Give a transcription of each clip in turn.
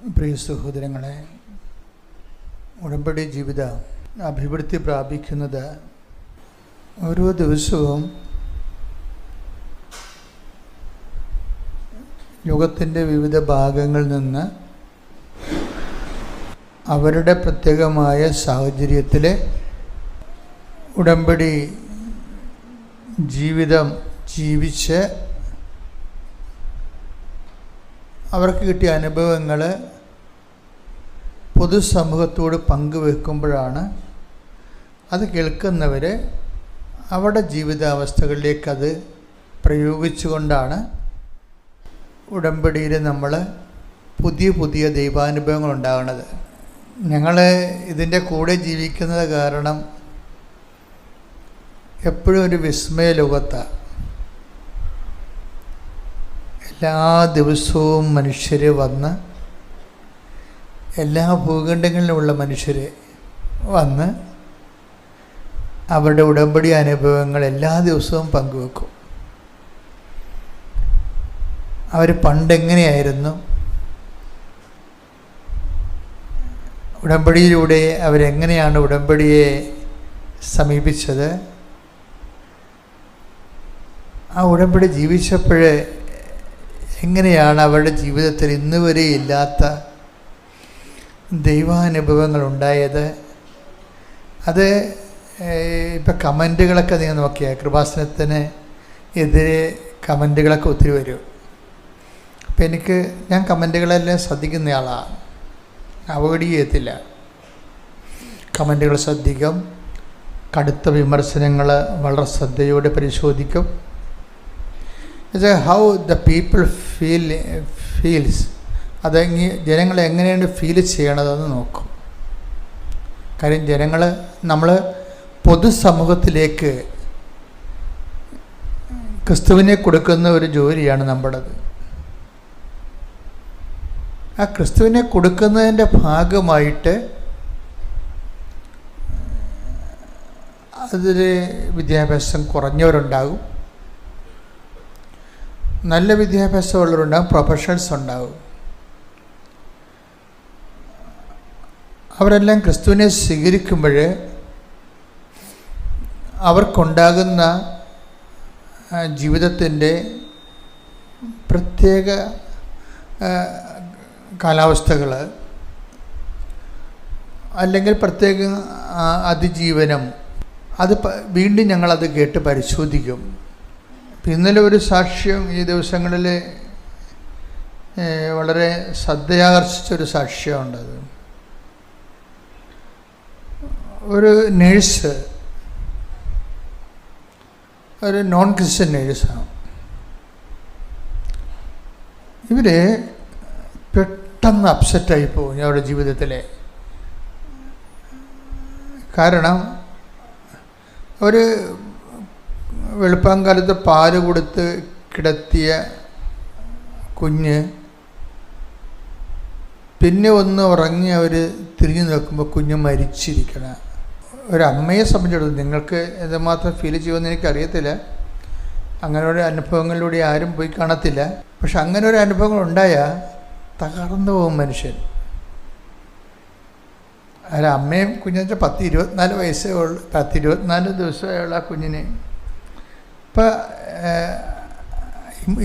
പ്രിയ സഹോദരങ്ങളെ, ഉടമ്പടി ജീവിതം അഭിവൃദ്ധി പ്രാപിക്കുന്നത് ഓരോ ദിവസവും ലോകത്തിൻ്റെ വിവിധ ഭാഗങ്ങളിൽ നിന്ന് അവരുടെ പ്രത്യേകമായ സാഹചര്യത്തിൽ ഉടമ്പടി ജീവിതം ജീവിച്ച് അവർക്ക് കിട്ടിയ അനുഭവങ്ങൾ പൊതുസമൂഹത്തോട് പങ്കുവെക്കുമ്പോഴാണ് അത് കേൾക്കുന്നവർ അവരുടെ ജീവിതാവസ്ഥകളിലേക്കത് പ്രയോഗിച്ചുകൊണ്ടാണ് ഉടമ്പടിയിൽ നമ്മൾ പുതിയ ദൈവാനുഭവങ്ങൾ ഉണ്ടാകുന്നത്. ഞങ്ങൾ ഇതിൻ്റെ കൂടെ ജീവിക്കുന്നത് കാരണം എപ്പോഴും ഒരു വിസ്മയ ലോകത്താണ്. എല്ലാ ദിവസവും മനുഷ്യർ വന്ന്, എല്ലാ ഭൂഖണ്ഡങ്ങളിലുമുള്ള മനുഷ്യർ വന്ന് അവരുടെ ഉടമ്പടി അനുഭവങ്ങൾ എല്ലാ ദിവസവും പങ്കുവെക്കും. അവർ പണ്ടെങ്ങനെയായിരുന്നു, ഉടമ്പടിയിലൂടെ അവരെങ്ങനെയാണ് ഉടമ്പടിയെ സമീപിച്ചത്, ആ ഉടമ്പടി ജീവിച്ചപ്പോൾ എങ്ങനെയാണ് അവരുടെ ജീവിതത്തിൽ ഇന്ന് വരെ ഇല്ലാത്ത ദൈവാനുഭവങ്ങൾ ഉണ്ടായത്. അത് ഇപ്പം കമൻറ്റുകളൊക്കെ നിങ്ങൾ നോക്കിയാൽ കൃപാസനത്തിന് എതിരെ കമൻറ്റുകളൊക്കെ ഒത്തിരി വരും. അപ്പം ഞാൻ കമൻറ്റുകളെല്ലാം ശ്രദ്ധിക്കുന്നയാളാണ്, അവോയ്ഡ് ചെയ്യത്തില്ല. കമൻറ്റുകൾ ശ്രദ്ധിക്കും, കടുത്ത വിമർശനങ്ങൾ വളരെ ശ്രദ്ധയോടെ പരിശോധിക്കും. ഹൗ ദ പീപ്പിൾ ഫീൽസ്, ജനങ്ങൾ എങ്ങനെയാണ് ഫീൽ ചെയ്യണതെന്ന് നോക്കും. കാര്യം നമ്മൾ പൊതുസമൂഹത്തിലേക്ക് ക്രിസ്തുവിനെ കൊടുക്കുന്ന ഒരു ജോലിയാണ് നമ്മുടേത്. ആ ക്രിസ്തുവിനെ കൊടുക്കുന്നതിൻ്റെ ഭാഗമായിട്ട് അതിൽ വിദ്യാഭ്യാസം കുറഞ്ഞവരുണ്ടാകും, നല്ല വിദ്യാഭ്യാസമുള്ളവരുണ്ടാകും, പ്രൊഫഷണൽസ് ഉണ്ടാകും. അവരെല്ലാം ക്രിസ്തുവിനെ സ്വീകരിക്കുമ്പോൾ അവർക്കുണ്ടാകുന്ന ജീവിതത്തിൻ്റെ പ്രത്യേക കാലാവസ്ഥകൾ അല്ലെങ്കിൽ പ്രത്യേക അതിജീവനം, അത് വീണ്ടും ഞങ്ങളത് കേട്ട് പരിശോധിക്കും. ഇന്നലെ ഒരു സാക്ഷ്യം ഈ ദിവസങ്ങളിൽ വളരെ ശ്രദ്ധയാകർഷിച്ചൊരു സാക്ഷ്യമുണ്ടത്. ഒരു നേഴ്സ്, ഒരു നോൺ ക്രിസ്ത്യൻ നേഴ്സാണ്. ഇവർ പെട്ടെന്ന് അപ്സെറ്റായി പോകും അവരുടെ ജീവിതത്തിലെ. കാരണം അവർ വെളുപ്പാങ്കാലത്ത് പാല് കൊടുത്ത് കിടത്തിയ കുഞ്ഞ് പിന്നെ ഒന്ന് ഉറങ്ങി അവർ തിരിഞ്ഞു നോക്കുമ്പോൾ കുഞ്ഞ് മരിച്ചിരിക്കണം. ഒരമ്മയെ സംബന്ധിച്ചിടത്തോളം നിങ്ങൾക്ക് എന്തുമാത്രം ഫീൽ ചെയ്യുമെന്ന് എനിക്കറിയത്തില്ല, അങ്ങനെ ഒരു അനുഭവങ്ങളിലൂടെ ആരും പോയി കാണത്തില്ല. പക്ഷെ അങ്ങനെ ഒരു അനുഭവങ്ങൾ ഉണ്ടായാൽ തകർന്നു പോകും മനുഷ്യൻ. അമ്മയും കുഞ്ഞെന്ന് വെച്ചാൽ 10-24 വയസ്സേ ഉള്ളൂ, 10-24 ദിവസമായുള്ള ആ കുഞ്ഞിന്. ഇപ്പം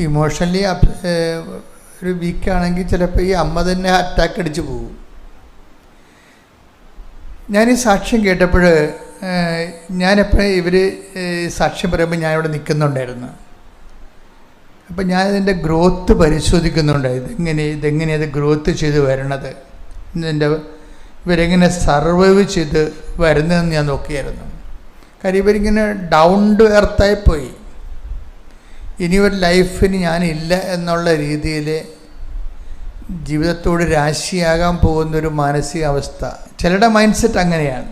ഇമോഷണലി ഒരു വീക്കാണെങ്കിൽ ചിലപ്പോൾ ഈ അമ്മ തന്നെ അറ്റാക്ക് അടിച്ച് പോകും. ഞാനീ സാക്ഷ്യം കേട്ടപ്പോൾ ഞാനെപ്പോഴും ഇവർ സാക്ഷ്യം പറയുമ്പോൾ ഞാനിവിടെ നിൽക്കുന്നുണ്ടായിരുന്നു. അപ്പം ഞാനിതിൻ്റെ ഗ്രോത്ത് പരിശോധിക്കുന്നുണ്ടായത്. ഇതെങ്ങനെയത് ഗ്രോത്ത് ചെയ്ത് വരണത്, ഇവരെങ്ങനെ സർവൈവ് ചെയ്ത് വരുന്നതെന്ന് ഞാൻ നോക്കിയായിരുന്നു. കാര്യം ഇവരിങ്ങനെ ഡൗൺ ടു എർത്തായിപ്പോയി. ഇനി ഒരു ലൈഫിന് ഞാനില്ല എന്നുള്ള രീതിയിൽ ജീവിതത്തോട് രാശിയാകാൻ പോകുന്നൊരു മാനസികാവസ്ഥ. ചിലരുടെ മൈൻഡ് സെറ്റ് അങ്ങനെയാണ്.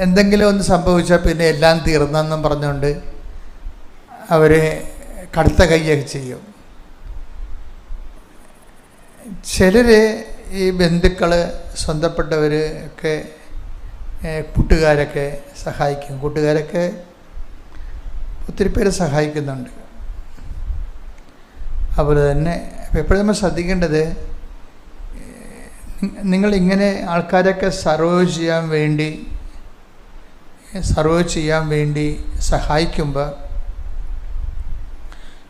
എന്തെങ്കിലും ഒന്ന് സംഭവിച്ചാൽ പിന്നെ എല്ലാം തീർന്നെന്നും പറഞ്ഞുകൊണ്ട് അവർ കടുത്ത കൈയൊക്കെ ചെയ്യും. ചിലർ ഈ ബന്ധുക്കൾ, സ്വന്തപ്പെട്ടവർ ഒക്കെ, കൂട്ടുകാരൊക്കെ സഹായിക്കും. കൂട്ടുകാരൊക്കെ ഒത്തിരി പേര് സഹായിക്കുന്നുണ്ട്. അതുപോലെ തന്നെ എപ്പോഴും നമ്മൾ ശ്രദ്ധിക്കേണ്ടത് നിങ്ങളിങ്ങനെ ആൾക്കാരൊക്കെ സർവ് ചെയ്യാൻ വേണ്ടി സഹായിക്കുമ്പോൾ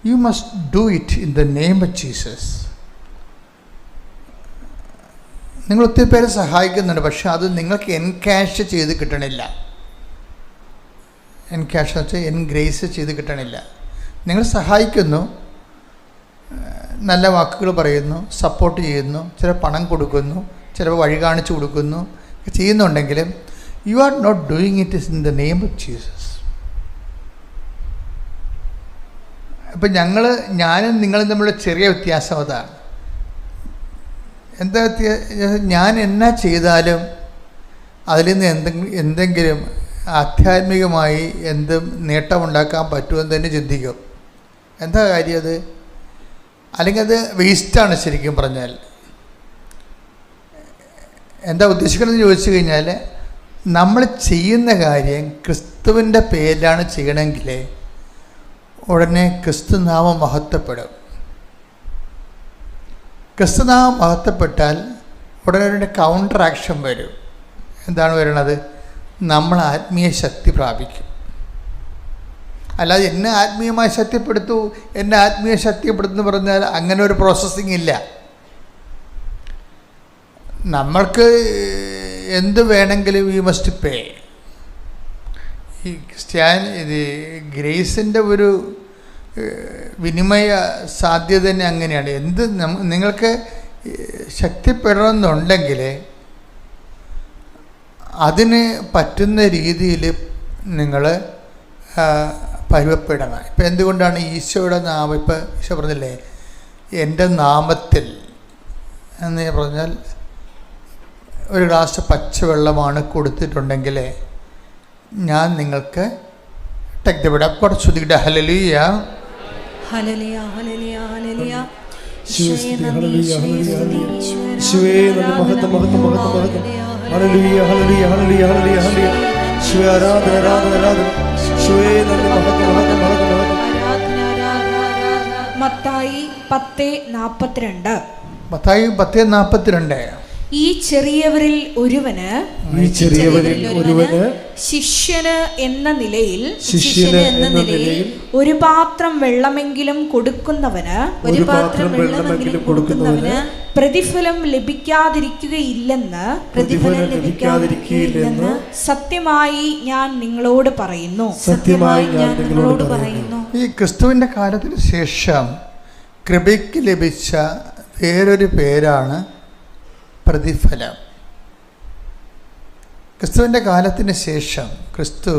you must do it in the name of Jesus. നിങ്ങൾ ഒത്തിരി പേരെ സഹായിക്കുന്നുണ്ട്, പക്ഷെ അത് നിങ്ങൾക്ക് എൻകാഷ് ചെയ്ത് കിട്ടണില്ല. എൻകാഷ് വെച്ചാൽ എൻഗ്രേസ് ചെയ്ത് കിട്ടണില്ല. നിങ്ങൾ സഹായിക്കുന്നു, നല്ല വാക്കുകൾ പറയുന്നു, സപ്പോർട്ട് ചെയ്യുന്നു, ചില പണം കൊടുക്കുന്നു, ചിലപ്പോൾ വഴി കാണിച്ചു കൊടുക്കുന്നു, ചെയ്യുന്നുണ്ടെങ്കിലും you are not doing it in the name of Jesus. അപ്പം ഞാനും നിങ്ങളും തമ്മിലുള്ള ചെറിയ വ്യത്യാസം അതാണ്. എന്താ ഞാൻ എന്നാ ചെയ്താലും അതിൽ നിന്ന് എന്തെങ്കിലും ആധ്യാത്മികമായി എന്തും നേട്ടമുണ്ടാക്കാൻ പറ്റുമെന്ന് തന്നെ ചിന്തിക്കും. എന്താ കാര്യം അത്? അല്ലെങ്കിൽ അത് വേസ്റ്റാണ്. ശരിക്കും പറഞ്ഞാൽ എന്താ ഉദ്ദേശിക്കണമെന്ന് ചോദിച്ചു കഴിഞ്ഞാൽ, നമ്മൾ ചെയ്യുന്ന കാര്യം ക്രിസ്തുവിൻ്റെ പേരിലാണ് ചെയ്യണമെങ്കിൽ ഉടനെ ക്രിസ്തുനാമം മഹത്വപ്പെടും. ക്രിസ്തുനാമം മഹത്വപ്പെട്ടാൽ ഉടനെ കൗണ്ടർ ആക്ഷൻ വരും. എന്താണ് വരുന്നത്? നമ്മൾ ആത്മീയ ശക്തി പ്രാപിക്കും. അല്ലാതെ എന്നെ ആത്മീയമായി ശക്തിപ്പെടുത്തു, എന്നെ ആത്മീയ ശക്തിപ്പെടുത്തുന്നു പറഞ്ഞാൽ അങ്ങനെ ഒരു പ്രോസസ്സിങ് ഇല്ല. നമ്മൾക്ക് എന്ത് വേണമെങ്കിലും വി മസ്റ്റ് പേ. ഈ ഗ്രേസിൻ്റെ ഒരു വിനിമയ സാധ്യത തന്നെ അങ്ങനെയാണ്. നിങ്ങൾക്ക് ശക്തിപ്പെടണമെന്നുണ്ടെങ്കിൽ അതിന് പറ്റുന്ന രീതിയിൽ നിങ്ങൾ പരുവപ്പെടണം. ഇപ്പം എന്തുകൊണ്ടാണ് ഈശോയുടെ നാമം, ഇപ്പം ഈശോ പറഞ്ഞില്ലേ എൻ്റെ നാമത്തിൽ എന്ന് പറഞ്ഞാൽ ഒരു ഗ്ലാസ് പച്ചവെള്ളമാണ് കൊടുത്തിട്ടുണ്ടെങ്കിൽ ഞാൻ നിങ്ങൾക്ക് ടെക്തവിടെ കുറച്ച് ശ്രുതിയുടെ ഹല്ലേലൂയ ഹല്ലേലൂയ ഹല്ലേലൂയ ഹല്ലേലൂയ മത്തായി 10:42 ഈ ചെറിയവരിൽ ഒരുവന് ശിഷ്യന് എന്ന നിലയിൽ ഒരു പാത്രം വെള്ളമെങ്കിലും കൊടുക്കുന്നവന് പ്രതിഫലം ലഭിക്കാതിരിക്കുകയില്ലെന്ന് സത്യമായി ഞാൻ നിങ്ങളോട് പറയുന്നു. ഈ ക്രിസ്തുവിൻ്റെ കാലത്തിന് ശേഷം കൃപയ്ക്ക് ലഭിച്ച വേറൊരു പേരാണ് പ്രതിഫലം. ക്രിസ്തുവിൻ്റെ കാലത്തിന് ശേഷം ക്രിസ്തു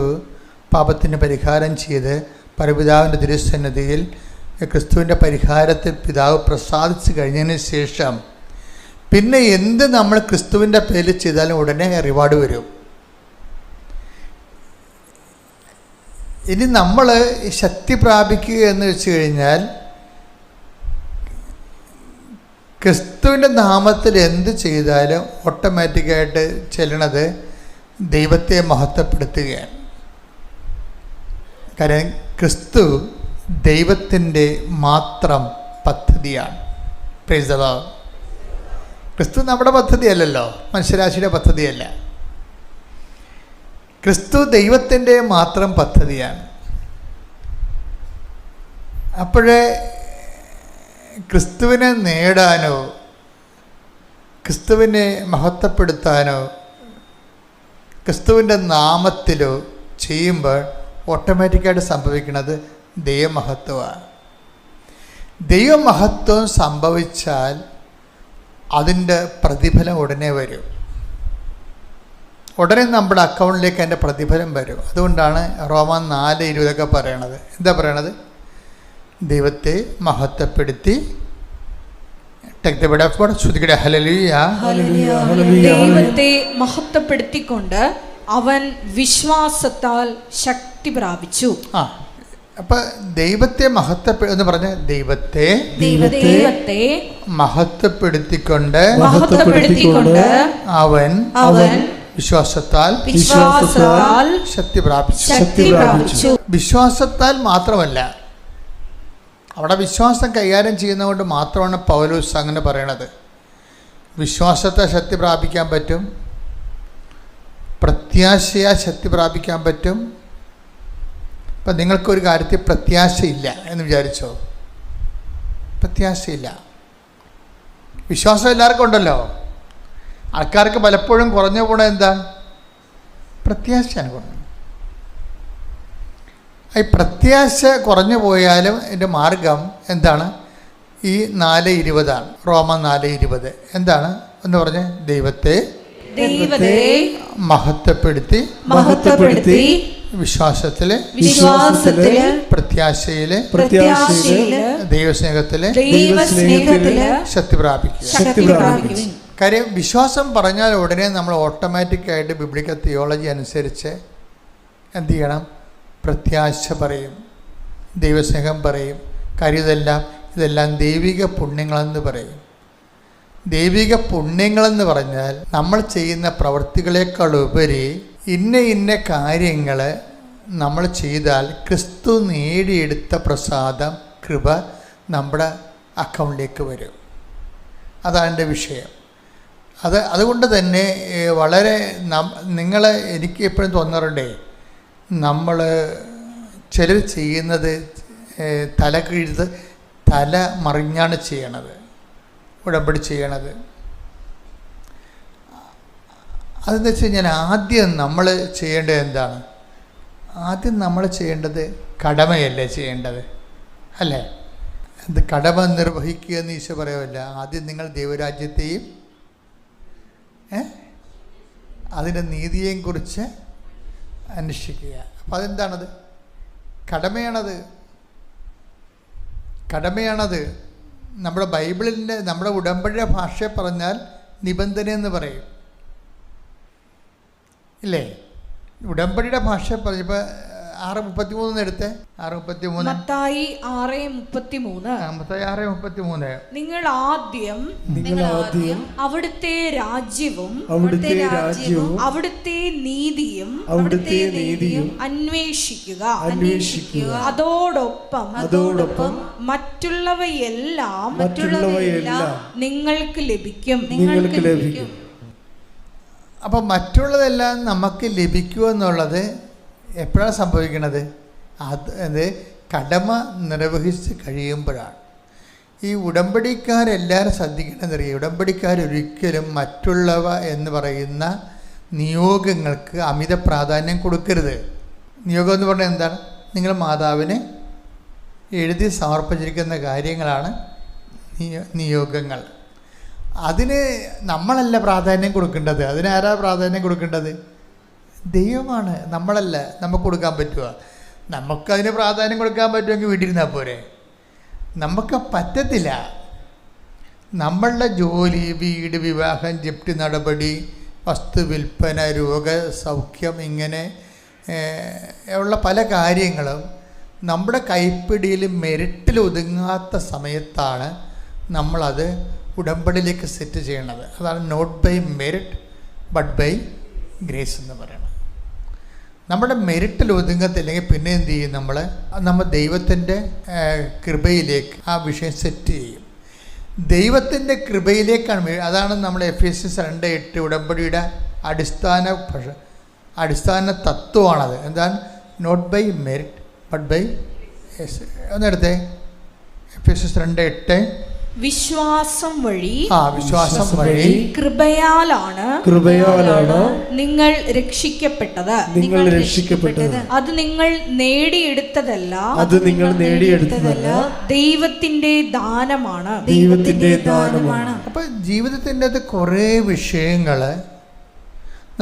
പാപത്തിന് പരിഹാരം ചെയ്ത് പരപിതാവിൻ്റെ തിരുസന്നിധിയിൽ ക്രിസ്തുവിൻ്റെ പരിഹാരത്തിൽ പിതാവ് പ്രസാദിച്ചു കഴിഞ്ഞതിന് ശേഷം പിന്നെ എന്ത് നമ്മൾ ക്രിസ്തുവിൻ്റെ പേരിൽ ചെയ്താലും ഉടനെ റിവാർഡ് വരും. ഇനി നമ്മൾ ശക്തി പ്രാപിക്കുക എന്ന് വെച്ച് കഴിഞ്ഞാൽ ക്രിസ്തുവിൻ്റെ നാമത്തിൽ എന്ത് ചെയ്താലും ഓട്ടോമാറ്റിക്കായിട്ട് ചെല്ലണത് ദൈവത്തെ മഹത്വപ്പെടുത്തുകയാണ്. കാരണം ക്രിസ്തു ദൈവത്തിൻ്റെ മാത്രം പദ്ധതിയാണ്. Praise the Lord. ക്രിസ്തു നമ്മുടെ പദ്ധതിയല്ലല്ലോ, മനുഷ്യരാശിയുടെ പദ്ധതിയല്ല. ക്രിസ്തു ദൈവത്തിൻ്റെ മാത്രം പദ്ധതിയാണ്. അപ്പോഴേ ക്രിസ്തുവിനെ നേടാനോ ക്രിസ്തുവിനെ മഹത്വപ്പെടുത്താനോ ക്രിസ്തുവിൻ്റെ നാമത്തിലോ ചെയ്യുമ്പോൾ ഓട്ടോമാറ്റിക്കായിട്ട് സംഭവിക്കുന്നത് ദൈവമഹത്വമാണ്. ദൈവമഹത്വം സംഭവിച്ചാൽ അതിൻ്റെ പ്രതിഫലം ഉടനെ വരും. ഉടനെ നമ്മുടെ അക്കൗണ്ടിലേക്ക് അതിൻ്റെ പ്രതിഫലം വരും. അതുകൊണ്ടാണ് റോമ 4:20 പറയണത്. എന്താ പറയണത്? ദൈവത്തെ മഹത്വപ്പെടുത്തി ദൈവത്തെ മഹത്വപ്പെടുത്തിക്കൊണ്ട് അവൻ വിശ്വാസത്താൽ ശക്തി പ്രാപിച്ചു. അപ്പൊ ദൈവത്തെ എന്ന് പറഞ്ഞ ദൈവത്തെ മഹത്വപ്പെടുത്തിക്കൊണ്ട് അവൻ വിശ്വാസത്താൽ ശക്തി പ്രാപിച്ചു. വിശ്വാസത്താൽ മാത്രമല്ല, അവിടെ വിശ്വാസം കൈകാര്യം ചെയ്യുന്നതുകൊണ്ട് മാത്രമാണ് പൗലോസ് അങ്ങനെ പറയണത്. വിശ്വാസത്തെ ശക്തി പ്രാപിക്കാൻ പറ്റും, പ്രത്യാശയെ ശക്തി പ്രാപിക്കാൻ പറ്റും. ഇപ്പം നിങ്ങൾക്കൊരു കാര്യത്തിൽ പ്രത്യാശയില്ല എന്ന് വിചാരിച്ചോ, പ്രത്യാശയില്ല. വിശ്വാസം എല്ലാവർക്കും ഉണ്ടല്ലോ. ആൾക്കാർക്ക് പലപ്പോഴും കുറഞ്ഞു പോണ എന്താണ്? പ്രത്യാശയാണ് കുറഞ്ഞു. ഈ പ്രത്യാശ കുറഞ്ഞു പോയാലും എൻ്റെ മാർഗം എന്താണ്? ഈ 4:20 റോമ 4:20 എന്താണ് എന്ന് പറഞ്ഞ്? ദൈവത്തെ മഹത്വപ്പെടുത്തി വിശ്വാസത്തില് പ്രത്യാശയില് ദൈവസ്നേഹത്തില് ശക്തി പ്രാപിക്കുക. കാര്യം വിശ്വാസം പറഞ്ഞാൽ ഉടനെ നമ്മൾ ഓട്ടോമാറ്റിക്കായിട്ട് ബിബ്ലിക്കൽ തിയോളജി അനുസരിച്ച് എന്ത് ചെയ്യണം? പ്രത്യാശ പറയും, ദൈവസ്നേഹം പറയും. കാര്യം ഇതെല്ലാം ദൈവിക പുണ്യങ്ങളെന്ന് പറയും. ദൈവിക പുണ്യങ്ങളെന്ന് പറഞ്ഞാൽ നമ്മൾ ചെയ്യുന്ന പ്രവൃത്തികളേക്കാൾ ഉപരി ഇന്ന കാര്യങ്ങൾ നമ്മൾ ചെയ്താൽ ക്രിസ്തു നേടിയെടുത്ത പ്രസാദം, കൃപ നമ്മുടെ അക്കൗണ്ടിലേക്ക് വരും. അതാണ് എൻ്റെ വിഷയം. അതുകൊണ്ട് തന്നെ വളരെ എനിക്ക് എപ്പോഴും തോന്നാറുണ്ടേ, നമ്മൾ ചിലർ ചെയ്യുന്നത് തല മറിഞ്ഞാണ് ചെയ്യണത്, ഉടമ്പടി ചെയ്യണത്. അതെന്ന് വെച്ച് കഴിഞ്ഞാൽ ആദ്യം നമ്മൾ ചെയ്യേണ്ടത് എന്താണ്? ആദ്യം നമ്മൾ ചെയ്യേണ്ടത് കടമയല്ലേ ചെയ്യേണ്ടത്, അല്ലേ? അത് കടമ നിർവഹിക്കുക എന്ന് ഈശോ പറയുമല്ല. ആദ്യം നിങ്ങൾ ദൈവരാജ്യത്തെയും അതിൻ്റെ നീതിയെയും കുറിച്ച് അന്വേഷിക്കുക. അപ്പം അതെന്താണത്? കടമയാണത്. നമ്മുടെ ബൈബിളിൻ്റെ, നമ്മുടെ ഉടമ്പടിയുടെ ഭാഷ പറഞ്ഞാൽ നിബന്ധന എന്ന് പറയും, ഇല്ലേ? ഉടമ്പടിയുടെ ഭാഷ പറഞ്ഞപ്പോൾ 6:33 എടുത്ത് 6:33 മത്തായി 6:33 നിങ്ങൾ ആദ്യം അവിടുത്തെ രാജ്യവും അവിടുത്തെ നീതിയും അന്വേഷിക്കുക. അതോടൊപ്പം മറ്റുള്ളവയെല്ലാം നിങ്ങൾക്ക് ലഭിക്കും. അപ്പം മറ്റുള്ളതെല്ലാം നമുക്ക് ലഭിക്കുമെന്നുള്ളത് എപ്പോഴാണ് സംഭവിക്കുന്നത്? അത് കടമ നിർവഹിച്ച് കഴിയുമ്പോഴാണ്. ഈ ഉടമ്പടിക്കാരെല്ലാവരും ശ്രദ്ധിക്കണമെന്നറിയാം. ഉടമ്പടിക്കാരൊരിക്കലും മറ്റുള്ളവ എന്ന് പറയുന്ന നിയോഗങ്ങൾക്ക് അമിത പ്രാധാന്യം കൊടുക്കരുത്. നിയോഗം എന്ന് പറഞ്ഞാൽ എന്താണ്? നിങ്ങൾ മാതാവിന് എഴുതി സമർപ്പിച്ചിരിക്കുന്ന കാര്യങ്ങളാണ് നിയോഗങ്ങൾ. അതിന് നമ്മളല്ല പ്രാധാന്യം കൊടുക്കേണ്ടത്. അതിനാരാ പ്രാധാന്യം കൊടുക്കേണ്ടത്? ദൈവമാണ്, നമ്മളല്ല. നമുക്ക് കൊടുക്കാൻ പറ്റുമോ? നമുക്കതിന് പ്രാധാന്യം കൊടുക്കാൻ പറ്റുമെങ്കിൽ വീട്ടിലിരുന്നാൽ പോരെ. നമുക്ക് പറ്റത്തില്ല. നമ്മളുടെ ജോലി, വീട്, വിവാഹം, ജപ്തി നടപടി, വസ്തു വിൽപ്പന, രോഗസൗഖ്യം, ഇങ്ങനെ ഉള്ള പല കാര്യങ്ങളും നമ്മുടെ കൈപ്പിടിയിൽ മെറിറ്റിൽ ഒതുങ്ങാത്ത സമയത്താണ് നമ്മളത് ഉടമ്പടിയിലേക്ക് സെറ്റ് ചെയ്യണത്. അതാണ് not by merit but by grace എന്ന് പറയുന്നത്. നമ്മുടെ മെറിറ്റിൽ ഒതുങ്ങത്തില്ലെങ്കിൽ പിന്നെ എന്ത് ചെയ്യും? നമ്മൾ ദൈവത്തിൻ്റെ കൃപയിലേക്ക് ആ വിഷയം സെറ്റ് ചെയ്യും. ദൈവത്തിൻ്റെ കൃപയിലേക്കാണ്. അതാണ് നമ്മൾ എഫേസ്യസ് 2:8 ഉടമ്പടിയുടെ അടിസ്ഥാന തത്വമാണത്. എന്താണ്? Not by merit but by ഒന്നെടുത്തേ. എഫേസ്യസ് 2:8 വിശ്വാസം വഴി കൃപയാലാണ് നിങ്ങൾ രക്ഷിക്കപ്പെട്ടത്. അത് നിങ്ങൾ നേടിയെടുത്തതല്ല, ദൈവത്തിന്റെ ദാനമാണ്. അപ്പൊ ജീവിതത്തിൻ്റെ അത് കുറേ വിഷയങ്ങൾ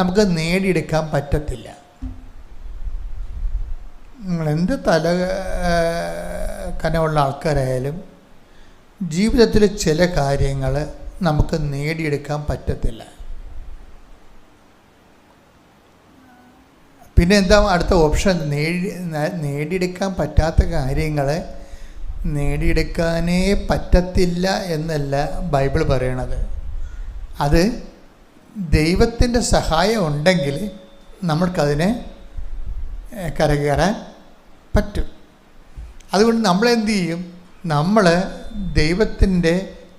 നമുക്ക് നേടിയെടുക്കാൻ പറ്റത്തില്ല. നിങ്ങൾ എന്ത് കനമുള്ള ആൾക്കാരായാലും ജീവിതത്തിൽ ചില കാര്യങ്ങൾ നമുക്ക് നേടിയെടുക്കാൻ പറ്റത്തില്ല. പിന്നെ എന്താ അടുത്ത ഓപ്ഷൻ? നേടിയെടുക്കാൻ പറ്റാത്ത കാര്യങ്ങൾ നേടിയെടുക്കാനേ പറ്റത്തില്ല എന്നല്ല ബൈബിൾ പറയണത്. അത് ദൈവത്തിൻ്റെ സഹായം ഉണ്ടെങ്കിൽ നമ്മൾക്കതിനെ കരകയറാൻ പറ്റും. അതുകൊണ്ട് നമ്മളെന്ത് ചെയ്യും? നമ്മൾ ദൈവത്തിൻ്റെ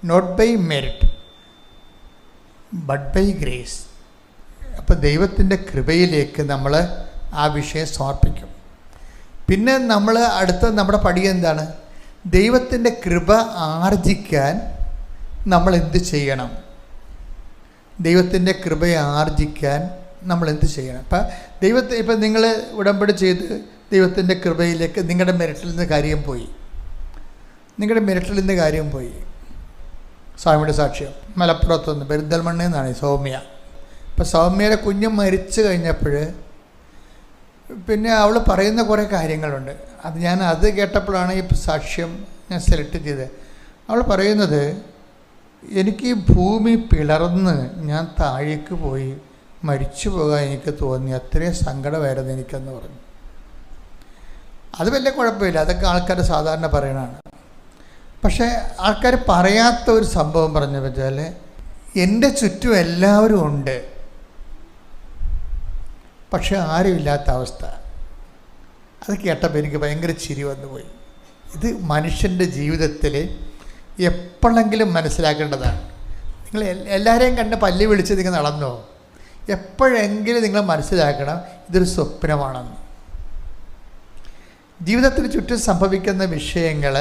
not by merit but by grace. അപ്പോൾ ദൈവത്തിൻ്റെ കൃപയിലേക്ക് നമ്മൾ ആ വിഷയം സമർപ്പിക്കും. പിന്നെ നമ്മൾ അടുത്ത നമ്മുടെ പടി എന്താണ്? ദൈവത്തിൻ്റെ കൃപ ആർജിക്കാൻ നമ്മൾ എന്ത് ചെയ്യണം? ദൈവത്തിൻ്റെ കൃപയെ ആർജിക്കാൻ നമ്മൾ എന്ത് ചെയ്യണം? ഇപ്പം നിങ്ങൾ ഉടമ്പടി ചെയ്ത് ദൈവത്തിൻ്റെ കൃപയിലേക്ക് നിങ്ങളുടെ മെറിറ്റിൽ നിന്ന് കാര്യം പോയി. സ്വാമിയുടെ സാക്ഷ്യം മലപ്പുറത്തുനിന്ന് പെരിന്തൽമണ്ണയിൽ നിന്നാണ് സൗമ്യ. അപ്പോൾ സൗമ്യയുടെ കുഞ്ഞ് മരിച്ചു കഴിഞ്ഞപ്പോൾ പിന്നെ അവൾ പറയുന്ന കുറേ കാര്യങ്ങളുണ്ട്. അത് കേട്ടപ്പോഴാണ് ഈ സാക്ഷ്യം ഞാൻ സെലക്ട് ചെയ്തത്. അവൾ പറയുന്നത്, എനിക്ക് ഭൂമി പിളർന്ന് ഞാൻ താഴേക്ക് പോയി മരിച്ചു പോകാൻ എനിക്ക് തോന്നി, അത്രയും സങ്കടമായിരുന്നു എനിക്കെന്ന് പറഞ്ഞു. അത് വലിയ കുഴപ്പമില്ല, അതൊക്കെ ആൾക്കാർ സാധാരണ പറയണതാണ്. പക്ഷേ ആൾക്കാർ പറയാത്ത ഒരു സംഭവം പറഞ്ഞു വെച്ചാൽ, എൻ്റെ ചുറ്റും എല്ലാവരും ഉണ്ട്, പക്ഷെ ആരുമില്ലാത്ത അവസ്ഥ. അത് കേട്ടപ്പോൾ എനിക്ക് ഭയങ്കര ചിരി വന്നുപോയി. ഇത് മനുഷ്യൻ്റെ ജീവിതത്തിൽ എപ്പോഴെങ്കിലും മനസ്സിലാക്കേണ്ടതാണ്. നിങ്ങൾ എല്ലാവരെയും കണ്ട് പല്ലി വിളിച്ച് നിങ്ങൾ നടന്നോ? എപ്പോഴെങ്കിലും നിങ്ങൾ മനസ്സിലാക്കണം ഇതൊരു സ്വപ്നമാണെന്ന്. ജീവിതത്തിന് ചുറ്റും സംഭവിക്കുന്ന വിഷയങ്ങൾ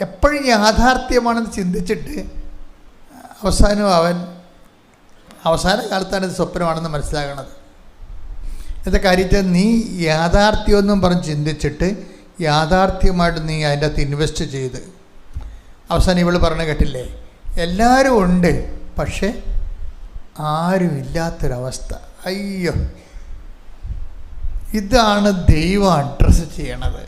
എപ്പോഴും യാഥാർത്ഥ്യമാണെന്ന് ചിന്തിച്ചിട്ട് അവസാന കാലത്താണ് ഇത് സ്വപ്നമാണെന്ന് മനസ്സിലാകണത്. ഇന്നത്തെ കാര്യത്തിൽ നീ യാഥാർത്ഥ്യമൊന്നും പറഞ്ഞ് ചിന്തിച്ചിട്ട് യാഥാർത്ഥ്യമായിട്ട് നീ അതിൻ്റെ അകത്ത് ഇൻവെസ്റ്റ് ചെയ്ത് അവസാനം ഇവൾ പറഞ്ഞ കേട്ടില്ലേ, എല്ലാവരും ഉണ്ട് പക്ഷെ ആരുമില്ലാത്തൊരവസ്ഥ. അയ്യോ, ഇതാണ് ദൈവം അഡ്രസ്സ് ചെയ്യണത്.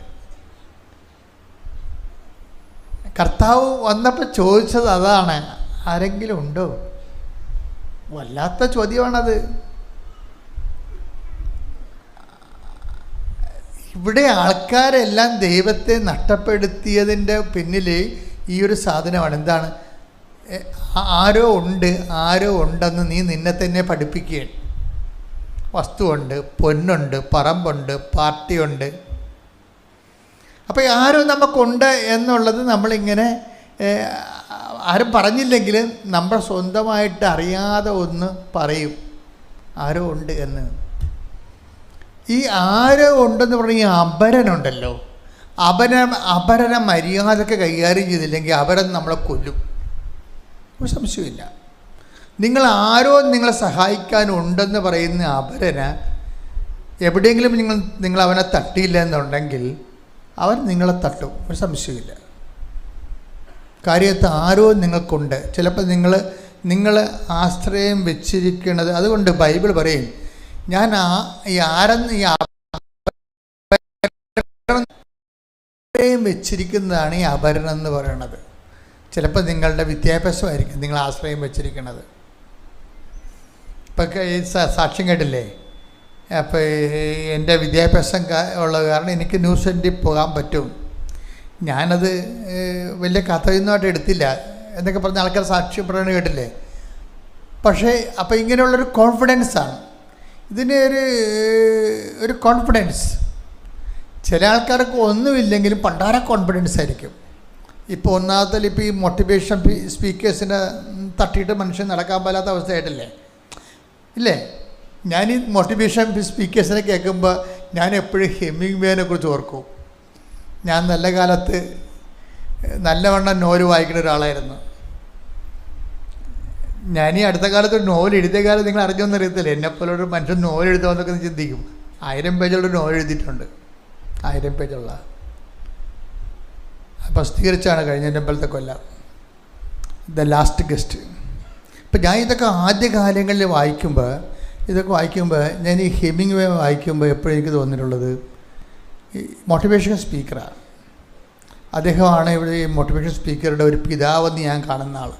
കർത്താവ് വന്നപ്പോൾ ചോദിച്ചത് അതാണ്, ആരെങ്കിലും ഉണ്ടോ? വല്ലാത്ത ചോദ്യമാണത്. ഇവിടെ ആൾക്കാരെല്ലാം ദൈവത്തെ നഷ്ടപ്പെടുത്തിയതിൻ്റെ പിന്നിൽ ഈ ഒരു സാധനമാണ്. എന്താണ്? ആരോ ഉണ്ടെന്ന് നീ നിന്നെ തന്നെ പഠിപ്പിക്കുകയാണ്. വസ്തുവുണ്ട്, പൊന്നുണ്ട്, പറമ്പുണ്ട്, പാർട്ടിയുണ്ട്. അപ്പോൾ ആരോ നമുക്കുണ്ട് എന്നുള്ളത് നമ്മളിങ്ങനെ ആരും പറഞ്ഞില്ലെങ്കിൽ നമ്മൾ സ്വന്തമായിട്ട് അറിയാതെ ഒന്ന് പറയും, ആരോ ഉണ്ട് എന്ന്. ഈ ആരോ ഉണ്ടെന്ന് പറഞ്ഞ ഈ അപരനുണ്ടല്ലോ, അപരനെ മര്യാദക്ക് കൈകാര്യം ചെയ്തില്ലെങ്കിൽ അപരൻ നമ്മളെ കൊല്ലും, ഒരു സംശയമില്ല. നിങ്ങളെ സഹായിക്കാനുണ്ടെന്ന് പറയുന്ന അപരന് എവിടെയെങ്കിലും നിങ്ങൾ അവനെ തട്ടിയില്ല എന്നുണ്ടെങ്കിൽ അവൻ നിങ്ങളെ തട്ടും, ഒരു സംശയമില്ല. കാര്യത്ത് ആരോ നിങ്ങൾക്കുണ്ട്. ചിലപ്പോൾ നിങ്ങൾ ആശ്രയം വെച്ചിരിക്കുന്നത്, അതുകൊണ്ട് ബൈബിൾ പറയും, ഞാൻ ആശ്രയം വെച്ചിരിക്കുന്നതാണ് ഈ അപരൻ എന്ന് പറയുന്നത്. ചിലപ്പോൾ നിങ്ങളുടെ വിദ്യാഭ്യാസമായിരിക്കും നിങ്ങൾ ആശ്രയം വെച്ചിരിക്കുന്നത്. ഇപ്പം ഈ സാക്ഷ്യം കേട്ടില്ലേ, അപ്പോൾ എൻ്റെ വിദ്യാഭ്യാസം ഉള്ള കാരണം എനിക്ക് ന്യൂസ് സെൻറ്റിൽ പോകാൻ പറ്റും. ഞാനത് വലിയ കഥയൊന്നുമായിട്ട് എടുത്തില്ല എന്നൊക്കെ പറഞ്ഞ ആൾക്കാർ സാക്ഷ്യം പറയുന്നത് കേട്ടില്ലേ. പക്ഷേ അപ്പോൾ ഇങ്ങനെയുള്ളൊരു കോൺഫിഡൻസാണ് ഇതിന് ഒരു കോൺഫിഡൻസ്. ചില ആൾക്കാർക്ക് ഒന്നുമില്ലെങ്കിലും പണ്ടാര കോൺഫിഡൻസ് ആയിരിക്കും. ഇപ്പോൾ ഒന്നാമത്തെ ഇപ്പോൾ ഈ മോട്ടിവേഷൻ സ്പീക്കേഴ്സിനെ തട്ടിയിട്ട് മനുഷ്യൻ നടക്കാൻ പാലാത്ത അവസ്ഥയായിട്ടില്ലേ ഇല്ലേ? ഞാൻ ഈ മോട്ടിവേഷൻ സ്പീക്കേഴ്സിനെ കേൾക്കുമ്പോൾ ഞാൻ എപ്പോഴും ഹെമിംഗ്വേനെ കുറിച്ച് ഓർക്കും. ഞാൻ നല്ല കാലത്ത് നല്ലവണ്ണം നോവൽ വായിക്കുന്ന ഒരാളായിരുന്നു. ഞാൻ ഈ അടുത്ത കാലത്ത് ഒരു നോവൽ എഴുതിയ കാലം നിങ്ങൾ അറിഞ്ഞോന്ന് അറിയത്തില്ല. എന്നെപ്പോലെ ഒരു മനുഷ്യൻ നോവൽ എഴുതാമെന്നൊക്കെ ചിന്തിക്കും. 1000 പേജുള്ള നോവൽ എഴുതിയിട്ടുണ്ട്. 1000 പേജുള്ള പ്രസിദ്ധീകരിച്ചാണ് കഴിഞ്ഞ അമ്പലത്തെ കൊല്ലം ദ ലാസ്റ്റ് ഗസ്റ്റ്. ഇപ്പം ഞാൻ ഇതൊക്കെ ആദ്യകാലങ്ങളിൽ വായിക്കുമ്പോൾ ഞാൻ ഈ ഹെമിംഗ്വേ വായിക്കുമ്പോൾ എപ്പോഴും എനിക്ക് തോന്നിയിട്ടുള്ളത് ഈ മോട്ടിവേഷൻ സ്പീക്കറാണ്. അദ്ദേഹമാണ് ഇവിടെ ഈ മോട്ടിവേഷൻ സ്പീക്കറുടെ ഒരു പിതാവെന്ന് ഞാൻ കാണുന്ന ആൾ.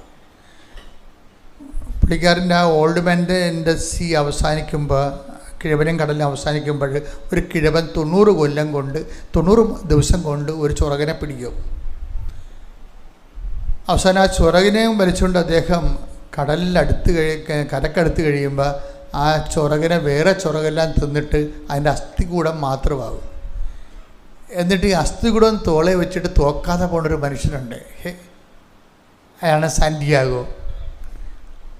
പുള്ളിക്കാരൻ്റെ ആ ഓൾഡ് മാൻ്റെ എൻ്റെ സി അവസാനിക്കുമ്പോൾ, കിഴവനും കടലും അവസാനിക്കുമ്പോൾ ഒരു കിഴവൻ 90 ദിവസം കൊണ്ട് ഒരു ചുറകനെ പിടിക്കും. അവസാനം ആ ചുറകിനെയും വലിച്ചുകൊണ്ട് അദ്ദേഹം കരക്കടുത്ത് കഴിയുമ്പോൾ ആ ചുറകിനെ വേറെ ചുറകെല്ലാം തിന്നിട്ട് അതിൻ്റെ അസ്ഥികൂടം മാത്രമാകും. എന്നിട്ട് ഈ അസ്ഥികൂടം തോളെ വെച്ചിട്ട് തോക്കാതെ പോകുന്നൊരു മനുഷ്യനുണ്ട്. അയാളാണ് സാന്റിയാഗോ.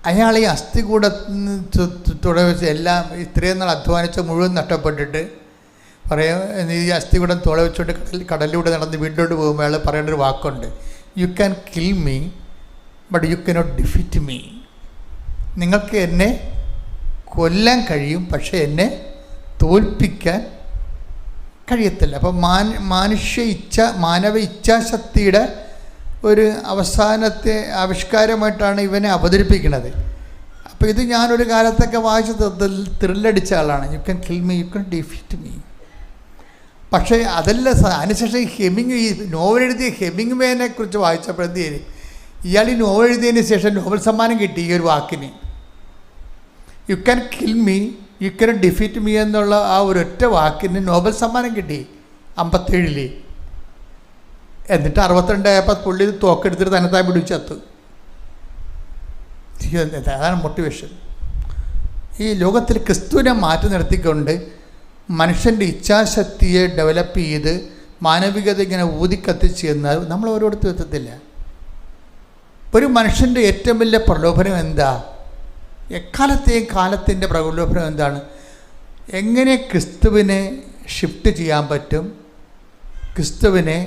അയാൾ ഈ അസ്ഥികൂടത്തോടെ വെച്ച് എല്ലാം ഇത്രയും നാൾ അധ്വാനിച്ച മുഴുവൻ നഷ്ടപ്പെട്ടിട്ട് പറയാം, ഈ അസ്ഥികൂടം തോളെ വെച്ചുകൊണ്ട് കടലിലൂടെ നടന്ന് വീട്ടിലോട്ട് പോകുമ്പോൾ അയാൾ പറയേണ്ട ഒരു വാക്കുണ്ട്, you can kill me but you cannot defeat me. നിങ്ങൾക്ക് എന്നെ കൊല്ലാൻ കഴിയും, പക്ഷേ എന്നെ തോൽപ്പിക്കാൻ കഴിയത്തില്ല. അപ്പം മാനവ ഇച്ഛാശക്തിയുടെ ഒരു അവസാനത്തെ ആവിഷ്കാരമായിട്ടാണ് ഇവനെ അവതരിപ്പിക്കുന്നത്. അപ്പോൾ ഇത് ഞാനൊരു കാലത്തൊക്കെ വായിച്ച് ത്രില്ലടിച്ച ആളാണ്. You can kill me, you can defeat me. പക്ഷേ അതല്ല, അതിനുശേഷം ഈ നോവൽ എഴുതിയ ഹെമിങ്വേനെ കുറിച്ച് വായിച്ചപ്പോൾ എന്ത് ചെയ്യും, ഇയാൾ ഈ നോവൽ എഴുതിയതിന് ശേഷം നോബൽ സമ്മാനം കിട്ടി ഈ ഒരു വാക്കിന്. You can kill me, you can defeat me എന്നുള്ള ആ ഒരൊറ്റ വാക്കിന് നോബൽ സമ്മാനം കിട്ടി 57. എന്നിട്ട് 62 ആയപ്പോൾ പുള്ളി തോക്കെടുത്തിട്ട് തന്നെത്താൻ പിടിച്ചത്ത്. അതാണ് മോട്ടിവേഷൻ. ഈ ലോകത്തിൽ ക്രിസ്തുവിനെ മാറ്റി നിർത്തിക്കൊണ്ട് മനുഷ്യൻ്റെ ഇച്ഛാശക്തിയെ ഡെവലപ്പ് ചെയ്ത് മാനവികത ഇങ്ങനെ ഊതിക്കത്തിച്ച് എന്നാൽ നമ്മൾ ഓരോരുത്തരും എത്തത്തില്ല. ഒരു മനുഷ്യൻ്റെ ഏറ്റവും വലിയ പ്രലോഭനം എന്താ? എക്കാലത്തെയും കാലത്തിൻ്റെ പ്രലോഭനം എന്താണ്? എങ്ങനെ ക്രിസ്തുവിനെ ഷിഫ്റ്റ് ചെയ്യാൻ പറ്റും, ക്രിസ്തുവിനെ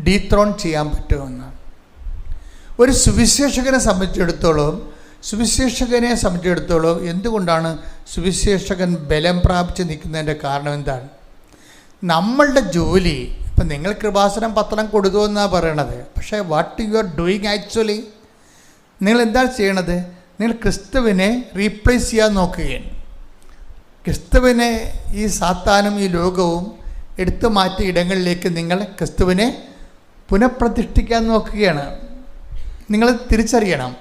ഡീത്രോൺ ചെയ്യാൻ പറ്റുമെന്നാണ്. ഒരു സുവിശേഷകനെ സംബന്ധിച്ചിടത്തോളം എന്തുകൊണ്ടാണ് സുവിശേഷകൻ ബലം പ്രാപിച്ച് നിൽക്കുന്നതിൻ്റെ കാരണം എന്താണ്? നമ്മളുടെ ജോലി, ഇപ്പം നിങ്ങൾ കൃപാസനം പത്രം കൊടുത്തു എന്നാണ് പറയണത്, പക്ഷേ what you are doing actually, നിങ്ങൾ എന്താണ് ചെയ്യണത്? നിങ്ങൾ ക്രിസ്തുവിനെ റീപ്ലേസ് ചെയ്യാൻ നോക്കുകയാണ്. ക്രിസ്തുവിനെ ഈ സാത്താനും ഈ ലോകവും എടുത്തു മാറ്റിയ ഇടങ്ങളിലേക്ക് നിങ്ങൾ ക്രിസ്തുവിനെ പുനഃപ്രതിഷ്ഠിക്കാൻ നോക്കുകയാണ്. നിങ്ങൾ തിരിച്ചറിയണം,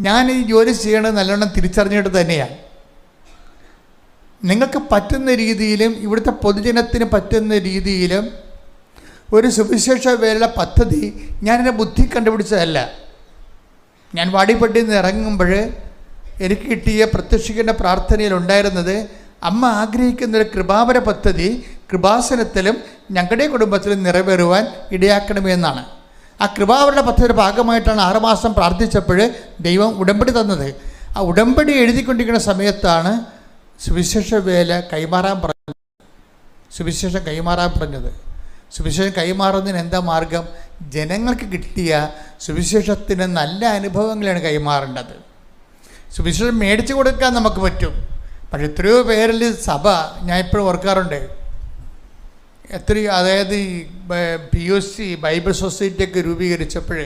ഞാൻ ഈ ജോലി ചെയ്യണത് നല്ലോണം തിരിച്ചറിഞ്ഞിട്ട് തന്നെയാണ്. നിങ്ങൾക്ക് പറ്റുന്ന രീതിയിലും ഇവിടുത്തെ പൊതുജനത്തിന് പറ്റുന്ന രീതിയിലും ഒരു സുവിശേഷ വേല പദ്ധതി ഞാനെൻ്റെ ബുദ്ധി കണ്ടുപിടിച്ചതല്ല. ഞാൻ വാടിപ്പട്ടിയിൽ നിന്ന് ഇറങ്ങുമ്പോൾ എനിക്ക് കിട്ടിയ പ്രത്യക്ഷിക്കേണ്ട പ്രാർത്ഥനയിലുണ്ടായിരുന്നത്, അമ്മ ആഗ്രഹിക്കുന്നൊരു കൃപാവര പദ്ധതി കൃപാസനത്തിലും ഞങ്ങളുടെ കുടുംബത്തിലും നിറവേറുവാൻ ഇടയാക്കണമെന്നാണ്. ആ കൃപാവരുടെ പദ്ധതിയുടെ ഭാഗമായിട്ടാണ് 6 മാസം പ്രാർത്ഥിച്ചപ്പോൾ ദൈവം ഉടമ്പടി തന്നത്. ആ ഉടമ്പടി എഴുതിക്കൊണ്ടിരിക്കുന്ന സമയത്താണ് സുവിശേഷം കൈമാറാൻ പറഞ്ഞത്. സുവിശേഷം കൈമാറുന്നതിന് എന്താ മാർഗം? ജനങ്ങൾക്ക് കിട്ടിയ സുവിശേഷത്തിന് നല്ല അനുഭവങ്ങളാണ് കൈമാറേണ്ടത്. സുവിശേഷം മേടിച്ചു കൊടുക്കാൻ നമുക്ക് പറ്റും, പക്ഷെ എത്രയോ പേരിൽ സഭ, ഞാൻ ഇപ്പോഴും ഓർക്കാറുണ്ട്, അതായത് ഈ POC ബൈബിൾ സൊസൈറ്റിയൊക്കെ രൂപീകരിച്ചപ്പോൾ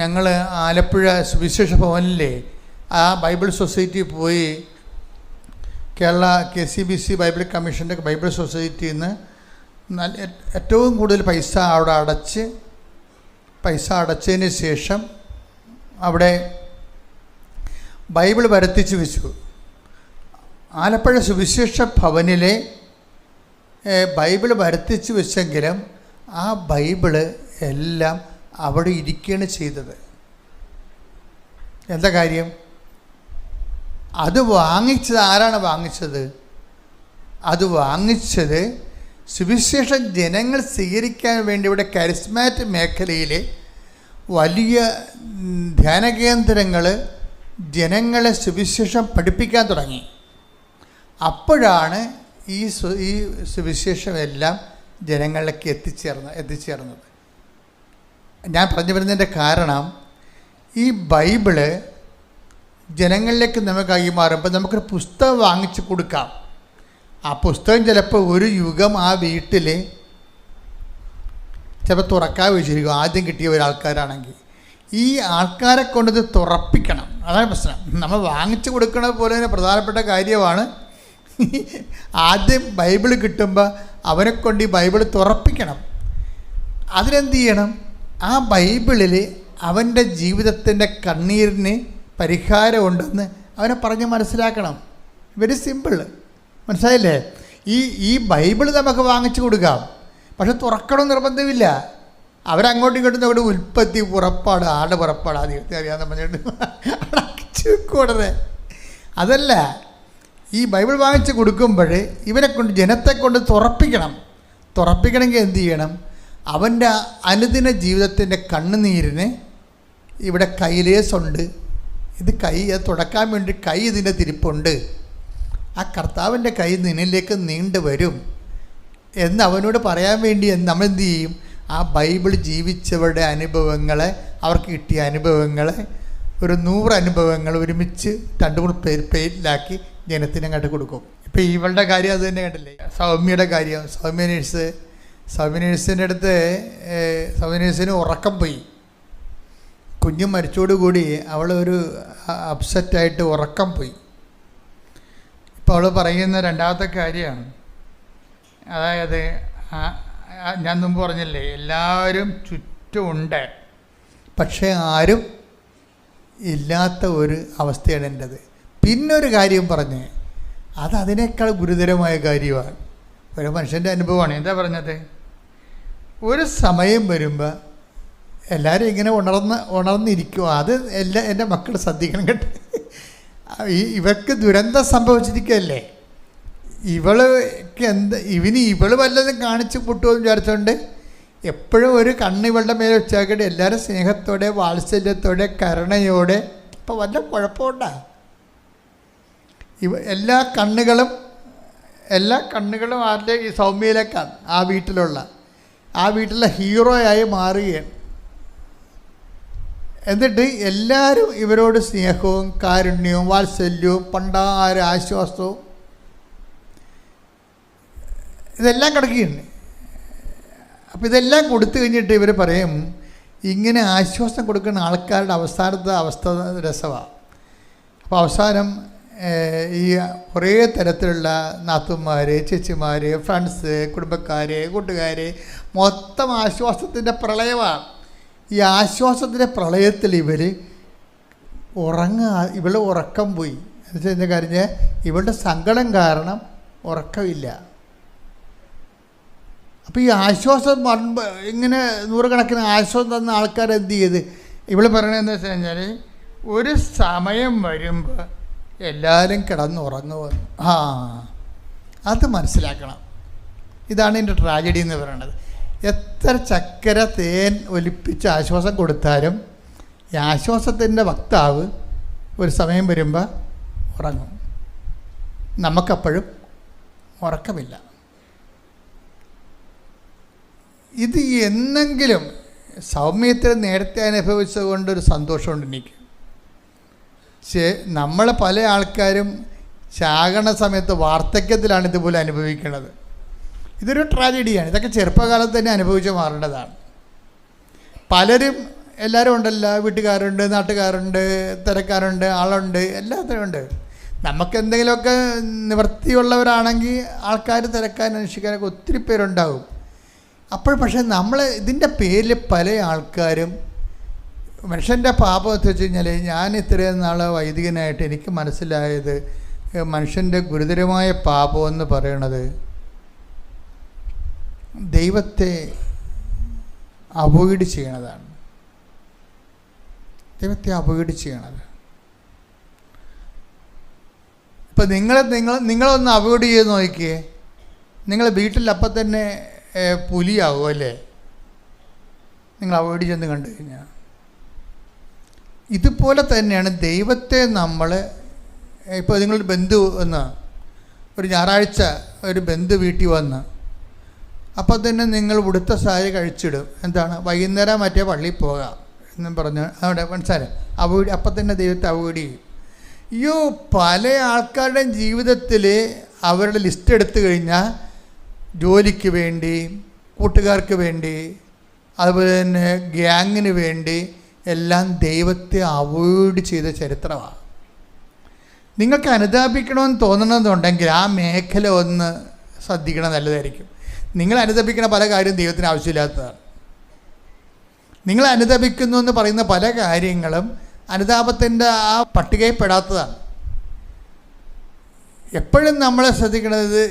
ഞങ്ങൾ ആലപ്പുഴ സുവിശേഷ ഭവനിലെ ആ ബൈബിൾ സൊസൈറ്റി പോയി കേരള KCBC ബൈബിൾ കമ്മീഷൻ്റെ ബൈബിൾ സൊസൈറ്റിയിൽ നിന്ന് ഏറ്റവും കൂടുതൽ പൈസ അടച്ചതിന് ശേഷം അവിടെ ബൈബിൾ വരുത്തിച്ച് വെച്ചു. ആലപ്പുഴ സുവിശേഷ ഭവനിലെ ബൈബിൾ വരുത്തിച്ച് വെച്ചെങ്കിലും ആ ബൈബിള് എല്ലാം അവിടെ ഇരിക്കുകയാണ് ചെയ്തത്. എന്താ കാര്യം? അത് വാങ്ങിച്ചത് ആരാണ് വാങ്ങിച്ചത്? അത് വാങ്ങിച്ചത് സുവിശേഷം ജനങ്ങൾ സ്വീകരിക്കാൻ വേണ്ടി ഇവിടെ കരിസ്മാറ്റിക് മേഖലയിൽ വലിയ ധ്യാനകേന്ദ്രങ്ങൾ ജനങ്ങളെ സുവിശേഷം പഠിപ്പിക്കാൻ തുടങ്ങി. അപ്പോഴാണ് ഈ സുവിശേഷമെല്ലാം ജനങ്ങളിലേക്ക് എത്തിച്ചേർന്നത്. ഞാൻ പറഞ്ഞു വരുന്നതിൻ്റെ കാരണം, ഈ ബൈബിള് ജനങ്ങളിലേക്ക് നമുക്ക് കൈമാറുമ്പോൾ നമുക്കൊരു പുസ്തകം വാങ്ങിച്ചു കൊടുക്കാം. ആ പുസ്തകം ചിലപ്പോൾ ഒരു യുഗം ആ വീട്ടിൽ ചിലപ്പോൾ തുറക്കാൻ വെച്ചിരിക്കും, ആദ്യം കിട്ടിയ ഒരാൾക്കാരാണെങ്കിൽ. ഈ ആൾക്കാരെ കൊണ്ടിത് തുറപ്പിക്കണം, അതാണ് പ്രശ്നം. നമ്മൾ വാങ്ങിച്ചു കൊടുക്കണ പോലെ തന്നെ പ്രധാനപ്പെട്ട കാര്യമാണ് ആദ്യം ബൈബിൾ കിട്ടുമ്പോൾ അവനെ കൊണ്ട് ഈ ബൈബിൾ തുറപ്പിക്കണം. അതിനെന്ത് ചെയ്യണം? ആ ബൈബിളിൽ അവൻ്റെ ജീവിതത്തിൻ്റെ കണ്ണീരിന് പരിഹാരമുണ്ടെന്ന് അവനെ പറഞ്ഞ് മനസ്സിലാക്കണം. വെരി സിമ്പിൾ, മനസ്സിലായില്ലേ? ഈ ബൈബിൾ നമുക്ക് വാങ്ങിച്ചു കൊടുക്കാം, പക്ഷെ തുറക്കണം നിർബന്ധമില്ല. അവരങ്ങോട്ടും ഇങ്ങോട്ടും നമ്മുടെ ഉൽപ്പത്തി, പുറപ്പാട്, ആളുടെ പുറപ്പാട് ആദ്യം അറിയാമെന്ന് പറഞ്ഞിട്ട് അടച്ചുകൂടത്. അതല്ല, ഈ ബൈബിൾ വാങ്ങിച്ച് കൊടുക്കുമ്പോൾ ഇവനെ കൊണ്ട്, ജനത്തെ കൊണ്ട് തുറപ്പിക്കണമെങ്കിൽ എന്ത് ചെയ്യണം? അവൻ്റെ അനുദിന ജീവിതത്തിൻ്റെ കണ്ണുനീരിന് ഇവിടെ കൈലേസുണ്ട്, ഇത് അത് തുടക്കാൻ വേണ്ടി കൈ ഇതിൻ്റെ തിരിപ്പുണ്ട്, ആ കർത്താവിൻ്റെ കൈ നിന്നിലേക്ക് നീണ്ടു വരും എന്ന് അവനോട് പറയാൻ വേണ്ടി നമ്മൾ എന്ത് ചെയ്യും? ആ ബൈബിൾ ജീവിച്ചവരുടെ അനുഭവങ്ങളെ, അവർക്ക് കിട്ടിയ അനുഭവങ്ങളെ, ഒരു 100 അനുഭവങ്ങൾ ഒരുമിച്ച് 2-3 പേരിലാക്കി ജനത്തിന് അങ്ങോട്ട് കൊടുക്കും. ഇപ്പം ഇവളുടെ കാര്യം അത് തന്നെ കണ്ടില്ലേ, സൗമ്യയുടെ കാര്യം. സൗമ്യ നേഴ്സിൻ്റെ അടുത്ത് സൗമ്യ നേഴ്സിന് ഉറക്കം പോയി. കുഞ്ഞ് മരിച്ചോടുകൂടി അവളൊരു അപ്സെറ്റായിട്ട് ഉറക്കം പോയി. ഇപ്പോൾ അവൾ പറയുന്ന രണ്ടാമത്തെ കാര്യമാണ്, അതായത് ഞാൻ മുമ്പ് പറഞ്ഞില്ലേ, എല്ലാവരും ചുറ്റുമുണ്ട്, പക്ഷേ ആരും ഇല്ലാത്ത ഒരു അവസ്ഥയാണ് എൻ്റെത്. പിന്നൊരു കാര്യം പറഞ്ഞ്, അത് അതിനേക്കാൾ ഗുരുതരമായ കാര്യമാണ്. ഒരു മനുഷ്യൻ്റെ അനുഭവമാണ്. എന്താ പറഞ്ഞത്? ഒരു സമയം വരുമ്പോൾ എല്ലാവരും ഇങ്ങനെ ഉണർന്നിരിക്കുക. അത് എൻ്റെ മക്കൾ ശ്രദ്ധിക്കണം കേട്ടോ. ഇവർക്ക് ദുരന്തം സംഭവിച്ചിരിക്കുകയല്ലേ, ഇവള് വല്ലതും കാണിച്ച് പൊട്ടുമെന്ന് വിചാരിച്ചുകൊണ്ട് എപ്പോഴും ഒരു കണ്ണ് ഇവളുടെ മേലെ വെച്ചാക്കിയിട്ട് എല്ലാവരും സ്നേഹത്തോടെ, വാത്സല്യത്തോടെ, കരുണയോടെ. ഇപ്പോൾ വല്ല കുഴപ്പമുണ്ടാ? എല്ലാ കണ്ണുകളും ആരുടെ? ഈ സൗമ്യയിലേക്കാണ്. ആ വീട്ടിലെ ഹീറോയായി മാറുകയാണ്. എന്നിട്ട് എല്ലാവരും ഇവരോട് സ്നേഹവും കാരുണ്യവും വാത്സല്യവും പണ്ടാര ആശ്വാസവും ഇതെല്ലാം കിടക്കുകയാണ്. അപ്പോൾ ഇതെല്ലാം കൊടുത്തു കഴിഞ്ഞിട്ട് ഇവർ പറയും, ഇങ്ങനെ ആശ്വാസം കൊടുക്കുന്ന ആൾക്കാരുടെ അവസാനത്തെ അവസ്ഥ രസമാണ്. അപ്പോൾ അവസാനം ഈ കുറേ തരത്തിലുള്ള നാത്തുമാർ, ചേച്ചിമാർ, ഫ്രണ്ട്സ്, കുടുംബക്കാർ, കൂട്ടുകാർ, മൊത്തം ആശ്വാസത്തിൻ്റെ പ്രളയമാണ്. ഈ ആശ്വാസത്തിൻ്റെ പ്രളയത്തിൽ ഇവൾ ഉറക്കം പോയി. എന്നുവെച്ചാൽ എന്താ കാര്യം? ഇവളുടെ സങ്കടം കാരണം ഉറക്കമില്ല. അപ്പോൾ ഈ ആശ്വാസം ഇങ്ങനെ 100 കണക്കിന് ആശ്വാസം തന്ന ആൾക്കാർ എന്ത് ചെയ്ത്? ഇവൾ പറയണതെന്ന് വെച്ച് കഴിഞ്ഞാൽ, ഒരു സമയം വരുമ്പോൾ എല്ലാവരും കിടന്നുറങ്ങുമെന്ന്. അത് മനസ്സിലാക്കണം. ഇതാണ് എൻ്റെ ട്രാജഡി എന്ന് പറയുന്നത്. എത്ര ചക്കര തേൻ ഒലിപ്പിച്ച് ആശ്വാസം കൊടുത്താലും ഈ ആശ്വാസത്തിൻ്റെ വക്താവ് ഒരു സമയം വരുമ്പോൾ ഉറങ്ങും. നമുക്കപ്പോഴും ഉറക്കമില്ല. ഇത് എന്നെങ്കിലും സൗമ്യത്തിൽ നേരത്തെ അനുഭവിച്ചത് കൊണ്ടൊരു സന്തോഷമുണ്ട് എനിക്ക്. നമ്മളെ പല ആൾക്കാരും ചാകണ സമയത്ത് വാർദ്ധക്യത്തിലാണ് ഇതുപോലെ അനുഭവിക്കുന്നത്. ഇതൊരു ട്രാജഡിയാണ്. ഇതൊക്കെ ചെറുപ്പകാലത്ത് തന്നെ അനുഭവിച്ച് മാറേണ്ടതാണ്. എല്ലാവരും ഉണ്ടല്ലോ, വീട്ടുകാരുണ്ട്, നാട്ടുകാരുണ്ട്, തിരക്കാരുണ്ട്, ആളുണ്ട്, എല്ലാത്തിനും ഉണ്ട്. നമുക്കെന്തെങ്കിലുമൊക്കെ നിവൃത്തിയുള്ളവരാണെങ്കിൽ ആൾക്കാർ തിരക്കാൻ അന്വേഷിക്കാനൊക്കെ ഒത്തിരി പേരുണ്ടാകും. പക്ഷേ ഇതിൻ്റെ പേരിൽ പല ആൾക്കാരും മനുഷ്യൻ്റെ പാപം എന്ന് വെച്ച് കഴിഞ്ഞാൽ, ഞാൻ ഇത്രയും നാൾ വൈദികനായിട്ട് എനിക്ക് മനസ്സിലായത് മനുഷ്യൻ്റെ ഗുരുതരമായ പാപം എന്ന് പറയണത് ദൈവത്തെ അവോയ്ഡ് ചെയ്യണതാണ്. ദൈവത്തെ അവോയ്ഡ് ചെയ്യണത്. ഇപ്പം നിങ്ങളൊന്ന് അവോയ്ഡ് ചെയ്ത് നോക്കിയേ, നിങ്ങൾ വീട്ടിൽ അപ്പം തന്നെ പുലിയാവും അല്ലേ, നിങ്ങൾ അവോയ്ഡ് ചെയ്ത് കണ്ടു കഴിഞ്ഞാൽ. ഇതുപോലെ തന്നെയാണ് ദൈവത്തെ നമ്മൾ. ഇപ്പോൾ നിങ്ങളൊരു ബന്ധു ഒരു ഞായറാഴ്ച ഒരു ബന്ധു വീട്ടിൽ വന്ന് അപ്പോൾ തന്നെ നിങ്ങൾ ഉടുത്ത സാരി കഴിച്ചിടും. എന്താണ്? വൈകുന്നേരം മറ്റേ പള്ളിയിൽ പോകാം എന്നും പറഞ്ഞ് അവിടെ മനസ്സിലായി അവോയ്ഡ്. അപ്പം തന്നെ ദൈവത്തെ അവോയ്ഡ് ചെയ്യും. പല ആൾക്കാരുടെയും ജീവിതത്തിൽ അവരുടെ ലിസ്റ്റ് എടുത്തു കഴിഞ്ഞാൽ ജോലിക്ക് വേണ്ടി, കൂട്ടുകാർക്ക് വേണ്ടി, അതുപോലെ തന്നെ ഗ്യാങ്ങിന് വേണ്ടി എല്ലാം ദൈവത്തെ അവോയ്ഡ് ചെയ്ത ചരിത്രമാണ്. നിങ്ങൾക്ക് അനുതാപിക്കണമെന്ന് തോന്നണമെന്നുണ്ടെങ്കിൽ ആ മേഖല ഒന്ന് ശ്രദ്ധിക്കണം, നല്ലതായിരിക്കും. നിങ്ങൾ അനുതാപിക്കുന്ന പല കാര്യവും ദൈവത്തിന് ആവശ്യമില്ലാത്തതാണ്. നിങ്ങൾ അനുതാപിക്കുന്നു എന്ന് പറയുന്ന പല കാര്യങ്ങളും അനുതാപത്തിൻ്റെ ആ പട്ടികയിൽപ്പെടാത്തതാണ്. എപ്പോഴും നമ്മളെ ശ്രദ്ധിക്കുന്നത്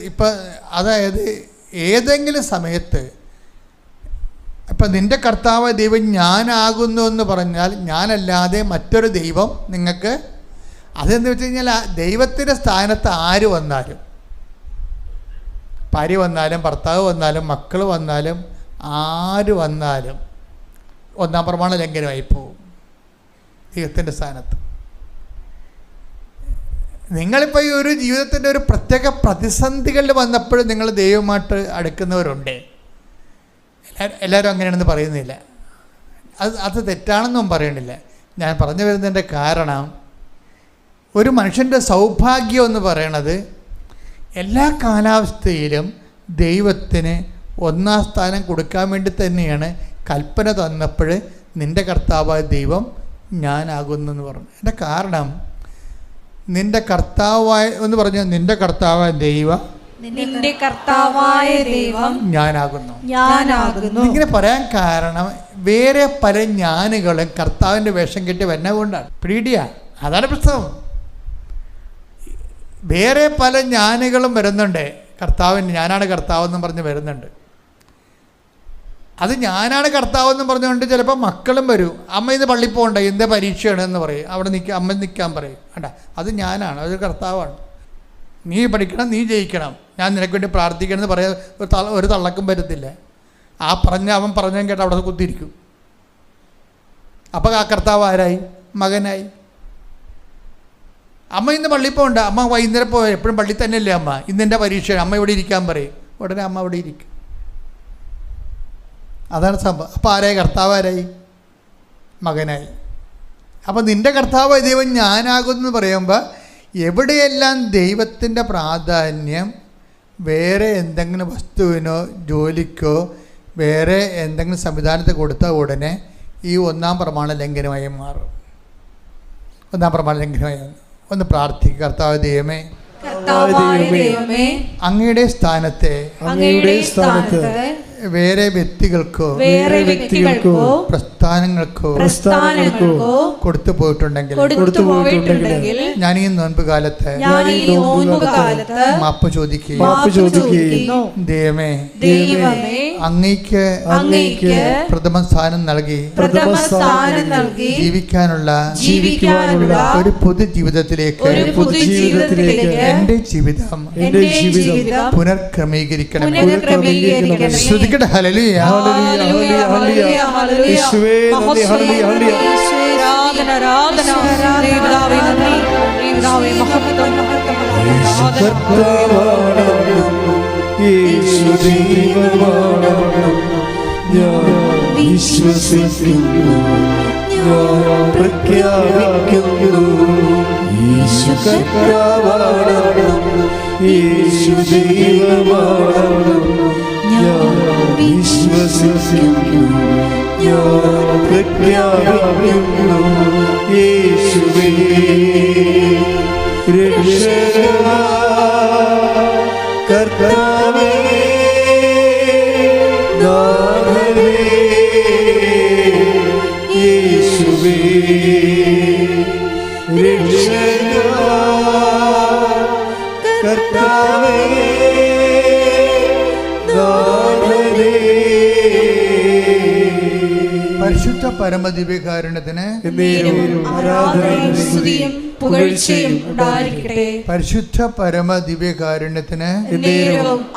അതായത് ഏതെങ്കിലും സമയത്ത് ഇപ്പം നിൻ്റെ കർത്താവ് ദൈവം ഞാനാകുന്നു എന്ന് പറഞ്ഞാൽ ഞാനല്ലാതെ മറ്റൊരു ദൈവം നിങ്ങൾക്ക്, അതെന്ന് വെച്ച് കഴിഞ്ഞാൽ ദൈവത്തിൻ്റെ സ്ഥാനത്ത് ആര് വന്നാലും, ഭാര്യ വന്നാലും ഭർത്താവ് വന്നാലും മക്കൾ വന്നാലും ആര് വന്നാലും 1-ാം പ്രമാണ ലംഘനമായി പോവും ദൈവത്തിൻ്റെ സ്ഥാനത്ത്. നിങ്ങളിപ്പോൾ ഈ ഒരു ജീവിതത്തിൻ്റെ ഒരു പ്രത്യേക പ്രതിസന്ധികളിൽ വന്നപ്പോൾ നിങ്ങൾ ദൈവമായിട്ട് അടുക്കുന്നവരുണ്ട്. എല്ലാവരും അങ്ങനെയാണെന്ന് പറയുന്നില്ല, അത് തെറ്റാണെന്നും പറയണില്ല. ഞാൻ പറഞ്ഞു വരുന്നതിൻ്റെ കാരണം, ഒരു മനുഷ്യൻ്റെ സൗഭാഗ്യം എന്ന് പറയണത് എല്ലാ കാലാവസ്ഥയിലും ദൈവത്തിന് ഒന്നാം സ്ഥാനം കൊടുക്കാൻ വേണ്ടി തന്നെയാണ് കൽപ്പന തന്നപ്പോൾ നിൻ്റെ കർത്താവായ ദൈവം ഞാനാകുന്നു എന്ന് പറഞ്ഞു. എൻ്റെ കാരണം, നിൻ്റെ കർത്താവായ എന്ന് പറഞ്ഞാൽ നിൻ്റെ കർത്താവായ ദൈവം, നിന്റെ കർത്താവായ ദൈവം ഞാനാകുന്നു. ഇങ്ങനെ പറയാൻ കാരണം വേറെ പല ജ്ഞാനികളും കർത്താവിൻ്റെ വേഷം കെട്ടി വരുന്നത് കൊണ്ടാണ്. പീഡിയ, അതാണ് പ്രശ്നം. വേറെ പല ജ്ഞാനികളും വരുന്നുണ്ട്, കർത്താവിന് ഞാനാണ് കർത്താവെന്നും പറഞ്ഞ് വരുന്നുണ്ട്. അത് ഞാനാണ് കർത്താവെന്നും പറഞ്ഞുകൊണ്ട് ചിലപ്പോൾ മക്കളും വരും. അമ്മ ഇന്ന് പള്ളിയിൽ പോകണ്ട, എന്താ പരീക്ഷയാണ് എന്ന് പറയും. അവിടെ അമ്മ നിൽക്കാൻ പറയും. വേണ്ട, അത് ഞാനാണ്, അതൊരു കർത്താവാണ്. നീ പഠിക്കണം, നീ ജയിക്കണം, ഞാൻ നിനക്ക് വേണ്ടി പ്രാർത്ഥിക്കണം എന്ന് പറയാൻ ഒരു തള്ളക്കും പറ്റത്തില്ല. അവൻ പറഞ്ഞതും കേട്ട് അവിടെ കുത്തിയിരിക്കും. അപ്പോൾ ആ കർത്താവ് ആരായി? മകനായി. അമ്മ ഇന്ന് പള്ളിയിൽ പോകണ്ട, അമ്മ വൈകുന്നേരം പോയ എപ്പോഴും പള്ളിയിൽ തന്നെയല്ലേ അമ്മ, ഇന്നെൻ്റെ പരീക്ഷയാണ്, അമ്മ ഇവിടെ ഇരിക്കാൻ പറയും. ഉടനെ അമ്മ അവിടെ ഇരിക്കും. അതാണ് സംഭവം. അപ്പോൾ ആരായി? കർത്താവ് ആരായി? മകനായി. അപ്പോൾ നിൻ്റെ കർത്താവ് ദൈവം ഞാനാകുമെന്ന് പറയുമ്പോൾ എവിടെയെല്ലാം ദൈവത്തിൻ്റെ പ്രാധാന്യം വേറെ എന്തെങ്കിലും വസ്തുവിനോ ജോലിക്കോ വേറെ എന്തെങ്കിലും സംവിധാനത്തെ കൊടുത്ത ഉടനെ ഈ ഒന്നാം പ്രമാണ ലംഘനമായി മാറും. ഒന്നാം പ്രമാണ ലംഘനമായി. ഒന്ന് പ്രാർത്ഥിക്കുക. കർത്താവ് ദൈവമേ, അങ്ങയുടെ സ്ഥാനത്തെ വേറെ വ്യക്തികൾക്കോ പ്രസ്ഥാനങ്ങൾക്കോ കൊടുത്തു പോയിട്ടുണ്ടെങ്കിൽ ഞാൻ ഈ നോൻപ് കാലത്ത് മാപ്പ് ചോദിക്കുകയും ദൈവമേ അങ്ങയ്ക്ക് പ്രഥമ സ്ഥാനം നൽകി ജീവിക്കാനുള്ള ഒരു പൊതു ജീവിതത്തിലേക്ക് എന്റെ ജീവിതം പുനർക്രമീകരിക്കണം. ശ്രദ്ധിക്കട്ടെ. ഹല്ലേലൂയ, ഹല്ലേലൂയ, ഹല്ലേലൂയ, ഹല്ലേലൂയ. യേശുവേ നന്ദി, ഹല്ലേലൂയ, ഹല്ലേലൂയ. ആരാധന, ദൈവമേ നന്ദി, ദൈവമേ മഹത്വം, യേശു ദൈവമാണ്, ഞാൻ വിശ്വസിക്കുന്നു, ഞാൻ പ്രഖ്യാപിക്കുന്നു. യേശു കർത്താവാണ്, യേശു ദൈവമാണ്, ഞാൻ വിശ്വസിക്കുന്നു, ഞാൻ പ്രഖ്യാപിക്കുന്നു. യേശുവേ രക്ഷകനാ, കർത്താവേ നാഥനേ, യേശുവേ രക്ഷകനാ, കർത്താവേ നാഥനേ. പരിശുദ്ധ പരമദിവ്യകാരുണ്യത്തിന് ആരാധനയും സ്തുതിയും പുകഴ്ചയും ഉണ്ടായിരിക്കട്ടെ. പരിശുദ്ധ പരമദിവ്യകാരുണ്യത്തിന്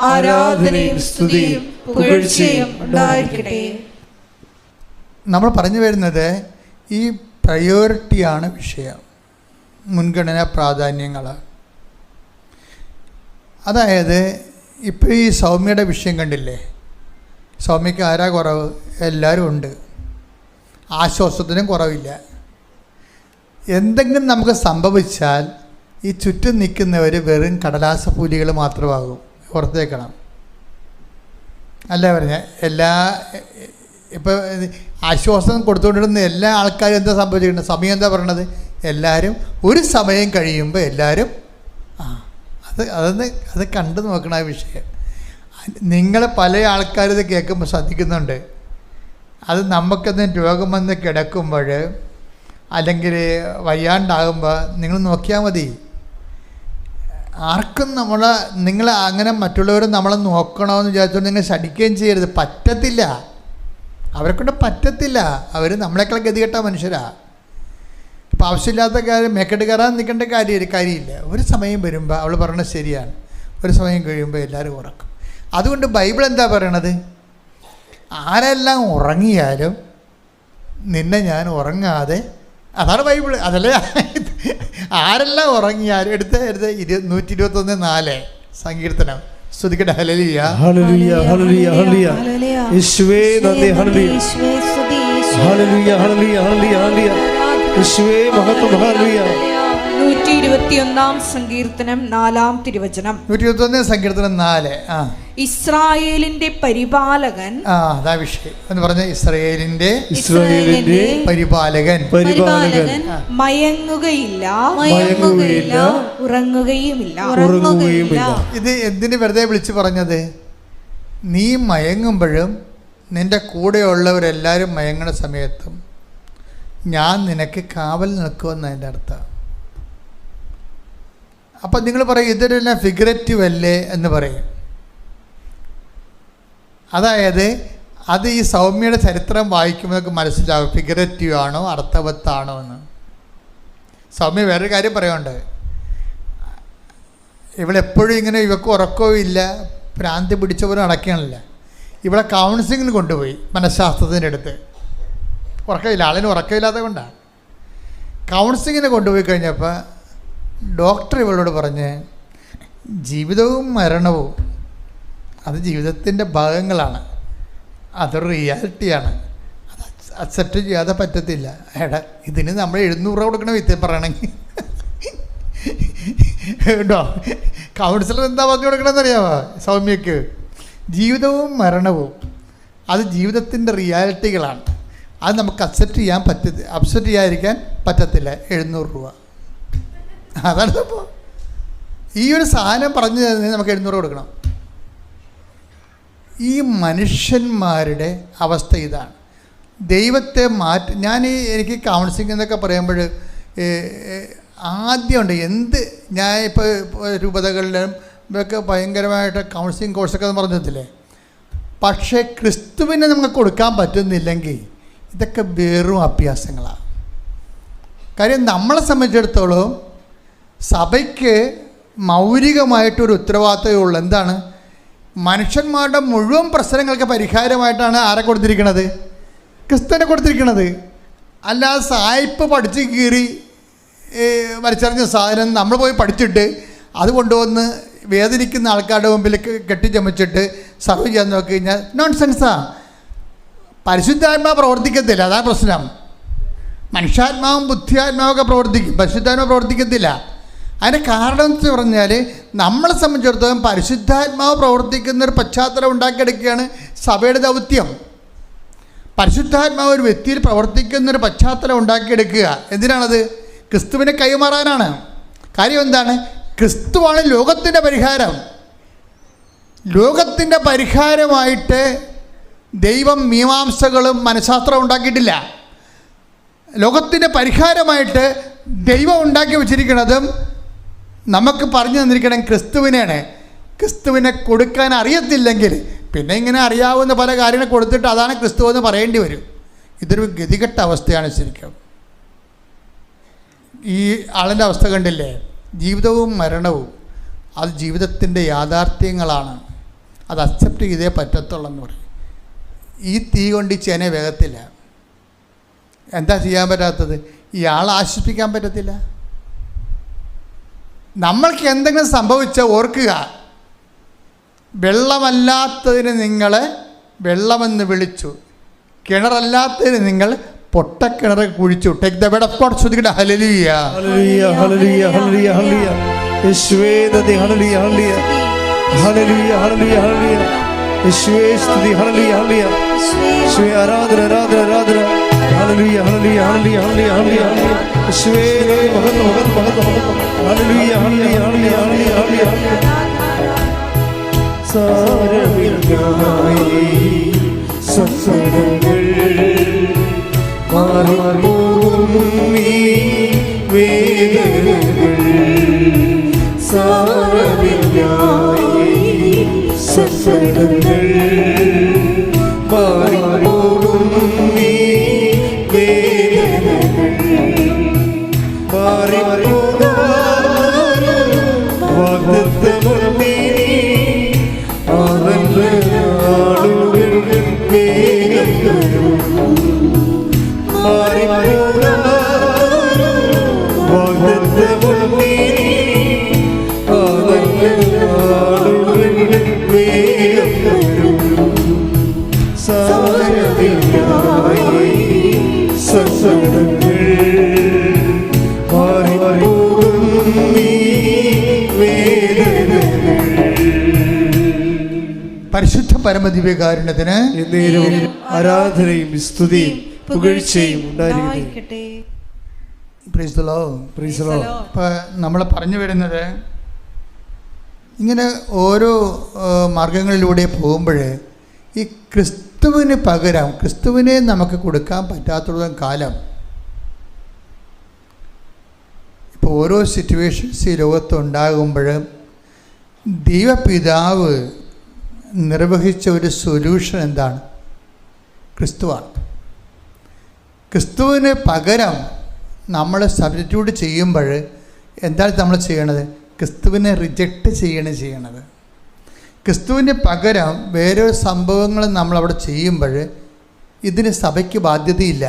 ആരാധനയും സ്തുതിയും പുകഴ്ചയും ഉണ്ടായിരിക്കട്ടെ. നമ്മൾ പറഞ്ഞു വരുന്നത് ഈ പ്രയോറിറ്റിയാണ് വിഷയം, മുൻഗണനാ പ്രാധാന്യങ്ങൾ. അതായത് ഇപ്പോൾ ഈ സൗമ്യയുടെ വിഷയം കണ്ടില്ലേ? സൗമ്യക്ക് ആരാ കുറവ്? എല്ലാവരും ഉണ്ട്. ആശ്വാസത്തിനും കുറവില്ല. എന്തെങ്കിലും നമുക്ക് സംഭവിച്ചാൽ ഈ ചുറ്റും നിൽക്കുന്നവർ വെറും കടലാസ പൂലികൾ മാത്രമാകും. ഓർത്തേക്കണം. അല്ല പറഞ്ഞ ഇപ്പോൾ ആശ്വാസം കൊടുത്തുകൊണ്ടിരുന്ന എല്ലാ ആൾക്കാരും എന്താ സംഭവിച്ചിട്ടുണ്ട്? സമയം എന്താ പറയണത്? എല്ലാവരും ഒരു സമയം കഴിയുമ്പോൾ എല്ലാവരും അത് കണ്ടു നോക്കണം ആ വിഷയം. നിങ്ങൾ പല ആൾക്കാരും ഇത് കേൾക്കുമ്പോൾ ശ്രദ്ധിക്കുന്നുണ്ട്. അത് നമുക്കെന്ന് രോഗം വന്ന് കിടക്കുമ്പോൾ അല്ലെങ്കിൽ വയ്യാണ്ടാകുമ്പോൾ നിങ്ങൾ നോക്കിയാൽ മതി. ആർക്കും നിങ്ങൾ അങ്ങനെ മറ്റുള്ളവർ നമ്മളെ നോക്കണമെന്ന് വിചാരിച്ചുകൊണ്ട് നിങ്ങൾ ശടിക്കുകയും ചെയ്യരുത്. പറ്റത്തില്ല, അവരെക്കൊണ്ട് പറ്റത്തില്ല. അവർ നമ്മളെക്കാൾ ഗതികെട്ട മനുഷ്യരാണ്. ഇപ്പം ആവശ്യമില്ലാത്ത കാര്യം മേക്കെട്ട് കയറാൻ നിൽക്കേണ്ട കാര്യമില്ല. ഒരു സമയം വരുമ്പോൾ അവൾ പറയണത് ശരിയാണ്, ഒരു സമയം കഴിയുമ്പോൾ എല്ലാവരും ഉറക്കും. അതുകൊണ്ട് ബൈബിൾ എന്താ പറയണത്? ആരെല്ലാം ഉറങ്ങിയാലും നിന്നെ ഞാൻ ഉറങ്ങാതെ, അതാണ് ബൈബിൾ. അതല്ലേ ആരെല്ലാം ഉറങ്ങിയാലും എടുത്ത് 121:4 സങ്കീർത്തനം സ്തുതിക്കട്ടെ. ഹല്ലേലൂയ ഹല്ലേലൂയ ഹല്ലേലൂയ ഹല്ലേലൂയ യേശുവേ നന്ദി. ഹല്ലേലൂയ ഹല്ലേലൂയ ഹല്ലേലൂയ ഹല്ലേലൂയ ഹല്ലേലൂയ യേശുവേ മഹത്വം. ഹല്ലേലൂയ. 121 സങ്കീർത്തനം 4-ാം തിരുവചനം. 121 സങ്കീർത്തനം 4. ഇസ്രായേലിന്റെ പരിപാലകൻ. അതാ വിഷയം എന്ന് പറഞ്ഞ ഇസ്രായേലിന്റെ പരിപാലകൻ മയങ്ങുകയില്ല ഉറങ്ങുകയുമില്ല. ഇത് എന്തിന് വെറുതെ വിളിച്ചു പറഞ്ഞത്? നീ മയങ്ങുമ്പോഴും നിന്റെ കൂടെയുള്ളവരെല്ലാവരും മയങ്ങണ സമയത്തും ഞാൻ നിനക്ക് കാവൽ നിൽക്കുമെന്ന് അതിൻ്റെ അർത്ഥം. അപ്പം നിങ്ങൾ പറയും ഇതൊരെല്ലാം ഫിഗറേറ്റീവ് അല്ലേ എന്ന് പറയും. അതായത് അത് ഈ സൗമ്യയുടെ ചരിത്രം വായിക്കുമ്പോൾ നമുക്ക് മനസ്സിലാവും ഫിഗറേറ്റീവ് ആണോ അർത്ഥവത്താണോ എന്ന്. സൗമ്യ വേറൊരു കാര്യം പറയുന്നുണ്ട്, ഇവളെപ്പോഴും ഇങ്ങനെ ഇവക്ക് ഉറക്കവും ഇല്ല, ഭ്രാന്തി പിടിച്ചവരും അടയ്ക്കണില്ല. ഇവിടെ കൗൺസിലിങ്ങിന് കൊണ്ടുപോയി മനഃശാസ്ത്രത്തിൻ്റെ അടുത്ത്. ഉറക്കമില്ല, ആളിന് ഉറക്കമില്ലാത്തത് കൊണ്ടാണ്. കൗൺസിലിങ്ങിന് കൊണ്ടുപോയി കഴിഞ്ഞപ്പോൾ ഡോക്ടർ ഇവളോട് പറഞ്ഞ് ജീവിതവും മരണവും അത് ജീവിതത്തിൻ്റെ ഭാഗങ്ങളാണ്, അതൊരു റിയാലിറ്റിയാണ്, അത് അക്സെപ്റ്റ് ചെയ്യാതെ പറ്റത്തില്ല. എടാ ഇതിന് നമ്മൾ 700 രൂപ കൊടുക്കണം വിത്യം പറയണമെങ്കിൽ. കേട്ടോ, കൗൺസിലർ എന്താ പറഞ്ഞു കൊടുക്കണമെന്ന് അറിയാമോ സൗമ്യക്ക്? ജീവിതവും മരണവും അത് ജീവിതത്തിൻ്റെ റിയാലിറ്റികളാണ്, അത് നമുക്ക് അക്സെപ്റ്റ് ചെയ്യാതിരിക്കാൻ പറ്റത്തില്ല. 700 രൂപ അതാണ് അപ്പോൾ ഈ ഒരു സാധനം പറഞ്ഞു തരുന്നതിന് നമുക്ക് 700 കൊടുക്കണം. ഈ മനുഷ്യന്മാരുടെ അവസ്ഥ ഇതാണ്. ദൈവത്തെ എനിക്ക് കൗൺസിലിംഗ് എന്നൊക്കെ പറയുമ്പോൾ ആദ്യമുണ്ട് ഞാൻ ഇപ്പോൾ രൂപതകളിലും ഇതൊക്കെ ഭയങ്കരമായിട്ട് കൗൺസിലിംഗ് കോഴ്സൊക്കെ പറഞ്ഞിട്ടില്ലേ. പക്ഷേ ക്രിസ്തുവിനെ നമുക്ക് കൊടുക്കാൻ പറ്റുന്നില്ലെങ്കിൽ ഇതൊക്കെ വെറും അഭ്യാസങ്ങളാണ്. കാര്യം നമ്മളെ സംബന്ധിച്ചിടത്തോളം സഭയ്ക്ക് മൗലികമായിട്ടൊരു ഉത്തരവാദിത്തമേ ഉള്ളൂ. എന്താണ്? മനുഷ്യന്മാരുടെ മുഴുവൻ പ്രശ്നങ്ങൾക്ക് പരിഹാരമായിട്ടാണ് ആരെ കൊടുത്തിരിക്കുന്നത്? ക്രിസ്തുവിനെ കൊടുത്തിരിക്കുന്നത്. അല്ലാതെ സായിപ്പ് പഠിച്ച് കീറി വലിച്ചെറിഞ്ഞ സാധനം നമ്മൾ പോയി പഠിച്ചിട്ട് അത് കൊണ്ടുവന്ന് വേദനിക്കുന്ന ആൾക്കാരുടെ മുമ്പിൽ കെട്ടിച്ചമച്ചിട്ട് സർവ് ചെയ്യാൻ നോക്കി കഴിഞ്ഞാൽ നോൺസെൻസാണ്. പരിശുദ്ധാത്മാവ് പ്രവർത്തിക്കത്തില്ല, അതാണ് പ്രശ്നം. മനുഷ്യാത്മാവും ബുദ്ധിയാത്മാവൊക്കെ പ്രവർത്തിക്കും, പരിശുദ്ധാത്മാവ് പ്രവർത്തിക്കത്തില്ല. അതിൻ്റെ കാരണം എന്ന് പറഞ്ഞാൽ നമ്മളെ സംബന്ധിച്ചിടത്തോളം പരിശുദ്ധാത്മാവ് പ്രവർത്തിക്കുന്നൊരു പശ്ചാത്തലം ഉണ്ടാക്കിയെടുക്കുകയാണ് സഭയുടെ ദൗത്യം. പരിശുദ്ധാത്മാവ് ഒരു വ്യക്തിയിൽ പ്രവർത്തിക്കുന്നൊരു പശ്ചാത്തലം ഉണ്ടാക്കിയെടുക്കുക. എന്തിനാണത്? ക്രിസ്തുവിനെ കൈമാറാനാണ്. കാര്യം എന്താണ്? ക്രിസ്തുവാണ് ലോകത്തിൻ്റെ പരിഹാരം. ലോകത്തിൻ്റെ പരിഹാരമായിട്ട് ദൈവം മീമാംസകളും മനഃശാസ്ത്രവും ഉണ്ടാക്കിയിട്ടില്ല. ലോകത്തിൻ്റെ പരിഹാരമായിട്ട് ദൈവം ഉണ്ടാക്കി വച്ചിരിക്കുന്നതും നമുക്ക് പറഞ്ഞു തന്നിരിക്കണം ക്രിസ്തുവിനെയാണ്. ക്രിസ്തുവിനെ കൊടുക്കാൻ അറിയത്തില്ലെങ്കിൽ പിന്നെ ഇങ്ങനെ അറിയാവുന്ന പല കാര്യങ്ങൾ കൊടുത്തിട്ട് അതാണ് ക്രിസ്തു എന്ന് പറയേണ്ടി വരും. ഇതൊരു ഗതികെട്ട അവസ്ഥയാണ് ശരിക്കും. ഈ ആളിൻ്റെ അവസ്ഥ കണ്ടില്ലേ? ജീവിതവും മരണവും അത് ജീവിതത്തിൻ്റെ യാഥാർത്ഥ്യങ്ങളാണ്, അത് അക്സെപ്റ്റ് ചെയ്തേ പറ്റത്തുള്ളെന്ന് പറയും. ഈ തീ കൊണ്ട് ഈ ചേന വേഗത്തില്ല. എന്താ ചെയ്യാൻ പറ്റാത്തത്? ഇയാളെ ആശ്വസിപ്പിക്കാൻ പറ്റത്തില്ല. നമ്മൾക്ക് എന്തെങ്കിലും സംഭവിച്ചാൽ ഓർക്കുക, വെള്ളമല്ലാത്തതിന് നിങ്ങൾ വെള്ളമെന്ന് വിളിച്ചു, കിണറല്ലാത്തതിന് നിങ്ങൾ പൊട്ടക്കിണർ കുഴിച്ചു. Take the bed of God. ശ്രദ്ധിക്കട്ടെ. ഹല്ലേലൂയ ഹല്ലേലൂയ ഹല്ലേലൂയ ഹല്ലേലൂയ ഹല്ലേലൂയ യേശുവേ നന്ദി. ഹല്ലേലൂയ ഹല്ലേലൂയ ഹല്ലേലൂയ ഹല്ലേലൂയ ഹല്ലേലൂയ യേശുവേ സ്തുതി. ഹല്ലേലൂയ ഹല്ലേലൂയ യേശുവേ ആരാധന ആരാധന ആരാധന. ഹല്ലേലൂയ ഹല്ലേലൂയ ഹല്ലേലൂയ ഹല്ലേലൂയ ഹല്ലേലൂയ യേശുവേ മഹത്വം മഹത്വം മഹത്വം മഹത്വം. ഹല്ലേലൂയ ഹല്ലേലൂയ ഹല്ലേലൂയ ഹല്ലേലൂയ ഹല്ലേലൂയ സാരമില്ലായി സത്സംഗങ്ങൾ മാറിപ്പോകും നീ വേദനകൾ സാരമില്ലായി സത്സംഗങ്ങൾ മാറിപ്പോകും നീ വേദനകൾ മാറിപ്പോകും വാഗ്ദത്തമേ അവന്റെ ആളുകൾ വേഗം മാറിപ്പോകും വാഗ്ദത്തമേ പരിശുദ്ധ പരമദിവ്യകാരുണ്യത്തിന് എന്നേരവും ആരാധനയും സ്തുതിയും പുകഴ്ചയും ഉണ്ടായിരിക്കട്ടെ. Praise the Lord. Praise the Lord. ഇപ്പോൾ നമ്മൾ പറഞ്ഞു വരുന്നത് ഇങ്ങനെ ഓരോ മാർഗങ്ങളിലൂടെ പോകുമ്പോൾ ഈ ക്രിസ്തുവിന് പകരം ക്രിസ്തുവിനെ നമുക്ക് കൊടുക്കാൻ പറ്റാത്തതും കാലം ഇപ്പോൾ ഓരോ സിറ്റുവേഷൻസ് ഈ ലോകത്തുണ്ടാകുമ്പോൾ ദൈവപിതാവ് നിർവഹിച്ച ഒരു സൊല്യൂഷൻ എന്താണ്? ക്രിസ്തുവാണ്. ക്രിസ്തുവിന് പകരം നമ്മൾ സബ്സ്റ്റിറ്റ്യൂട്ട് ചെയ്യുമ്പോൾ എന്താണ് നമ്മൾ ചെയ്യണത്? ക്രിസ്തുവിനെ റിജക്റ്റ് ചെയ്യണത്. ക്രിസ്തുവിന് പകരം വേറൊരു സംഭവങ്ങൾ നമ്മളവിടെ ചെയ്യുമ്പോൾ ഇതിന് സഭയ്ക്ക് ബാധ്യതയില്ല.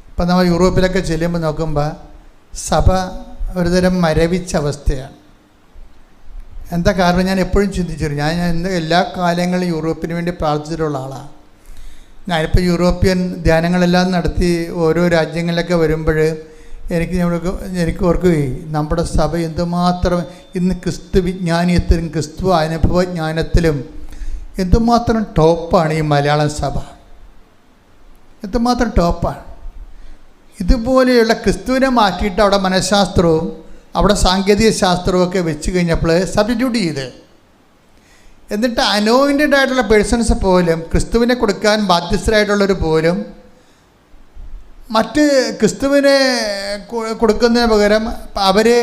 ഇപ്പം നമ്മൾ യൂറോപ്പിലൊക്കെ ചെല്ലുമ്പോൾ നോക്കുമ്പോൾ സഭ ഒരുതരം മരവിച്ച അവസ്ഥയാണ്. എന്താ കാരണം? ഞാൻ എപ്പോഴും ചിന്തിച്ചിരുന്നു. ഞാൻ എല്ലാ കാലങ്ങളിലും യൂറോപ്പിന് വേണ്ടി പ്രാർത്ഥിച്ചിട്ടുള്ള ആളാണ്. ഞാനിപ്പോൾ യൂറോപ്യൻ ധ്യാനങ്ങളെല്ലാം നടത്തി ഓരോ രാജ്യങ്ങളിലൊക്കെ വരുമ്പോൾ എനിക്ക് ഓർക്കുകയും നമ്മുടെ സഭ എന്തുമാത്രം ഇന്ന് ക്രിസ്തു വിജ്ഞാനീയത്തിലും ക്രിസ്തു അനുഭവജ്ഞാനത്തിലും എന്തുമാത്രം ടോപ്പാണ് ഈ മലയാളം സഭ. എന്തുമാത്രം ടോപ്പാണ്. ഇതുപോലെയുള്ള ക്രിസ്തുവിനെ മാറ്റിയിട്ട് അവിടെ മനഃശാസ്ത്രവും അവിടെ സാങ്കേതിക ശാസ്ത്രവും ഒക്കെ വെച്ച് കഴിഞ്ഞപ്പോൾ സബ്സ്റ്റിറ്റ്യൂട്ട് ചെയ്ത്, എന്നിട്ട് അനോയിൻറ്റഡ് ആയിട്ടുള്ള പേഴ്സൺസ് പോലും ക്രിസ്തുവിനെ കൊടുക്കാൻ ബാധ്യസ്ഥരായിട്ടുള്ളവർ പോലും മറ്റ് ക്രിസ്തുവിനെ കൊടുക്കുന്നതിന് പകരം അവരെ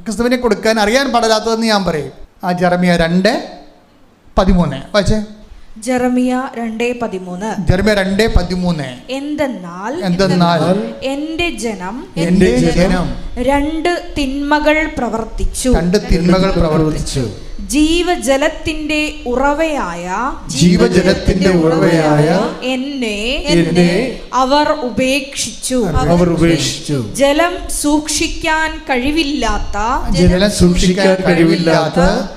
ക്രിസ്തുവിനെ കൊടുക്കാൻ അറിയാൻ പാടില്ലാത്തതെന്ന് ഞാൻ പറയും. ആ ജെറമ്യ 2:13 വായിച്ചേ. ജെറമ്യ 2:13. ജെറമ്യ 2:13. എന്തെന്നാൽ എന്റെ ജനം രണ്ട് തിന്മകൾ പ്രവർത്തിച്ചു. ജീവജലത്തിന്റെ ഉറവയായ എന്നെ അവർ ഉപേക്ഷിച്ചു. ജലം സൂക്ഷിക്കാൻ കഴിവില്ലാത്ത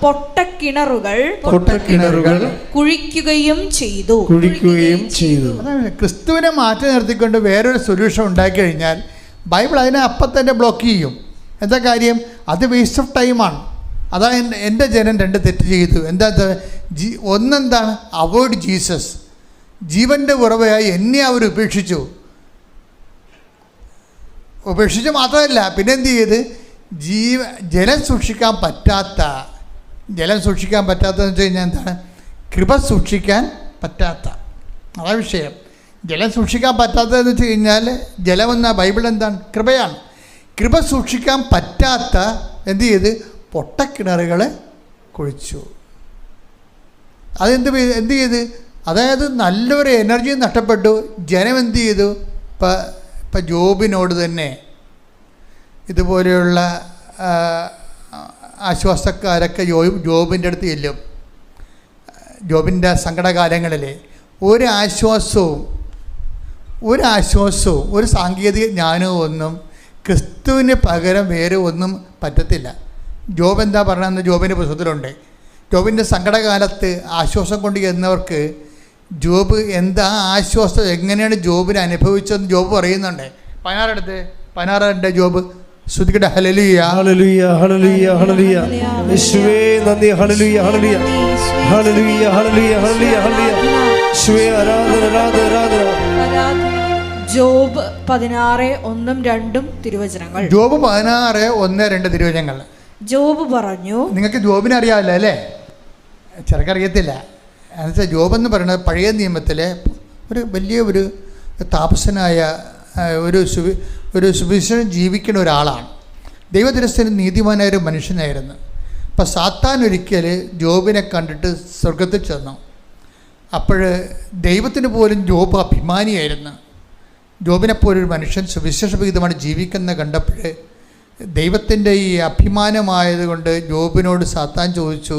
പൊട്ടക്കിണറുകൾ കുഴിക്കുകയും ചെയ്തു. ക്രിസ്തുവിനെ മാറ്റി നിർത്തിക്കൊണ്ട് വേറൊരു സൊല്യൂഷൻ ഉണ്ടാക്കി കഴിഞ്ഞാൽ ബൈബിൾ അതിനെ അപ്പം തന്നെ ബ്ലോക്ക് ചെയ്യും. എന്താ കാര്യം? അത് വേസ്റ്റ് ഓഫ് ടൈമാണ്. അതാ എൻ്റെ ജനം രണ്ട് തെറ്റ് ചെയ്തു. എന്താ? ഒന്നെന്താണ്? Avoid Jesus. ജീവൻ്റെ ഉറവയായി എന്നെ അവർ ഉപേക്ഷിച്ചു മാത്രമല്ല, പിന്നെ എന്ത് ചെയ്ത്? ജലം സൂക്ഷിക്കാൻ പറ്റാത്തതെന്ന് വെച്ച് കഴിഞ്ഞാൽ എന്താണ്? കൃപ സൂക്ഷിക്കാൻ പറ്റാത്ത. അതാ വിഷയം. ജലം സൂക്ഷിക്കാൻ പറ്റാത്തതെന്ന് വെച്ച് കഴിഞ്ഞാൽ ജലമെന്ന ബൈബിൾ എന്താണ്? കൃപയാണ്. കൃപ സൂക്ഷിക്കാൻ പറ്റാത്ത എന്ത് ചെയ്ത്? പൊട്ടക്കിണറുകൾ കുഴിച്ചു. എന്ത് ചെയ്ത്? അതായത് നല്ലൊരു എനർജി നഷ്ടപ്പെട്ടു. ജനം എന്ത് ചെയ്തു? ഇപ്പം ജോബിനോട് തന്നെ ഇതുപോലെയുള്ള ആശ്വാസക്കാരൊക്കെ ജോബിൻ്റെ അടുത്ത് ചെല്ലും. ജോബിൻ്റെ സങ്കടകാലങ്ങളിൽ ഒരാശ്വാസവും ഒരു സാങ്കേതിക ജ്ഞാനവും ഒന്നും ക്രിസ്തുവിന് പകരം വേറെ ഒന്നും പറ്റത്തില്ല. ജോബ് എന്താ പറയണമെന്ന് ജോബിൻ്റെ പുസ്തകത്തിലുണ്ട്. ജോബിൻ്റെ സങ്കടകാലത്ത് ആശ്വാസം കൊണ്ട് ചെന്നവർക്ക് ജോബ് എന്താ ആശ്വാസം, എങ്ങനെയാണ് ജോബിനെ അനുഭവിച്ചതെന്ന് ജോബ് പറയുന്നുണ്ട്. 16 ജോബ് ശ്രുതിക്കട്ടെ. ഹല്ലേലൂയ ഹല്ലേലൂയ ഹല്ലേലൂയ ഹല്ലേലൂയ. യേശുവേ നന്ദി. ഹല്ലേലൂയ ഹല്ലേലൂയ ഹല്ലേലൂയ ഹല്ലേലൂയ ഹല്ലേലൂയ ഹല്ലേലൂയ. യേശുവേ ആരാധന. ജോബ് 16:1-2 തിരുവചനങ്ങൾ. ജോബ് 16:1-2 തിരുവചനങ്ങൾ. ജോബ് പറഞ്ഞു. നിങ്ങൾക്ക് ജോബിനെ അറിയാമല്ലോ അല്ലേ? ചെറുക്കറിയത്തില്ല. എന്നുവെച്ചാൽ ജോബെന്ന് പറയുന്നത് പഴയ നിയമത്തിലെ ഒരു താപസനായ ഒരു സുവിശേഷം ജീവിക്കുന്ന ഒരാളാണ്. ദൈവദൃഷ്ടിയിൽ നീതിമാനായ ഒരു മനുഷ്യനായിരുന്നു. അപ്പം സാത്താൻ ഒരിക്കൽ ജോബിനെ കണ്ടിട്ട് സ്വർഗത്തിൽ ചെന്നു. അപ്പോൾ ദൈവത്തിന് പോലും ജോബ് അഭിമാനിയായിരുന്നു. ജോബിനെപ്പോലൊരു മനുഷ്യൻ സുവിശേഷവിഹിതമാണ് ജീവിക്കുന്ന കണ്ടപ്പോൾ ദൈവത്തിൻ്റെ ഈ അഭിമാനമായതുകൊണ്ട് ജോബിനോട് സാത്താൻ ചോദിച്ചു,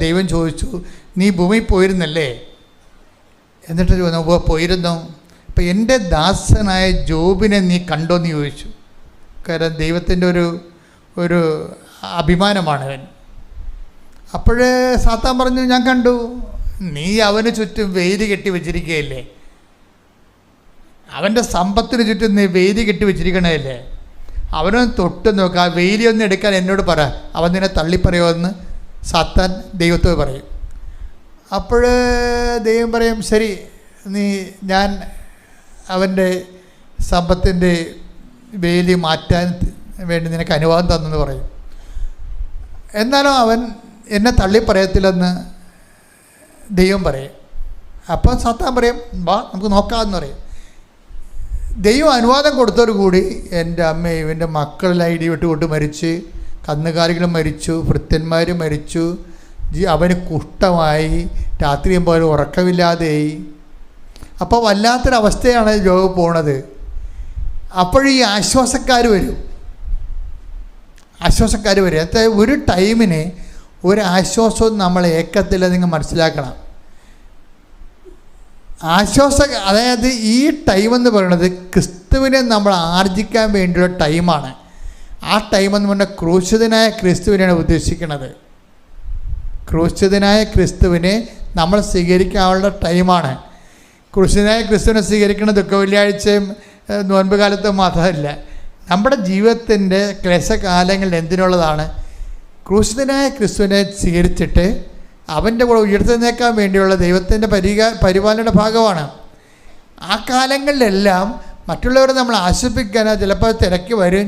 ദൈവം ചോദിച്ചു, നീ ഭൂമിയിൽ പോയിരുന്നല്ലേ? എന്നിട്ട് പോയിരുന്നു. അപ്പം എൻ്റെ ദാസനായ ജോബിനെ നീ കണ്ടോയെന്ന് ചോദിച്ചു. കാരണം ദൈവത്തിൻ്റെ ഒരു അഭിമാനമാണവൻ. അപ്പോഴേ സാത്താൻ പറഞ്ഞു, ഞാൻ കണ്ടു. നീ അവന് ചുറ്റും വേലി കെട്ടി വെച്ചിരിക്കുകയല്ലേ, അവൻ്റെ സമ്പത്തിന് ചുറ്റും നീ വേലി കെട്ടി വെച്ചിരിക്കണമല്ലേ, അവനൊന്ന് തൊട്ട് നോക്കുക, ആ വേലിയൊന്നും എടുക്കാൻ എന്നോട് പറ, അവൻ നിന്നെ തള്ളിപ്പറയുമെന്ന് സാത്താൻ ദൈവത്തോട് പറയും. അപ്പോൾ ദൈവം പറയും, ശരി, ഞാൻ അവൻ്റെ സമ്പത്തിൻ്റെ വേലി മാറ്റാൻ വേണ്ടി നിനക്ക് അനുവാദം തന്നെന്ന് പറയും. എന്നാലും അവൻ എന്നെ തള്ളിപ്പറയത്തില്ലെന്ന് ദൈവം പറയും. അപ്പോൾ സാത്താൻ പറയും, വാ നമുക്ക് നോക്കാമെന്ന് പറയും. ദൈവം അനുവാദം കൊടുത്തോടുകൂടി എൻ്റെ അമ്മ ഇവൻ്റെ മക്കളെല്ലാം ഇടിവിട്ട് കൊണ്ട് മരിച്ച്, കന്നുകാലികൾ മരിച്ചു, ഭൃത്യന്മാർ മരിച്ചു, അവന് കുഷ്ഠമായി, രാത്രിയും പോലും ഉറക്കമില്ലാതെയായി. അപ്പോൾ വല്ലാത്തൊരവസ്ഥയാണ് ജോബ് പോണത്. അപ്പോഴീ ആശ്വാസക്കാർ വരും. അതായത് ഒരു ടൈമിന് ഒരു ആശ്വാസവും നമ്മൾ ഏക്കത്തില്ല, നിങ്ങൾ മനസ്സിലാക്കണം. അതായത് ഈ ടൈമെന്ന് പറയുന്നത് ക്രിസ്തുവിനെ നമ്മൾ ആർജിക്കാൻ വേണ്ടിയുള്ള ടൈമാണ്. ആ ടൈമെന്ന് പറഞ്ഞാൽ ക്രൂശിതനായ ക്രിസ്തുവിനെയാണ് ഉദ്ദേശിക്കുന്നത്. ക്രൂശിതനായ ക്രിസ്തുവിനെ നമ്മൾ സ്വീകരിക്കാനുള്ള ടൈമാണ്. ക്രൂശിതനായ ക്രിസ്തുവിനെ സ്വീകരിക്കുന്ന ദുഃഖ വെള്ളിയാഴ്ചയും നോൻപ് കാലത്തും മാത്രമല്ല, നമ്മുടെ ജീവിതത്തിൻ്റെ ക്ലേശകാലങ്ങളിൽ എന്തിനുള്ളതാണ്? ക്രൂശിതനായ ക്രിസ്തുവിനെ സ്വീകരിച്ചിട്ട് അവൻ്റെ കൂടെ ഉയർത്തെഴുന്നേൽക്കാൻ വേണ്ടിയുള്ള ദൈവത്തിൻ്റെ പരിപാലനയുടെ ഭാഗമാണ്. ആ കാലങ്ങളിലെല്ലാം മറ്റുള്ളവരെ നമ്മൾ ആശ്വസിപ്പിക്കാൻ ചിലപ്പോൾ തിരക്ക് വരും,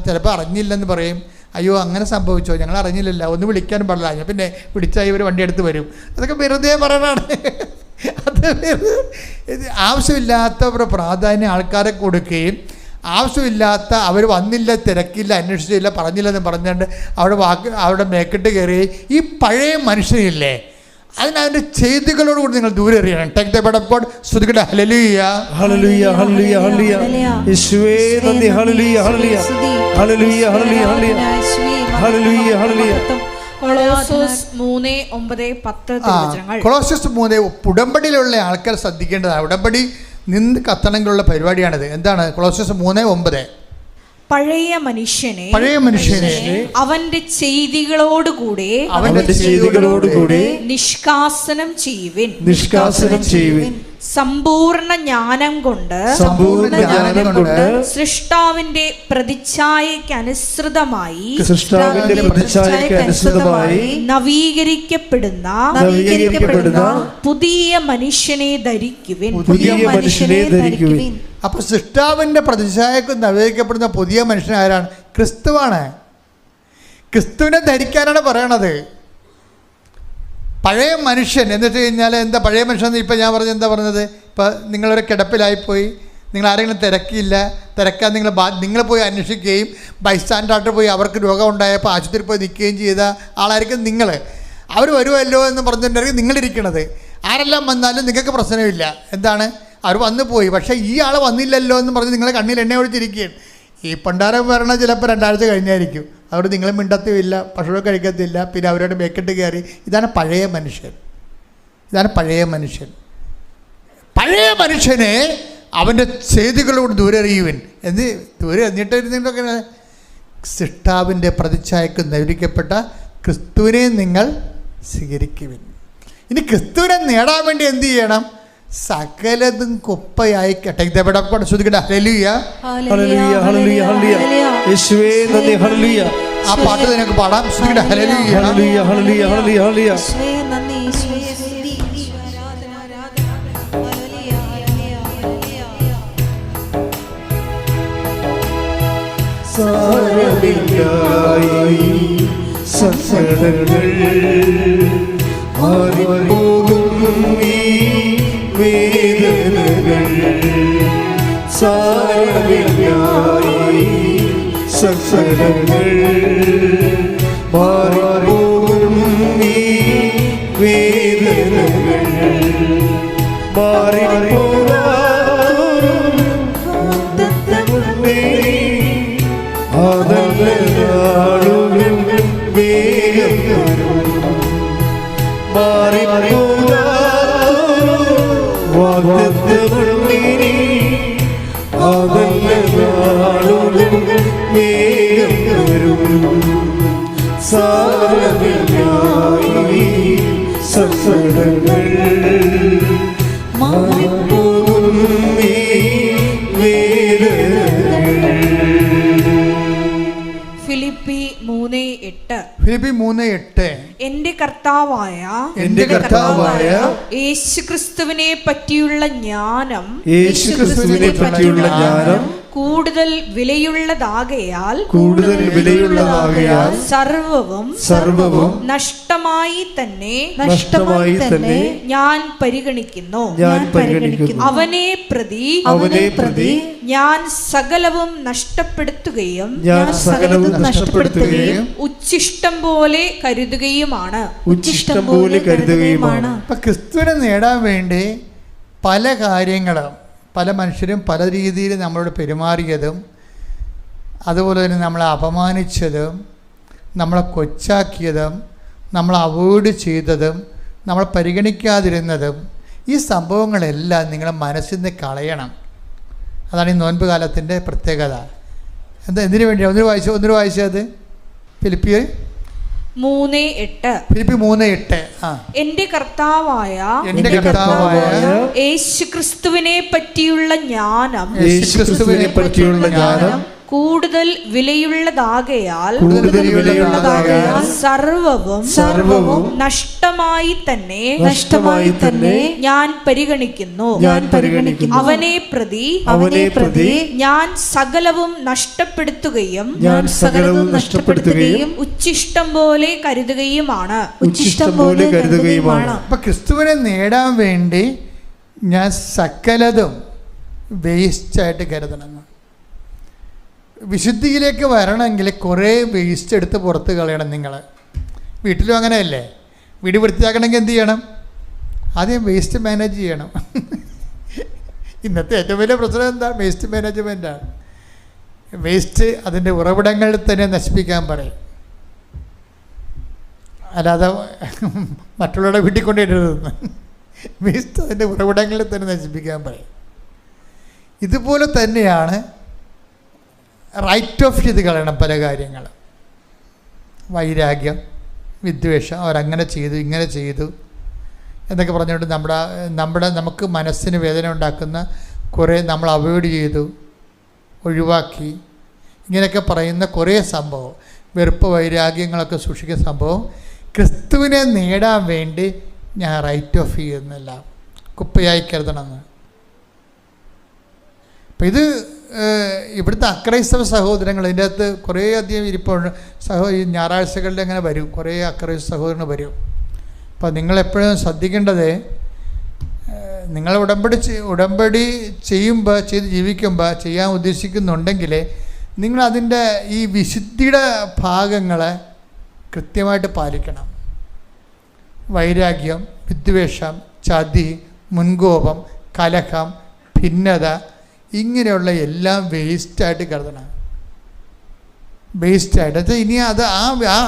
ചിലപ്പോൾ അറിഞ്ഞില്ലെന്ന് പറയും. അയ്യോ അങ്ങനെ സംഭവിച്ചോ, ഞങ്ങൾ അറിഞ്ഞില്ലല്ലോ, ഒന്ന് വിളിക്കാനും പാടില്ല, പിന്നെ വിളിച്ചാൽ ഇവർ വണ്ടി എടുത്ത് വരും. അതൊക്കെ വെറുതെ പറയണതാണ്. അത് ആവശ്യമില്ലാത്തവരുടെ പ്രാധാന്യം ആൾക്കാരെ കൊടുക്കുകയും ആവശ്യമില്ലാത്ത അവർ വന്നില്ല, തിരക്കില്ല, അന്വേഷിച്ചില്ല, പറഞ്ഞില്ലെന്ന് പറഞ്ഞുകൊണ്ട് അവിടെ മേക്കിട്ട് കയറി ഈ പഴയ മനുഷ്യനില്ലേ അതിനവൻ്റെ ചെയ്തികളോടുകൂടി നിങ്ങൾ ദൂരെ എറിയണം. Take the bed of God. സ്തുതിക്കട്ടെ. ഹല്ലേലൂയ ഹല്ലേലൂയ ഹല്ലേലൂയ ഹല്ലേലൂയ. യേശുവേ നന്ദി. ഹല്ലേലൂയ ഹല്ലേലൂയ ഹല്ലേലൂയ ഹല്ലേലൂയ ഹല്ലേലൂയ ഹല്ലേലൂയ. കൊളോസ്യോസ് 3:9-10 കൊളോസ്യോസ് 3 ഉടമ്പടിയിലുള്ള ആൾക്കാർ ശ്രദ്ധിക്കേണ്ടതാണ്. ഉടമ്പടി നിന്ന് കത്തണമെങ്കിലുള്ള പരിപാടിയാണിത്. എന്താണ് കൊളോസ്യോസ് 3:9? പഴയ മനുഷ്യനെ അവന്റെ ചെയ്തികളോടുകൂടെ നിഷ്കാസനം ചെയ്യുവിൻ. സമ്പൂർണ്ണ ജ്ഞാനം കൊണ്ട് സൃഷ്ടാവിന്റെ പ്രതിച്ഛായക്കനുസൃതമായി നവീകരിക്കപ്പെടുന്ന പുതിയ മനുഷ്യനെ ധരിക്കുവിൻ. അപ്പോൾ സൃഷ്ടാവിൻ്റെ പ്രതിച്ഛായക്ക് നവീകരിക്കപ്പെടുന്ന പുതിയ മനുഷ്യൻ ആരാണ്? ക്രിസ്തുവാണ്. ക്രിസ്തുവിനെ ധരിക്കാനാണ് പറയണത്. പഴയ മനുഷ്യൻ എന്ന് വെച്ച് കഴിഞ്ഞാൽ എന്താ പഴയ മനുഷ്യൻ? ഇപ്പം ഞാൻ പറഞ്ഞത് എന്താ പറഞ്ഞത്? ഇപ്പം നിങ്ങളൊരു കിടപ്പിലായിപ്പോയി, നിങ്ങൾ ആരെങ്കിലും തിരക്കാൻ നിങ്ങൾ പോയി അന്വേഷിക്കുകയും ബൈസ്റ്റാൻഡായിട്ട് പോയി അവർക്ക് രോഗം ഉണ്ടായപ്പോൾ ആശുപത്രിയിൽ പോയി നിൽക്കുകയും ചെയ്ത ആളായിരിക്കും നിങ്ങൾ. അവർ വരുമല്ലോ എന്ന് പറഞ്ഞിട്ടുണ്ടായിരിക്കും നിങ്ങളിരിക്കണത്. ആരെല്ലാം വന്നാലും നിങ്ങൾക്ക് പ്രശ്നമില്ല. എന്താണ്? അവർ വന്നു പോയി, പക്ഷേ ഈ ആൾ വന്നില്ലല്ലോ എന്ന് പറഞ്ഞ് നിങ്ങളെ കണ്ണിൽ എണ്ണ ഒഴിച്ചിരിക്കുകയാണ്. ഈ പണ്ടാരം വരണ ചിലപ്പോൾ 2 ആഴ്ച കഴിഞ്ഞായിരിക്കും. അവർ നിങ്ങളെ മിണ്ടത്തുമില്ല, ഭക്ഷണം കഴിക്കത്തില്ല, പിന്നെ അവരുടെ മേക്കിട്ട് കയറി. ഇതാണ് പഴയ മനുഷ്യൻ. പഴയ മനുഷ്യനെ അവൻ്റെ ചെയ്തികളോട് ദൂരെ എറിയുവിൻ. ദൂരെ എറിഞ്ഞിട്ട് സൃഷ്ടാവിൻ്റെ പ്രതിച്ഛായക്ക് നവീകരിക്കപ്പെട്ട ക്രിസ്തുവിനെ നിങ്ങൾ സ്വീകരിക്കുവിൻ. ഇനി ക്രിസ്തുവിനെ നേടാൻ വേണ്ടി എന്ത് ചെയ്യണം? സകലതും കുപ്പയായി ഹല്ലേലൂയ ഹല്ലേലൂയ ഹല്ലേലൂയ ഹല്ലേലൂയ. യേശുവേ നന്ദി. ഹല്ലേലൂയ. ആ പാട്ട് നിനക്ക് പാടാം. ഹല്ലേലൂയ ഹല്ലേലൂയ ഹല്ലേലൂയ ഹല്ലേലൂയ ഹല്ലേലൂയ. സാരമില്ലായി സകലങ്ങൾ മാറിപ്പോകും ഈ വേദനകൾ. സാരമില്ലായി സകലങ്ങൾ മാറിപ്പോകും ഈ വേദനകൾ. അതല്ലാളും വേഗം വാഗ്ദത്തമുള്ളിനി അതല്ലാളും വേഗം വരും. സാരമില്ലായി സകലങ്ങൾ മാറിപ്പോകും ഈ വേദനകൾ. ഫിലിപ്പി 3:8. ഫിലിപ്പി 3:8. എന്റെ കർത്താവായ യേശുക്രിസ്തുവിനെ പറ്റിയുള്ള ജ്ഞാനം കൂടുതൽ വിലയുള്ളതാകയാൽ സർവവും നഷ്ടമായി തന്നെ ഞാൻ പരിഗണിക്കുന്നു. അവനെ പ്രതി ഞാൻ സകലവും നഷ്ടപ്പെടുത്തുകയും ഉച്ഛിഷ്ടം പോലെ കരുതുകയുമാണ്. അപ്പൊ ക്രിസ്തുവിനെ നേടാൻ വേണ്ടി പല കാര്യങ്ങളും പല മനുഷ്യരും പല രീതിയിൽ നമ്മളോട് പെരുമാറിയതും, അതുപോലെ തന്നെ നമ്മളെ അപമാനിച്ചതും, നമ്മളെ കൊച്ചാക്കിയതും, നമ്മളെ അവോയ്ഡ് ചെയ്തതും, നമ്മളെ പരിഗണിക്കാതിരുന്നതും, ഈ സംഭവങ്ങളെല്ലാം നിങ്ങളുടെ മനസ്സിൽ നിന്ന് കളയണം. അതാണ് ഈ നോൻപ് കാലത്തിൻ്റെ പ്രത്യേകത. എന്തിനു വേണ്ടിയാണ്? ഒന്നിനു വായിച്ചത് ഫിലിപ്പിയർ 3:8. എന്റെ കർത്താവായ യേശുക്രിസ്തുവിനെ പറ്റിയുള്ള ജ്ഞാനം കൂടുതൽ വിലയുള്ളതാകയാൽ സർവവും നഷ്ടമായി തന്നെ ഞാൻ പരിഗണിക്കുന്നു. അവനെ പ്രതി ഞാൻ സകലവും നഷ്ടപ്പെടുത്തുകയും ഉച്ഛിഷ്ടം പോലെ കരുതുകയുമാണ്. അപ്പൊ ക്രിസ്തുവിനെ നേടാൻ വേണ്ടി ഞാൻ സകലതും വേസ്റ്റായിട്ട് കരുതണം. വിശുദ്ധിയിലേക്ക് വരണമെങ്കിൽ കുറേ വേസ്റ്റ് എടുത്ത് പുറത്ത് കളയണം. നിങ്ങൾ വീട്ടിലും അങ്ങനെയല്ലേ? വീട് വൃത്തിയാക്കണമെങ്കിൽ എന്ത് ചെയ്യണം? ആദ്യം വേസ്റ്റ് മാനേജ് ചെയ്യണം. ഇന്നത്തെ ഏറ്റവും വലിയ പ്രശ്നം എന്താ? വേസ്റ്റ് മാനേജ്മെൻറ്റാണ്. വേസ്റ്റ് അതിൻ്റെ ഉറവിടങ്ങളിൽ തന്നെ നശിപ്പിക്കാൻ പറയും. അല്ലാതെ മറ്റുള്ളവരുടെ വീട്ടിൽ കൊണ്ടിടരുതെന്ന്. വേസ്റ്റ് അതിൻ്റെ ഉറവിടങ്ങളിൽ തന്നെ നശിപ്പിക്കാൻ പറയും. ഇതുപോലെ തന്നെയാണ് റൈറ്റ് ഓഫ് ചെയ്ത് കളയണം പല കാര്യങ്ങൾ. വൈരാഗ്യം, വിദ്വേഷം, അവരങ്ങനെ ചെയ്തു ഇങ്ങനെ ചെയ്തു എന്നൊക്കെ പറഞ്ഞുകൊണ്ട് നമുക്ക് മനസ്സിന് വേദന ഉണ്ടാക്കുന്ന കുറേ നമ്മൾ അവോയ്ഡ് ചെയ്തു, ഒഴിവാക്കി, ഇങ്ങനെയൊക്കെ പറയുന്ന കുറേ സംഭവം, വെറുപ്പ് വൈരാഗ്യങ്ങളൊക്കെ സൂക്ഷിക്കുന്ന സംഭവം ക്രിസ്തുവിനെ നേടാൻ വേണ്ടി ഞാൻ റൈറ്റ് ഓഫ് ചെയ്യുന്നില്ല, കുപ്പയായി കരുതണമെന്ന്. അപ്പം ഇത് ഇവിടുത്തെ അക്രൈസ്തവ സഹോദരങ്ങൾ ഇതിൻ്റെ അകത്ത് കുറേ അധികം ഇരിപ്പുണ്ട്. ഈ ഞായറാഴ്ചകളിൽ അങ്ങനെ വരും, കുറേ അക്രൈസ്തവ സഹോദരങ്ങൾ വരും. അപ്പോൾ നിങ്ങളെപ്പോഴും ശ്രദ്ധിക്കേണ്ടത്, നിങ്ങൾ ഉടമ്പടി ചെയ്ത് ജീവിക്കുമ്പോൾ ചെയ്യാൻ ഉദ്ദേശിക്കുന്നുണ്ടെങ്കിൽ നിങ്ങളതിൻ്റെ ഈ വിശുദ്ധിയുടെ ഭാഗങ്ങളെ കൃത്യമായിട്ട് പാലിക്കണം. വൈരാഗ്യം, വിദ്വേഷം, ചതി, മുൻകോപം, കലഹം, ഭിന്നത, ഇങ്ങനെയുള്ള എല്ലാം വേസ്റ്റായിട്ട് കരുതണം. വേസ്റ്റായിട്ട് അത് ഇനി അത് ആ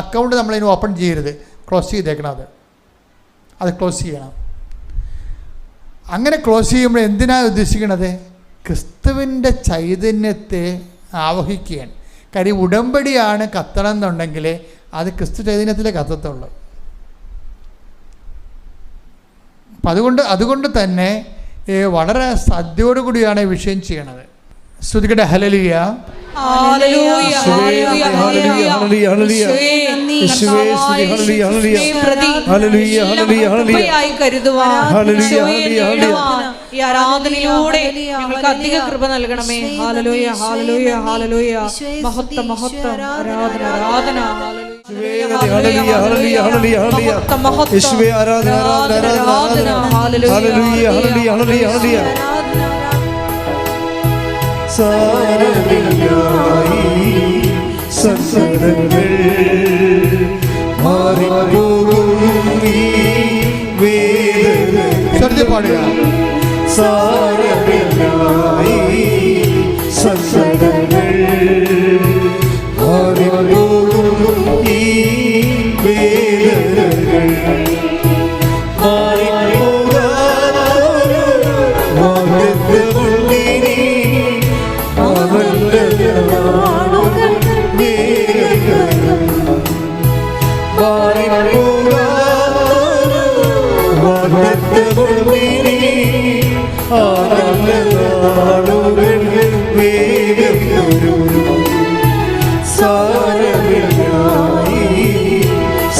അക്കൗണ്ട് നമ്മളതിന് ഓപ്പൺ ചെയ്യരുത്, ക്ലോസ് ചെയ്തേക്കണം. അത് ക്ലോസ് ചെയ്യണം. അങ്ങനെ ക്ലോസ് ചെയ്യുമ്പോൾ എന്തിനാണ് ഉദ്ദേശിക്കണത്? ക്രിസ്തുവിൻ്റെ ചൈതന്യത്തെ ആവഹിക്കുകയാണ്. കാര്യം ഉടമ്പടിയാണ് കത്തണം എന്നുണ്ടെങ്കിൽ അത് ക്രിസ്തു ചൈതന്യത്തിലേ കത്തത്തുള്ളൂ. അപ്പം അതുകൊണ്ട് തന്നെ വളരെ ശ്രദ്ധയോടുകൂടിയാണ് ഈ വിഷയം ചെയ്യണത്. ശ്രുതികട്ടെ ഹല്ലേലൂയ. ഈ ആരാധനയിലൂടെ ഞങ്ങൾക്ക് അധിക കൃപ നൽകണമേ. ഹല്ലേലൂയ ഹല്ലേലൂയ ഹല്ലേലൂയ. മഹത്വം മഹത്വം ആരാധന ആരാധന. പാടുക.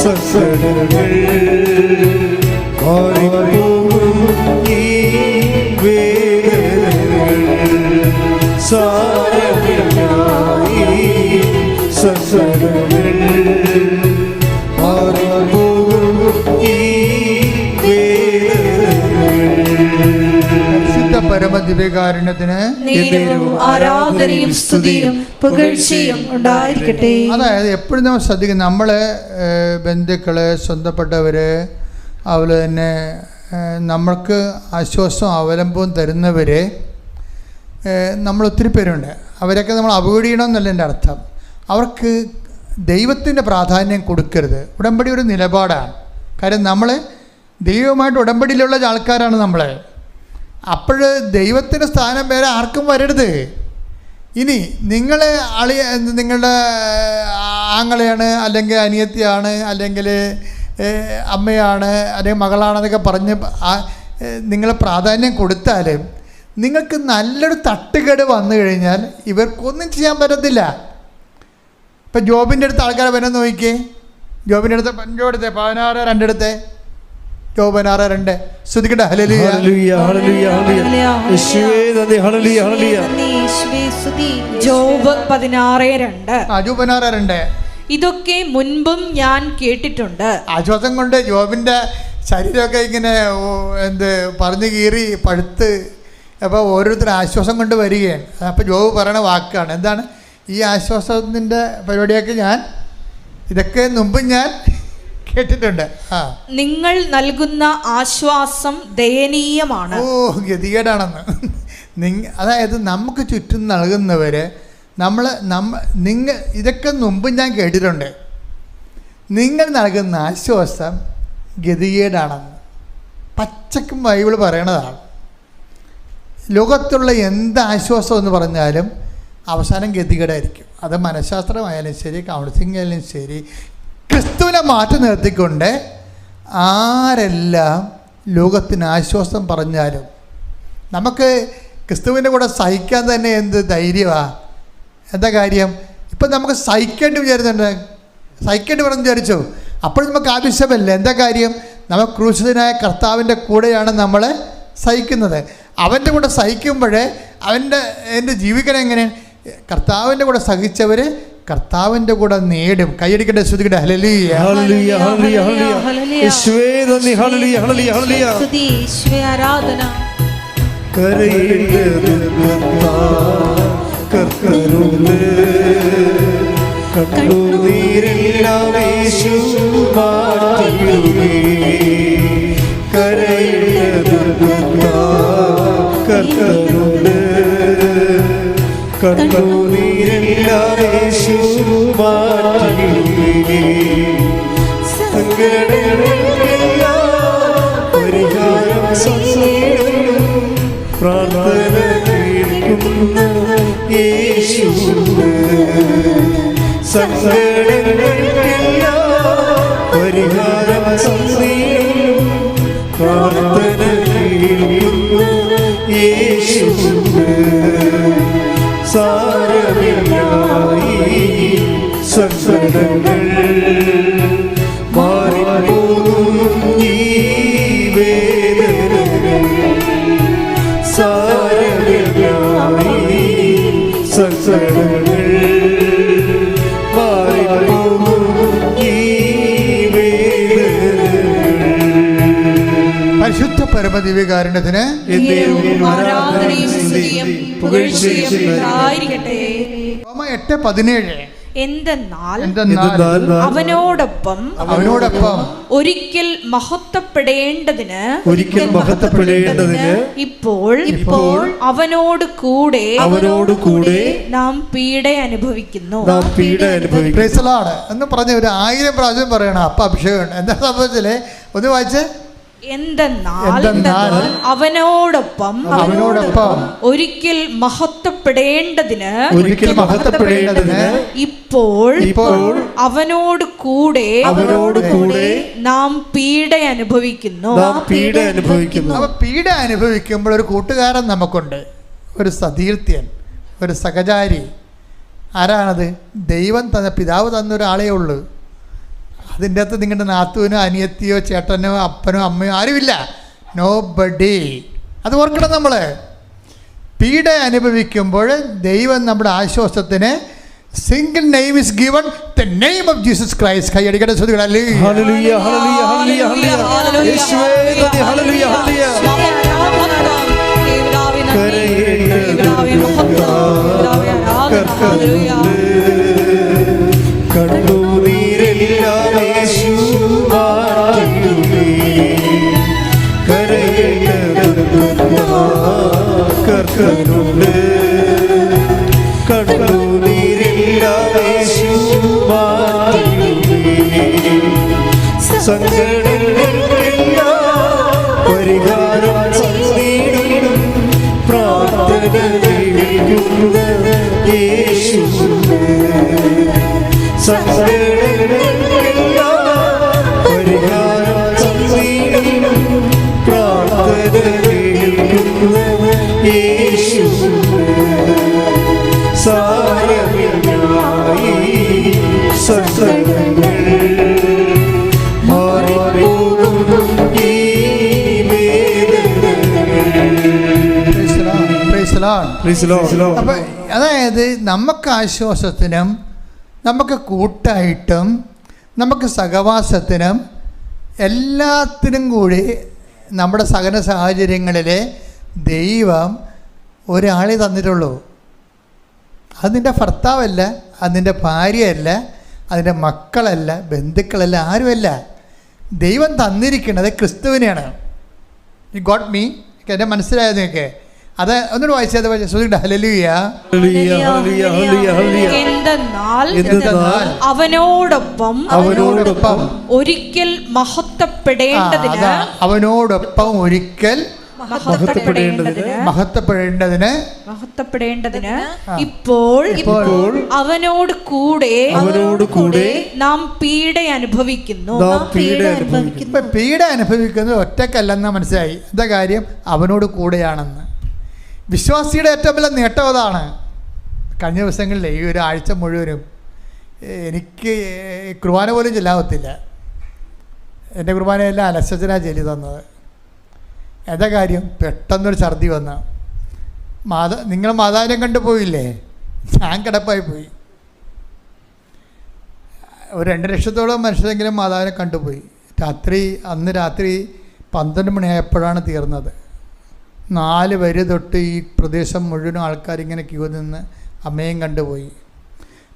സങ്കടങ്ങൾ മാറിപ്പോകും ഈ വേദനകൾ സാരമില്ല ഈ സങ്കടങ്ങൾ മാറിപ്പോകും ഈ പരമദിവ്യകാരുണ്യത്തിന് ആരാധനയും സ്തുതിയും പുകഴ്ചയും ഉണ്ടായിരിക്കട്ടെ. അതായത് എപ്പോഴും നമ്മൾ ശ്രദ്ധിക്കും, നമ്മളെ ബന്ധുക്കള്, സ്വന്തപ്പെട്ടവര്, അതുപോലെ തന്നെ നമ്മൾക്ക് ആശ്വാസവും അവലംബവും തരുന്നവര് നമ്മൾ ഒത്തിരി പേരുണ്ട്. അവരൊക്കെ നമ്മൾ അവോയ്ഡ് ചെയ്യണമെന്നല്ല എൻ്റെ അർത്ഥം. അവർക്ക് ദൈവത്തിൻ്റെ പ്രാധാന്യം കൊടുക്കരുത്. ഉടമ്പടി ഒരു നിലപാടാണ്. കാര്യം നമ്മൾ ദൈവവുമായിട്ട് ഉടമ്പടിയിലുള്ള ആൾക്കാരാണ് നമ്മൾ. അപ്പോൾ ദൈവത്തിൻ്റെ സ്ഥാനം വേറെ ആർക്കും വരരുത്. ഇനി നിങ്ങളെ നിങ്ങളുടെ ആങ്ങളെയാണ്, അല്ലെങ്കിൽ അനിയത്തിയാണ്, അല്ലെങ്കിൽ അമ്മയാണ്, അല്ലെങ്കിൽ മകളാണെന്നൊക്കെ പറഞ്ഞ് നിങ്ങൾ പ്രാധാന്യം കൊടുത്താൽ നിങ്ങൾക്ക് നല്ലൊരു തട്ടുകേട് വന്നു കഴിഞ്ഞാൽ ഇവർക്കൊന്നും ചെയ്യാൻ പറ്റത്തില്ല. ഇപ്പം ജോബിൻ്റെ അടുത്ത് ആൾക്കാരെ വരാൻ നോക്കിക്കേ. ജോബിൻ്റെ അടുത്ത് 16:2 എടുത്തേ. ജോബ് 16:2 ശ്രദ്ധിക്കട്ടെ. ഹല്ലേലൂയ ഹല്ലേലൂയ ഹല്ലേലൂയ ഹല്ലേലൂയ യേശുവേ നന്ദി. ഹല്ലേലൂയ ഹല്ലേലൂയ ജോബ് 16:2. ജോബ് 16:2. ഇതൊക്കെ മുൻപും ഞാൻ കേട്ടിട്ടുണ്ട്. ആശ്വാസം കൊണ്ട് ജോബിൻ്റെ ശരീരമൊക്കെ ഇങ്ങനെ പറഞ്ഞു കീറി പഴുത്ത്, അപ്പോൾ ഓരോരുത്തർ ആശ്വാസം കൊണ്ട് വരികയാണ്. അപ്പോൾ ജോബ് പറയണ വാക്കാണ് എന്താണ്? ഈ ആശ്വാസത്തിൻ്റെ പരിപാടിയൊക്കെ ഇതൊക്കെ മുമ്പ് ഞാൻ കേട്ടിട്ടുണ്ട്. നിങ്ങൾ നൽകുന്ന ആശ്വാസം ദയനീയമാണ്. ഗതികേടാണെന്ന്. അതായത് നമുക്ക് ചുറ്റും നൽകുന്നവര് ഇതൊക്കെ മുമ്പ് ഞാൻ കേട്ടിട്ടുണ്ട്. നിങ്ങൾ നൽകുന്ന ആശ്വാസം ഗതികേടാണെന്ന് പച്ചക്കും ബൈബിൾ പറയണതാണ്. ലോകത്തുള്ള എന്ത് ആശ്വാസം എന്ന് പറഞ്ഞാലും അവസാനം ഗതികേടായിരിക്കും. അത് മനഃശാസ്ത്രമായാലും ശരി, കൗൺസിലിംഗ് ആയാലും ശരി, ക്രിസ്തുവിനെ മാറ്റി നിർത്തിക്കൊണ്ട് ആരെല്ലാം ലോകത്തിന് ആശ്വാസം പറഞ്ഞാലും നമുക്ക് ക്രിസ്തുവിൻ്റെ കൂടെ സഹിക്കാൻ തന്നെ എന്ത് ധൈര്യമാണ്. എന്താ കാര്യം? ഇപ്പം നമുക്ക് സഹിക്കേണ്ടി പറഞ്ഞു വിചാരിച്ചു. അപ്പോൾ നമുക്ക് ആവശ്യമല്ല. എന്താ കാര്യം? നമ്മൾ ക്രൂശിതനായ കർത്താവിൻ്റെ കൂടെയാണ് നമ്മൾ സഹിക്കുന്നത്. അവൻ്റെ കൂടെ സഹിക്കുമ്പോൾ എൻ്റെ ജീവിക്കണം എങ്ങനെ? കർത്താവിൻ്റെ കൂടെ സഹിച്ചവർ കർത്താവിൻ്റെ കൂടെ നേടും. കൈയടിക്കട്ടെ, ശ്രുതിക്കട്ടെ. ഹല്ലേലൂയ ഹല്ലേലൂയ ഹല്ലേലൂയ ഹല്ലേലൂയ യേശുവേ നന്ദി. ഹല്ലേലൂയ ഹല്ലേലൂയ ഹല്ലേലൂയ സ്തുതി യേശുവേ ആരാധന. കർത്തരുണ്ട് കണ്ണുനീരെല്ലാം യേശു മാറ്റിയിടുകേ. കർത്തരുണ്ട് കണ്ണുനീരെല്ലാം യേശു മാറ്റിയിടുകേ. സങ്കടങ്ങളെല്ലാം പരിഹാരം ചെയ്യും. പ്രാർത്ഥന കേൾക്കുന്ന യേശുവേ. സങ്കടങ്ങളെല്ലാം പരിഹാരം ചെയ്യും. പ്രാർത്ഥന കേൾക്കുന്ന യേശുവേ. സാരമില്ലായി സങ്കടങ്ങൾ മാറിപ്പോകും ഈ വേദനകൾ. സാരമില്ലായി സങ്കടങ്ങൾ മാറിപ്പോകും ഈ വേദനകൾ. പരിശുദ്ധ പരമദിവ്യകാരുണ്യത്തിന് ആരാധനയും സ്തുതിയും പുകഴ്ചയും ഉണ്ടായിരിക്കട്ടെ. റോമ 8:17 എന്തെന്നാൽ അവനോടൊപ്പം ഒരിക്കൽ മഹത്വപ്പെടേണ്ടതിന് ഇപ്പോൾ അവനോട് കൂടെ നാം പീഡ അനുഭവിക്കുന്നു. എന്ന് പറഞ്ഞ ഒരു 1000 പ്രാവശ്യം പറയണം. അപ്പം അഭിഷേകം എന്താ സംഭവിച്ചില്ലേ? ഒന്ന് വായിച്ചേ. എന്തെന്നാൽ അവനോടൊപ്പം ഒരിക്കൽ മഹത്വപ്പെടേണ്ടതിന് ഇപ്പോൾ അവനോട് കൂടെ നാം പീഡ അനുഭവിക്കുന്നു. അപ്പൊ പീഡ അനുഭവിക്കുമ്പോൾ ഒരു കൂട്ടുകാരൻ നമുക്കുണ്ട്, ഒരു സതീർത്ഥ്യൻ, ഒരു സഹചാരി. ആരാണത്? ദൈവം തന്ന, പിതാവ് തന്ന ഒരാളേ ഉള്ളൂ. അതിൻ്റെ അകത്ത് നിങ്ങളുടെ നാത്തുവിനോ അനിയത്തിയോ ചേട്ടനോ അപ്പനോ അമ്മയോ ആരുമില്ല. Nobody. അത് ഓർക്കണം. നമ്മൾ പീഡ അനുഭവിക്കുമ്പോൾ ദൈവം നമ്മുടെ ആശ്വാസത്തിന് single name is given, the name of Jesus Christ. കൈയടിക്കട്ടെ. ശ്രുതികൾ ഹല്ലേലൂയ ഹല്ലേലൂയ ഹല്ലേലൂയ ഹല്ലേലൂയ. യേശുവേ നന്ദി. ഹല്ലേലൂയ ഹല്ലേലൂയ. കണ്ണുനീരെല്ലാം യേശു മാറ്റിടുമേ. കർത്തനുണ്ട്. കണ്ണുനീരെല്ലാം യേശു മാറ്റിടുമേ. സങ്കടങ്ങൾക്കെല്ലാം പരിഹാരം ചെയ്തിടും. പ്രാർത്ഥന കേൾക്കുന്ന യേശുവേ. സങ്കടങ്ങൾക്കെല്ലാം പരിഹാരം ചെയ്തിടും. പ്രാർത്ഥന കേൾക്കുന്ന യേശുവേ. സാരമില്ലായി സങ്കടങ്ങൾ മാറിപ്പോകും ഈ വേദനകൾ. അപ്പം അതായത് നമുക്ക് ആശ്വാസത്തിനും നമുക്ക് കൂട്ടായിട്ടും നമുക്ക് സഹവാസത്തിനും എല്ലാത്തിനും കൂടി നമ്മുടെ സകല സാഹചര്യങ്ങളിൽ ദൈവം ഒരാളെ തന്നിട്ടുള്ളൂ. അത് നിൻ്റെ ഭർത്താവല്ല, അത് നിൻ്റെ ഭാര്യയല്ല, അതിൻ്റെ മക്കളല്ല, ബന്ധുക്കളല്ല, ആരുമല്ല. ദൈവം തന്നിരിക്കുന്നത് ക്രിസ്തുവിനെയാണ്. You got me? എന്നെ മനസ്സിലായത് നിങ്ങൾക്ക്? അത് ഒന്നുകൂടെ വായിച്ചത് ഹല്ലേലൂയ. എന്തെന്നാൽ അവനോടൊപ്പം ഒരിക്കൽ മഹത്വപ്പെടേണ്ടതിന് മഹത്വപ്പെടേണ്ടതിന് ഇപ്പോൾ അവനോട് കൂടെ നാം പീഡ അനുഭവിക്കുന്നു. പീഡ അനുഭവിക്കുന്നത് ഒറ്റക്കല്ലെന്ന് മനസ്സിലായി. എന്താ കാര്യം? അവനോട് കൂടെയാണെന്ന്. വിശ്വാസിയുടെ ഏറ്റവും വലിയ നേട്ടം അതാണ്. കഴിഞ്ഞ ദിവസങ്ങളിൽ ഈ ഒരു ആഴ്ച മുഴുവനും എനിക്ക് കുർബാന പോലും ചെല്ലാവത്തില്ല. എൻ്റെ കുർബാനയെല്ലാം അലസച്ചനാണ് ചൊല്ലി തന്നത്. എന്താ കാര്യം? പെട്ടെന്നൊരു ഛർദി വന്ന നിങ്ങൾ മാതാവിനെ കണ്ടുപോയില്ലേ? ഞാൻ കിടപ്പായി പോയി. ഒരു 2 ലക്ഷത്തോളം മനുഷ്യരെങ്കിലും മാതാവിനെ കണ്ടുപോയി. അന്ന് രാത്രി 12 മണിയായപ്പോഴാണ് തീർന്നത്. 4 വരി തൊട്ട് ഈ പ്രദേശം മുഴുവൻ ആൾക്കാരിങ്ങനെ ക്യൂ നിന്ന് അമ്മയും കണ്ടുപോയി.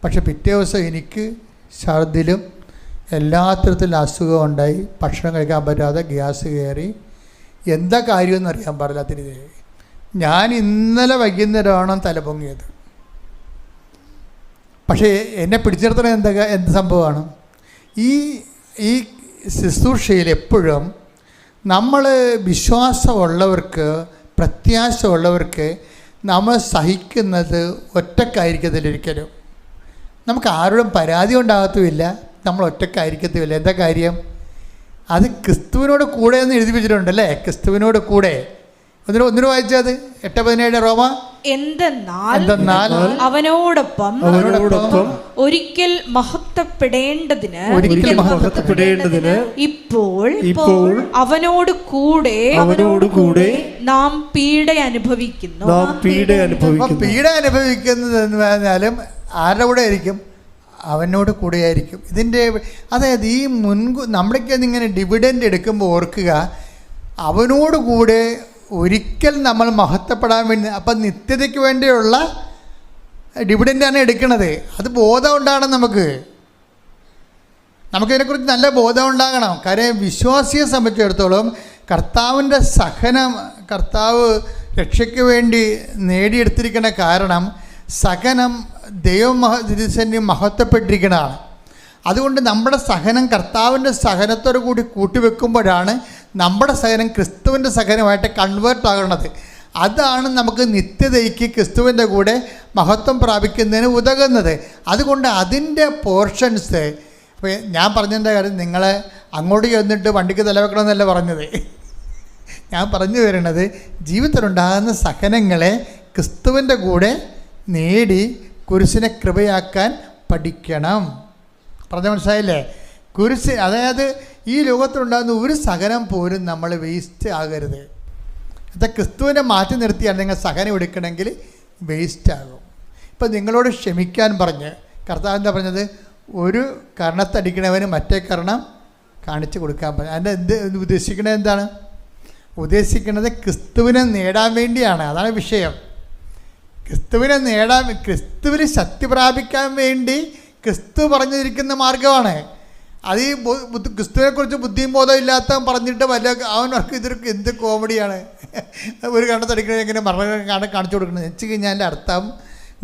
പക്ഷെ പിറ്റേ ദിവസം എനിക്ക് ഛർദിലും എല്ലാ തരത്തിലും അസുഖം ഉണ്ടായി. ഭക്ഷണം കഴിക്കാൻ പറ്റാതെ ഗ്യാസ് കയറി. എന്താ കാര്യമെന്ന് അറിയാൻ പാടില്ലാത്ത രീതിയിൽ ഞാൻ ഇന്നലെ വൈകുന്നേരമാണ് തലപൊങ്ങിയത്. പക്ഷേ എന്നെ പിടിച്ചു നിർത്തണ എന്ത് സംഭവമാണ്? ഈ ശുശ്രൂഷയിൽ എപ്പോഴും നമ്മൾ വിശ്വാസമുള്ളവർക്ക്, പ്രത്യാശയുള്ളവർക്ക് നമ്മൾ സഹിക്കുന്നത് ഒറ്റക്കായിരിക്കത്തില്ലൊരിക്കലും. നമുക്ക് ആരോടും പരാതി ഉണ്ടാകത്തുമില്ല, നമ്മൾ ഒറ്റക്കായിരിക്കത്തുമില്ല. എന്താ കാര്യം? അത് ക്രിസ്തുവിനോട് കൂടെ എന്ന് എഴുതി വെച്ചിട്ടുണ്ടല്ലേ? ക്രിസ്തുവിനോട് കൂടെ. ഒന്നിനു വായിച്ചത് 8:17 റോമ. എന്തെന്നാൽ അവനോടൊപ്പം ഒരിക്കൽ മഹത്വപ്പെടേണ്ടതിന് ഇപ്പോൾ അവനോട് കൂടെ നാം പീഡ അനുഭവിക്കുന്നു. പീഡ അനുഭവിക്കുന്നത് എന്ന് പറഞ്ഞാലും ആരുടെ കൂടെ ആയിരിക്കും? അവനോട് കൂടെയായിരിക്കും. ഇതിൻ്റെ അതായത് ഈ നമ്മുടെയൊക്കെ ഇങ്ങനെ ഡിവിഡൻഡ് എടുക്കുമ്പോൾ ഓർക്കുക, അവനോട് കൂടെ ഒരിക്കൽ നമ്മൾ മഹത്വപ്പെടാൻ വേണ്ടി. അപ്പം നിത്യതയ്ക്ക് വേണ്ടിയുള്ള ഡിവിഡൻ്റാണ് എടുക്കുന്നത്. അത് ബോധം ഉണ്ടാകണം. നമുക്കിതിനെക്കുറിച്ച് നല്ല ബോധം ഉണ്ടാകണം. കാര്യം വിശ്വാസിയെ സംബന്ധിച്ചിടത്തോളം കർത്താവിൻ്റെ സഹനം, കർത്താവ് രക്ഷയ്ക്ക് വേണ്ടി നേടിയെടുത്തിരിക്കുന്ന കാരണം സഹനം ദൈവം മഹത്വപ്പെട്ടിരിക്കുന്നതാണ്. അതുകൊണ്ട് നമ്മുടെ സഹനം കർത്താവിൻ്റെ സഹനത്തോടു കൂടി കൂട്ടിവെക്കുമ്പോഴാണ് നമ്മുടെ സഹനം ക്രിസ്തുവിൻ്റെ സഹനമായിട്ട് കൺവേർട്ട് ആകുന്നത്. അതാണ് നമുക്ക് നിത്യതയ്ക്ക് ക്രിസ്തുവിൻ്റെ കൂടെ മഹത്വം പ്രാപിക്കുന്നതിന് ഉതകുന്നത്. അതുകൊണ്ട് അതിൻ്റെ പോർഷൻസ് ഇപ്പോൾ ഞാൻ പറഞ്ഞതിൻ്റെ കാര്യം, നിങ്ങളെ അങ്ങോട്ട് ചെന്നിട്ട് വണ്ടിക്ക് തലവെക്കണമെന്നല്ല പറഞ്ഞത്. ഞാൻ പറഞ്ഞു വരുന്നത് ജീവിതത്തിലുണ്ടാകുന്ന സഹനങ്ങളെ ക്രിസ്തുവിൻ്റെ കൂടെ നേടി കുരിശിനെ കൃപയാക്കാൻ പഠിക്കണം. പറഞ്ഞ മനസ്സിലായില്ലേ? കുരിശ്, അതായത് ഈ ലോകത്തിലുണ്ടാകുന്ന ഒരു സഹനം പോലും നമ്മൾ വേസ്റ്റ് ആകരുത്. അത് ക്രിസ്തുവിനെ മാറ്റി നിർത്തിയാണ് നിങ്ങൾ സഹനം എടുക്കണമെങ്കിൽ വേസ്റ്റ് ആകും. ഇപ്പം നിങ്ങളോട് ക്ഷമിക്കാൻ പറഞ്ഞ് കർത്താവ് എന്താ പറഞ്ഞത്? ഒരു കർണത്തടിക്കണവന് മറ്റേ കർണം കാണിച്ചു കൊടുക്കാൻ പറഞ്ഞു. അതിൻ്റെ ഉദ്ദേശിക്കുന്നത് എന്താണ്? ഉദ്ദേശിക്കുന്നത് ക്രിസ്തുവിനെ നേടാൻ വേണ്ടിയാണ്. അതാണ് വിഷയം. ക്രിസ്തുവിനെ നേടാൻ, ക്രിസ്തുവിൽ ശക്തി പ്രാപിക്കാൻ വേണ്ടി ക്രിസ്തു പറഞ്ഞിരിക്കുന്ന മാർഗമാണ് അത്. ഈ ക്രിസ്തുവിനെക്കുറിച്ച് ബുദ്ധിയും ബോധം ഇല്ലാത്തവൻ പറഞ്ഞിട്ട് വല്ല അവനർക്ക് ഇതൊരു എന്ത് കോമഡിയാണ്. ഒരു കണ്ണത്തടിക്കണ എങ്ങനെ മരണം കാണിച്ചു കൊടുക്കുന്നത് വെച്ച് കഴിഞ്ഞാൽ എൻ്റെ അർത്ഥം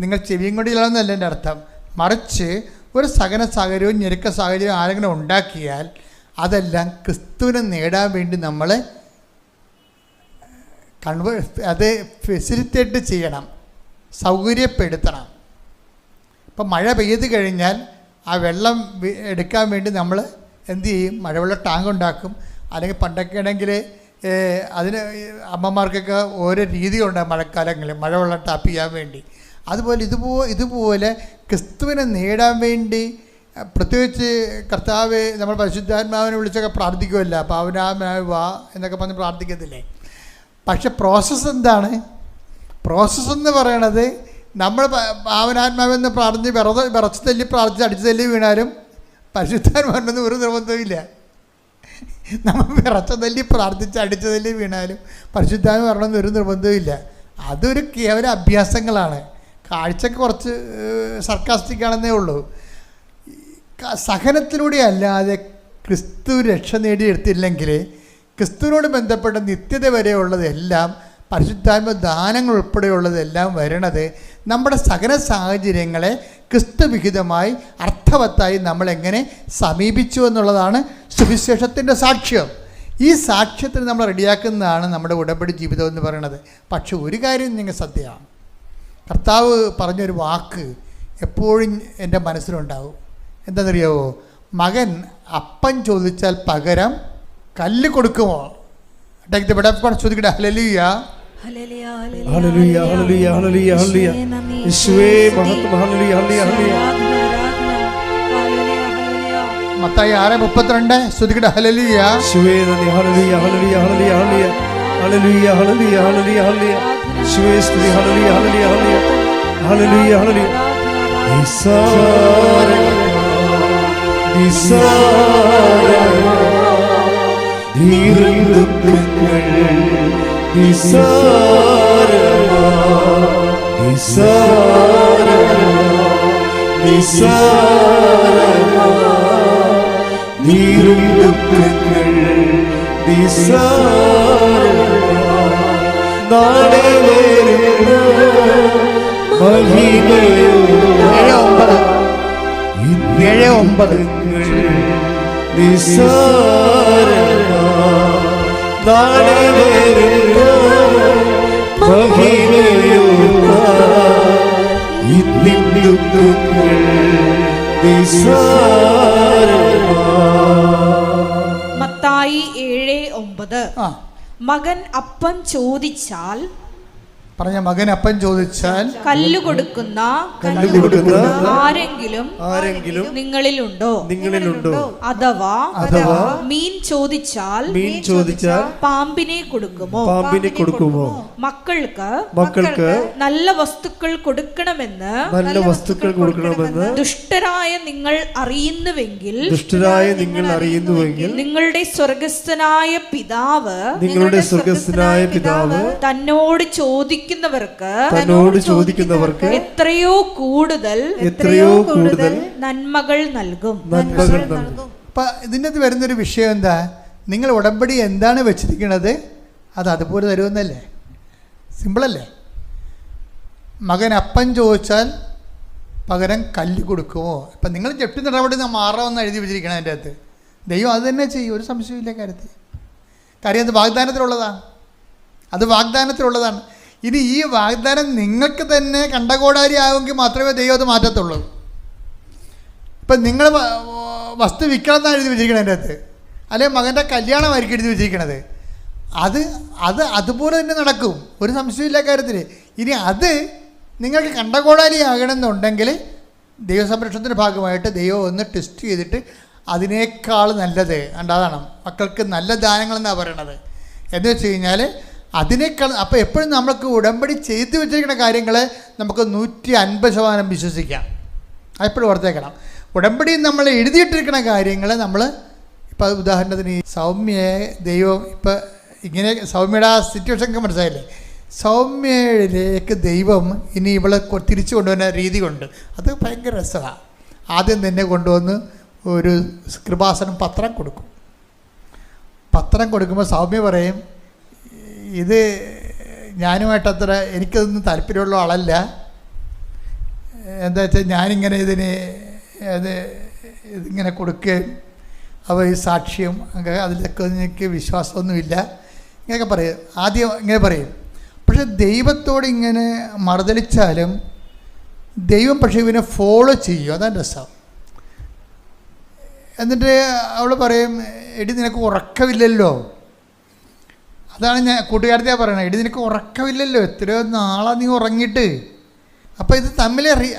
നിങ്ങൾ ചെവിയും കൊണ്ടില്ലാന്നല്ല എൻ്റെ അർത്ഥം. മറിച്ച് ഒരു സഹന സാഹചര്യവും ഞെരുക്ക സാഹചര്യവും ആരെങ്കിലും ഉണ്ടാക്കിയാൽ അതെല്ലാം ക്രിസ്തുവിനെ നേടാൻ വേണ്ടി നമ്മൾ അത് ഫെസിലിറ്റേറ്റ് ചെയ്യണം, സൗകര്യപ്പെടുത്തണം. ഇപ്പം മഴ പെയ്ത് കഴിഞ്ഞാൽ ആ വെള്ളം എടുക്കാൻ വേണ്ടി നമ്മൾ എന്ത് ചെയ്യും? മഴവെള്ള ടാങ്ക് ഉണ്ടാക്കും. അല്ലെങ്കിൽ പണ്ടൊക്കെ ആണെങ്കിൽ അതിന് അമ്മമാർക്കൊക്കെ ഓരോ രീതികളുണ്ട് മഴക്കാലങ്ങളിൽ മഴവെള്ളം ടാപ്പ് ചെയ്യാൻ വേണ്ടി. അതുപോലെ ഇതുപോലെ ക്രിസ്തുവിനെ നേടാൻ വേണ്ടി പ്രത്യേകിച്ച് കർത്താവ് നമ്മൾ പരിശുദ്ധാത്മാവിനെ വിളിച്ചൊക്കെ പ്രാർത്ഥിക്കുമല്ല, പാവനാത്മാവ് വാ എന്നൊക്കെ പറഞ്ഞ് പ്രാർത്ഥിക്കത്തില്ലേ. പക്ഷെ പ്രോസസ്സ് എന്താണ്? പ്രോസസ്സ് എന്ന് പറയണത് നമ്മൾ പാവനാത്മാവെന്ന് പ്രാർത്ഥിച്ച് വിറച്ച് തല്ലി പ്രാർത്ഥിച്ച് അടിച്ചു തല്ലി വീണാലും പരിശുദ്ധാത്മാവിനൊന്നും ഒരു നിർബന്ധമില്ല. നമ്മൾ വിറച്ച തല്ലി പ്രാർത്ഥിച്ച് അടിച്ചു തല്ലി വീണാലും പരിശുദ്ധാത്മാവ് വരണമെന്ന് ഒരു നിർബന്ധമില്ല. അതൊരു കേവല അഭ്യാസങ്ങളാണ്. കാഴ്ചക്ക് കുറച്ച് സർക്കാസ്റ്റിക്കാണെന്നേ ഉള്ളൂ. സഹനത്തിലൂടെ അല്ലാതെ ക്രിസ്തു രക്ഷ നേടിയെടുത്തില്ലെങ്കിൽ ക്രിസ്തുവിനോട് ബന്ധപ്പെട്ട നിത്യത വരെയുള്ളതെല്ലാം പരിശുദ്ധാത്മ ദാനങ്ങൾ ഉൾപ്പെടെയുള്ളതെല്ലാം വരണത് നമ്മുടെ സകല സാഹചര്യങ്ങളെ ക്രിസ്തുവിഹിതമായി അർത്ഥവത്തായി നമ്മളെങ്ങനെ സമീപിച്ചു എന്നുള്ളതാണ് സുവിശേഷത്തിൻ്റെ സാക്ഷ്യം. ഈ സാക്ഷ്യത്തിന് നമ്മൾ റെഡിയാക്കുന്നതാണ് നമ്മുടെ ഉടമ്പടി ജീവിതം എന്ന് പറയുന്നത്. പക്ഷെ ഒരു കാര്യം നിങ്ങൾ സത്യമാണ്, കർത്താവ് പറഞ്ഞൊരു വാക്ക് എപ്പോഴും എൻ്റെ മനസ്സിലുണ്ടാവും. എന്താണെന്നറിയാവോ? മകൻ അപ്പം ചോദിച്ചാൽ പകരം കല്ല് കൊടുക്കുമോ? ചോദിക്കട്ടെ. ഹല്ലേലൂയ, ഹല്ലേലൂയ, ഹല്ലേലൂയ, ഹല്ലേലൂയ, ഹല്ലേലൂയ. യേശുവേ മഹത്വം. ഹല്ലേലൂയ, ഹല്ലേലൂയ, ഹല്ലേലൂയ. മത്തായി 6:32 ശ്രുതിക്കട്ടെ. ഹല്ലേലൂയ, യേശുവേ നന്ദി. ഹല്ലേലൂയ, ഹല്ലേലൂയ, ഹല്ലേലൂയ, ഹല്ലേലൂയ, ഹല്ലേലൂയ, ഹല്ലേലൂയ, ഹല്ലേലൂയ, ഹല്ലേലൂയ. യേശുവേ സ്തുതി. ഹല്ലേലൂയ, ഹല്ലേലൂയ, ഹല്ലേലൂയ, ഹല്ലേലൂയ, ഹല്ലേലൂയ. മത്തായി 7:9. മകൻ അപ്പം ചോദിച്ചാൽ, പറഞ്ഞ മകൻ അപ്പം ചോദിച്ചാൽ കല്ല് കൊടുക്കുന്ന ആരെങ്കിലും നിങ്ങളിലുണ്ടോ? അഥവാ മീൻ ചോദിച്ചാൽ പാമ്പിനെ കൊടുക്കുമോ? മക്കൾക്ക് നല്ല വസ്തുക്കൾ കൊടുക്കണമെന്ന് ദുഷ്ടരായ നിങ്ങൾ അറിയുന്നുവെങ്കിൽ നിങ്ങളുടെ സ്വർഗസ്ഥനായ പിതാവ് തന്നോട് ചോദിക്കുന്നവർക്ക് എത്രയോ കൂടുതൽ നന്മകൾ നൽകും. അപ്പം ഇതിൻ്റെ വരുന്നൊരു വിഷയം എന്താ? നിങ്ങൾ ഉടമ്പടി എന്താണ് വെച്ചിരിക്കുന്നത് അത് അതുപോലെ തരുമെന്നല്ലേ? സിമ്പിളല്ലേ? മകൻ അപ്പം ചോദിച്ചാൽ പകരം കല്ല് കൊടുക്കുമോ? ഇപ്പം നിങ്ങൾ ജപ്തി നടപടി മാറാമെന്ന് എഴുതി വെച്ചിരിക്കണം അതിൻ്റെ അകത്ത്. ദൈവം അത് തന്നെ ചെയ്യും, ഒരു സംശയമില്ല കാര്യത്തിൽ. കാര്യം അത് വാഗ്ദാനത്തിലുള്ളതാണ്. ഇനി ഈ വാഗ്ദാനം നിങ്ങൾക്ക് തന്നെ കണ്ടകോടാരി ആവുമെങ്കിൽ മാത്രമേ ദൈവം അത് മാറ്റത്തുള്ളൂ. ഇപ്പം നിങ്ങൾ വസ്തു വിൽക്കണമെന്നാണ് എഴുതി വെച്ചിരിക്കണത് അതിൻ്റെ അകത്ത്, അല്ലെങ്കിൽ മകൻ്റെ കല്യാണമായിരിക്കും എഴുതി വെച്ചിരിക്കണത്. അത് അതുപോലെ തന്നെ നടക്കും, ഒരു സംശയമില്ല കാര്യത്തിൽ. ഇനി അത് നിങ്ങൾക്ക് കണ്ടകോടാരി ആകണമെന്നുണ്ടെങ്കിൽ ദൈവസംരക്ഷണത്തിൻ്റെ ഭാഗമായിട്ട് ദൈവം ഒന്ന് ടെസ്റ്റ് ചെയ്തിട്ട് അതിനേക്കാൾ നല്ലത് അതാണ് മക്കൾക്ക് നല്ല ദാനങ്ങളെന്നാണ് പറയണത്. എന്ന് വെച്ച് കഴിഞ്ഞാൽ അതിനേക്കാൾ അപ്പോൾ എപ്പോഴും നമ്മൾക്ക് ഉടമ്പടി ചെയ്തു വെച്ചിരിക്കുന്ന കാര്യങ്ങളെ നമുക്ക് 150% വിശ്വസിക്കാം. അതെപ്പോഴും ഓർത്തേക്കണം. ഉടമ്പടി നമ്മൾ എഴുതിയിട്ടിരിക്കുന്ന കാര്യങ്ങൾ നമ്മൾ ഇപ്പോൾ ഉദാഹരണത്തിന് ഈ സൗമ്യയെ ദൈവം ഇപ്പോൾ ഇങ്ങനെ സൗമ്യയുടെ ആ സിറ്റുവേഷനൊക്കെ മനസ്സിലായില്ലേ? സൗമ്യയിലേക്ക് ദൈവം ഇനി ഇവളെ തിരിച്ചു കൊണ്ടുവരുന്ന രീതി കൊണ്ട് അത് ഭയങ്കര രസമാണ്. ആദ്യം തന്നെ കൊണ്ടുവന്ന് ഒരു കൃപാസനം പത്രം കൊടുക്കും. പത്രം കൊടുക്കുമ്പോൾ സൗമ്യ പറയും, ഇത് ഞാനുമായിട്ട് അത്ര എനിക്കതൊന്നും താല്പര്യമുള്ള ആളല്ല, എന്താ വെച്ചാൽ ഞാനിങ്ങനെ ഇതിങ്ങനെ കൊടുക്കുകയും അപ്പോൾ ഈ സാക്ഷ്യം അതിലൊക്കെ എനിക്ക് വിശ്വാസമൊന്നുമില്ല ഇങ്ങനെയൊക്കെ പറയും. ആദ്യം ഇങ്ങനെ പറയും. പക്ഷെ ദൈവത്തോട് ഇങ്ങനെ മറുതലിച്ചാലും ദൈവം പക്ഷേ ഇവനെ ഫോളോ ചെയ്യും. അതാണ് രസം. എന്നിട്ട് അവൾ പറയും, എടി നിനക്ക് ഉറക്കമില്ലല്ലോ. അതാണ് ഞാൻ കൂട്ടുകാരത്തെയാണ് പറയണത്. എടി നിനക്ക് ഉറക്കമില്ലല്ലോ, എത്രയോ നാളാണ് നീ ഉറങ്ങിയിട്ട്. അപ്പോൾ ഇത്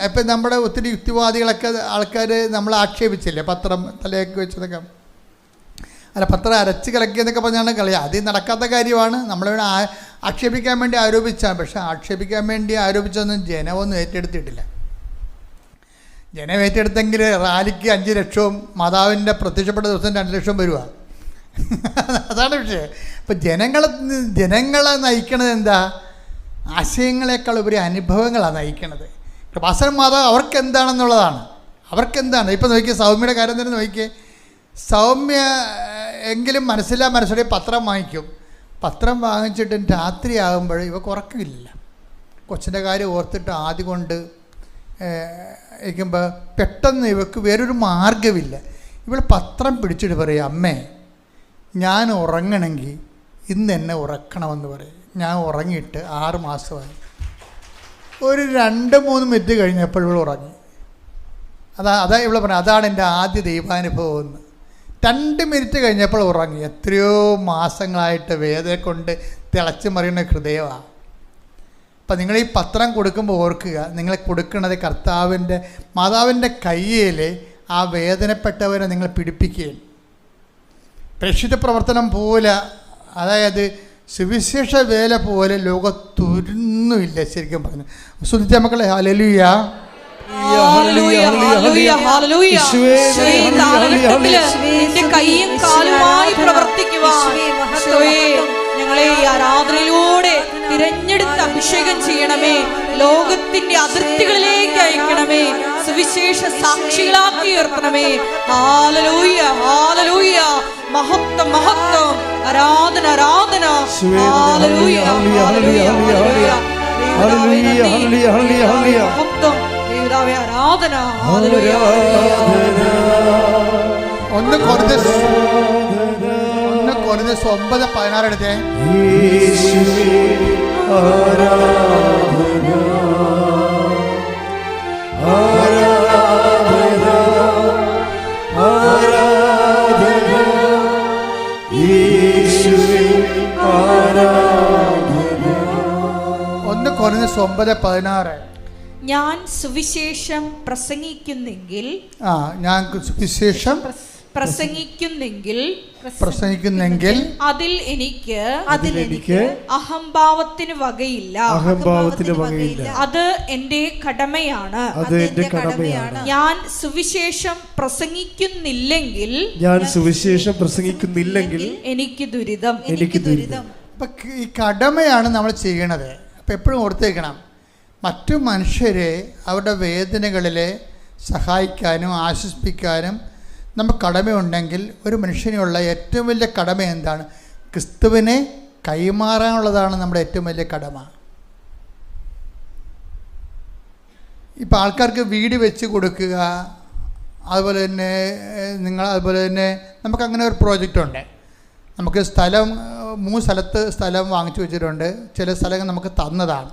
ഇപ്പം നമ്മുടെ ഒത്തിരി യുക്തിവാദികളൊക്കെ ആൾക്കാർ നമ്മളെ ആക്ഷേപിച്ചില്ലേ, പത്രം തലയൊക്കെ വെച്ചതൊക്കെ. അല്ല, പത്രം അരച്ച് കലക്കിയെന്നൊക്കെ പറഞ്ഞാണ് കളി. അത് നടക്കാത്ത കാര്യമാണ്. നമ്മളിവിടെ ആക്ഷേപിക്കാൻ വേണ്ടി ആരോപിച്ചാൽ, പക്ഷെ ആക്ഷേപിക്കാൻ വേണ്ടി ആരോപിച്ചൊന്നും ജനമൊന്നും ഏറ്റെടുത്തിട്ടില്ല. ജനം ഏറ്റെടുത്തെങ്കിൽ റാലിക്ക് 5 ലക്ഷവും മാതാവിൻ്റെ പ്രത്യക്ഷപ്പെട്ട ദിവസം 2 ലക്ഷം വരുക. അതാണ് വിഷയം. ഇപ്പം ജനങ്ങളെ നയിക്കണത് എന്താ? ആശയങ്ങളെക്കാൾ ഉപരി അനുഭവങ്ങളാണ് നയിക്കണത്. കൃപാസനം മാതാവ് അവർക്ക് എന്താണെന്നുള്ളതാണ്. അവർക്കെന്താണ് ഇപ്പം നോക്കിയേ, സൗമ്യയുടെ കാര്യം തന്നെ നോക്കിയേ. സൗമ്യ എങ്കിലും മനസ്സിലോടെ പത്രം വാങ്ങിക്കും. പത്രം വാങ്ങിച്ചിട്ട് രാത്രി ആകുമ്പോൾ ഇവക്ക് ഉറക്കമില്ല. കൊച്ചിൻ്റെ കാര്യം ഓർത്തിട്ട് ആദ്യം കൊണ്ട് ഇരിക്കുമ്പോൾ പെട്ടെന്ന് ഇവക്ക് വേറൊരു മാർഗ്ഗമില്ല. ഇവൾ പത്രം പിടിച്ചിട്ട് പറയും, അമ്മേ ഞാൻ ഉറങ്ങണമെങ്കിൽ ഇന്ന് എന്നെ ഉറക്കണമെന്ന് പറയും. ഞാൻ ഉറങ്ങിയിട്ട് 6 മാസമായി. ഒരു 2-3 മിനിറ്റ് കഴിഞ്ഞപ്പോൾ ഇവൾ ഉറങ്ങി. അതാ ഇവൾ പറഞ്ഞു, അതാണ് എൻ്റെ ആദ്യ ദൈവാനുഭവം എന്ന്. 2 മിനിറ്റ് കഴിഞ്ഞപ്പോൾ ഉറങ്ങി. എത്രയോ മാസങ്ങളായിട്ട് വേദന കൊണ്ട് തിളച്ച് മറിയുന്ന ഹൃദയമാണ്. അപ്പം നിങ്ങൾ ഈ പത്രം കൊടുക്കുമ്പോൾ ഓർക്കുക, നിങ്ങൾ കൊടുക്കുന്നത് കർത്താവിൻ്റെ മാതാവിൻ്റെ കയ്യിൽ ആ വേദനപ്പെട്ടവരെ നിങ്ങൾ പിടിപ്പിക്കുകയും പ്രേക്ഷിത പ്രവർത്തനം പോലെ, അതായത് സുവിശേഷ വേല പോലെ ലോകത്തൊന്നുമില്ല ശരിക്കും പറഞ്ഞു. ശ്രദ്ധിച്ച മക്കളെ, ഹല്ലേലൂയ. ഞങ്ങളെ ഈ ആരാധനയിലൂടെ തിരഞ്ഞെടുത്ത് അഭിഷേകം ചെയ്യണമേ. ലോകത്തിന്റെ അതിർത്തികളിലേക്ക് അയക്കണമേ. സുവിശേഷ സാക്ഷികളാക്കി ഉയർത്തണമേ. ഹല്ലേലൂയ, ഹല്ലേലൂയ. മഹത്വം, മഹത്വം. ആരാധന, ആരാധന. ഹല്ലേലൂയ, ഹല്ലേലൂയ, ഹല്ലേലൂയ. മഹത്വം ദൈവമേ, ആരാധന. ഹല്ലേലൂയ. ഒന്ന് കൊരിന്ത്യസ് 9:16 എടുത്തേ. ഒന്ന് കൊരിന്ത്യസ് 9:16. ഞാൻ സുവിശേഷം പ്രസംഗിക്കുന്നെങ്കിൽ ഞാൻ സുവിശേഷം പ്രസംഗിക്കുന്നെങ്കിൽ അതിൽ എനിക്ക് അഹംഭാവത്തിന് വകയില്ല. അത് എന്റെ കടമയാണ്. ഞാൻ സുവിശേഷം പ്രസംഗിക്കുന്നില്ലെങ്കിൽ എനിക്ക് ദുരിതം. അപ്പം ഈ കടമയാണ് നമ്മൾ ചെയ്യണത്. അപ്പം എപ്പോഴും ഓർത്തേക്കണം, മറ്റു മനുഷ്യരെ അവരുടെ വേദനകളിലെ സഹായിക്കാനും ആശ്വസിപ്പിക്കാനും നമുക്ക് കടമയുണ്ടെങ്കിൽ ഒരു മനുഷ്യനുള്ള ഏറ്റവും വലിയ കടമ എന്താണ്? ക്രിസ്തുവിനെ കൈമാറാനുള്ളതാണ് നമ്മുടെ ഏറ്റവും വലിയ കടമ. ഇപ്പോൾ ആൾക്കാർക്ക് വീട് വെച്ച് കൊടുക്കുക, അതുപോലെ തന്നെ നമുക്കങ്ങനെ ഒരു പ്രോജക്റ്റുണ്ട്. നമുക്ക് 3 സ്ഥലത്ത് സ്ഥലം വാങ്ങിച്ചു വെച്ചിട്ടുണ്ട്. ചില സ്ഥലങ്ങൾ നമുക്ക് തന്നതാണ്.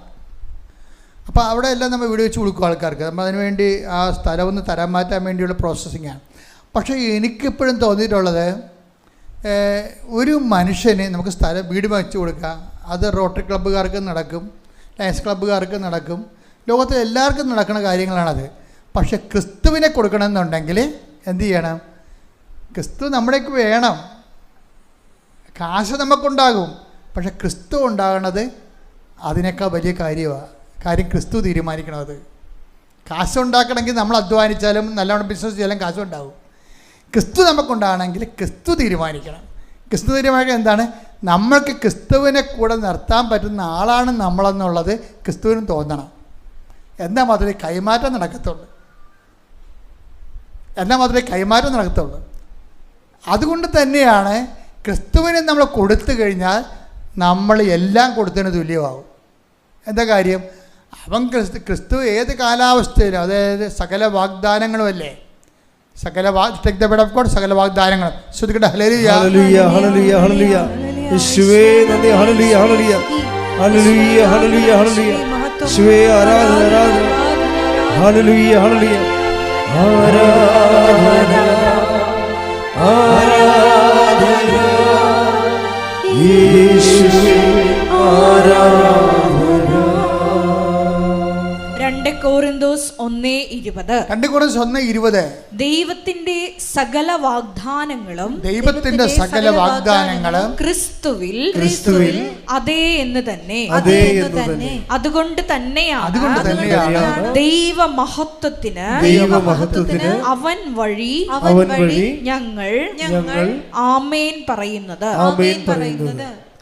അപ്പോൾ അവിടെ എല്ലാം നമ്മൾ വീട് വെച്ച് കൊടുക്കും ആൾക്കാർക്ക്. നമ്മൾ അതിനുവേണ്ടി ആ സ്ഥലം ഒന്ന് തരാൻ മാറ്റാൻ വേണ്ടിയുള്ള പ്രോസസ്സിങ്ങാണ്. പക്ഷേ എനിക്കെപ്പോഴും തോന്നിയിട്ടുള്ളത്, ഒരു മനുഷ്യന് നമുക്ക് വീട് വെച്ച് കൊടുക്കുക, അത് റോട്ടറി ക്ലബ്ബുകാർക്ക് നടക്കും, ലയൺസ് ക്ലബ്ബുകാർക്ക് നടക്കും, ലോകത്തിൽ എല്ലാവർക്കും നടക്കുന്ന കാര്യങ്ങളാണത്. പക്ഷേ ക്രിസ്തുവിനെ കൊടുക്കണമെന്നുണ്ടെങ്കിൽ എന്ത് ചെയ്യണം? ക്രിസ്തു നമ്മുടേക്ക് വേണം. കാശ് നമുക്കുണ്ടാകും, പക്ഷെ ക്രിസ്തു ഉണ്ടാകണത് അതിനേക്കാൾ വലിയ കാര്യമാണ്. കാര്യം ക്രിസ്തു തീരുമാനിക്കണത്. കാശുണ്ടാക്കണമെങ്കിൽ നമ്മൾ അധ്വാനിച്ചാലും നല്ലവണ്ണം ബിസിനസ് ചെയ്യാലും കാശുണ്ടാകും. ക്രിസ്തു നമുക്കുണ്ടാകണമെങ്കിൽ ക്രിസ്തു തീരുമാനിക്കണം. ക്രിസ്തു തീരുമാനിക്കുക എന്താണ്? നമ്മൾക്ക് ക്രിസ്തുവിനെ കൂടെ നിർത്താൻ പറ്റുന്ന ആളാണ് നമ്മളെന്നുള്ളത് ക്രിസ്തുവിനും തോന്നണം. എന്നാൽ മാത്രമേ കൈമാറ്റം നടക്കത്തുള്ളൂ. അതുകൊണ്ട് തന്നെയാണ് ക്രിസ്തുവിനെ നമ്മൾ കൊടുത്തു കഴിഞ്ഞാൽ നമ്മൾ എല്ലാം കൊടുത്തതിന് തുല്യമാകും. എന്താ കാര്യം? അവൻ ക്രിസ്തു ഏത് കാലാവസ്ഥയിലും, അതായത് സകല വാഗ്ദാനങ്ങളുമല്ലേ, സകല വാഗ്ദാനങ്ങളും ശ്രദ്ധിക്കട്ടെ. ഹല്ലേലൂയ ഹല്ലേലൂയ ഹല്ലേലൂയ ഹല്ലേലൂയ യേശുവേ നന്ദി. ഹല്ലേലൂയ ഹല്ലേലൂയ ഹല്ലേലൂയ ഹല്ലേലൂയ ഹല്ലേലൂയ യേശുവേ ആരാധന ആരാധന. ഹല്ലേലൂയ ഹല്ലേലൂയ ആരാധന ആരാധന യേശുവേ ആരാധന. 2 Korinthos 1:20 ദൈവത്തിന്റെ സകല വാഗ്ദാനങ്ങളും ക്രിസ്തുവിൽ അതേ എന്ന് തന്നെ. അതുകൊണ്ട് തന്നെയാണ് ദൈവ മഹത്വത്തിന് അവൻ വഴി ഞങ്ങൾ ആമേൻ പറയുന്നത്.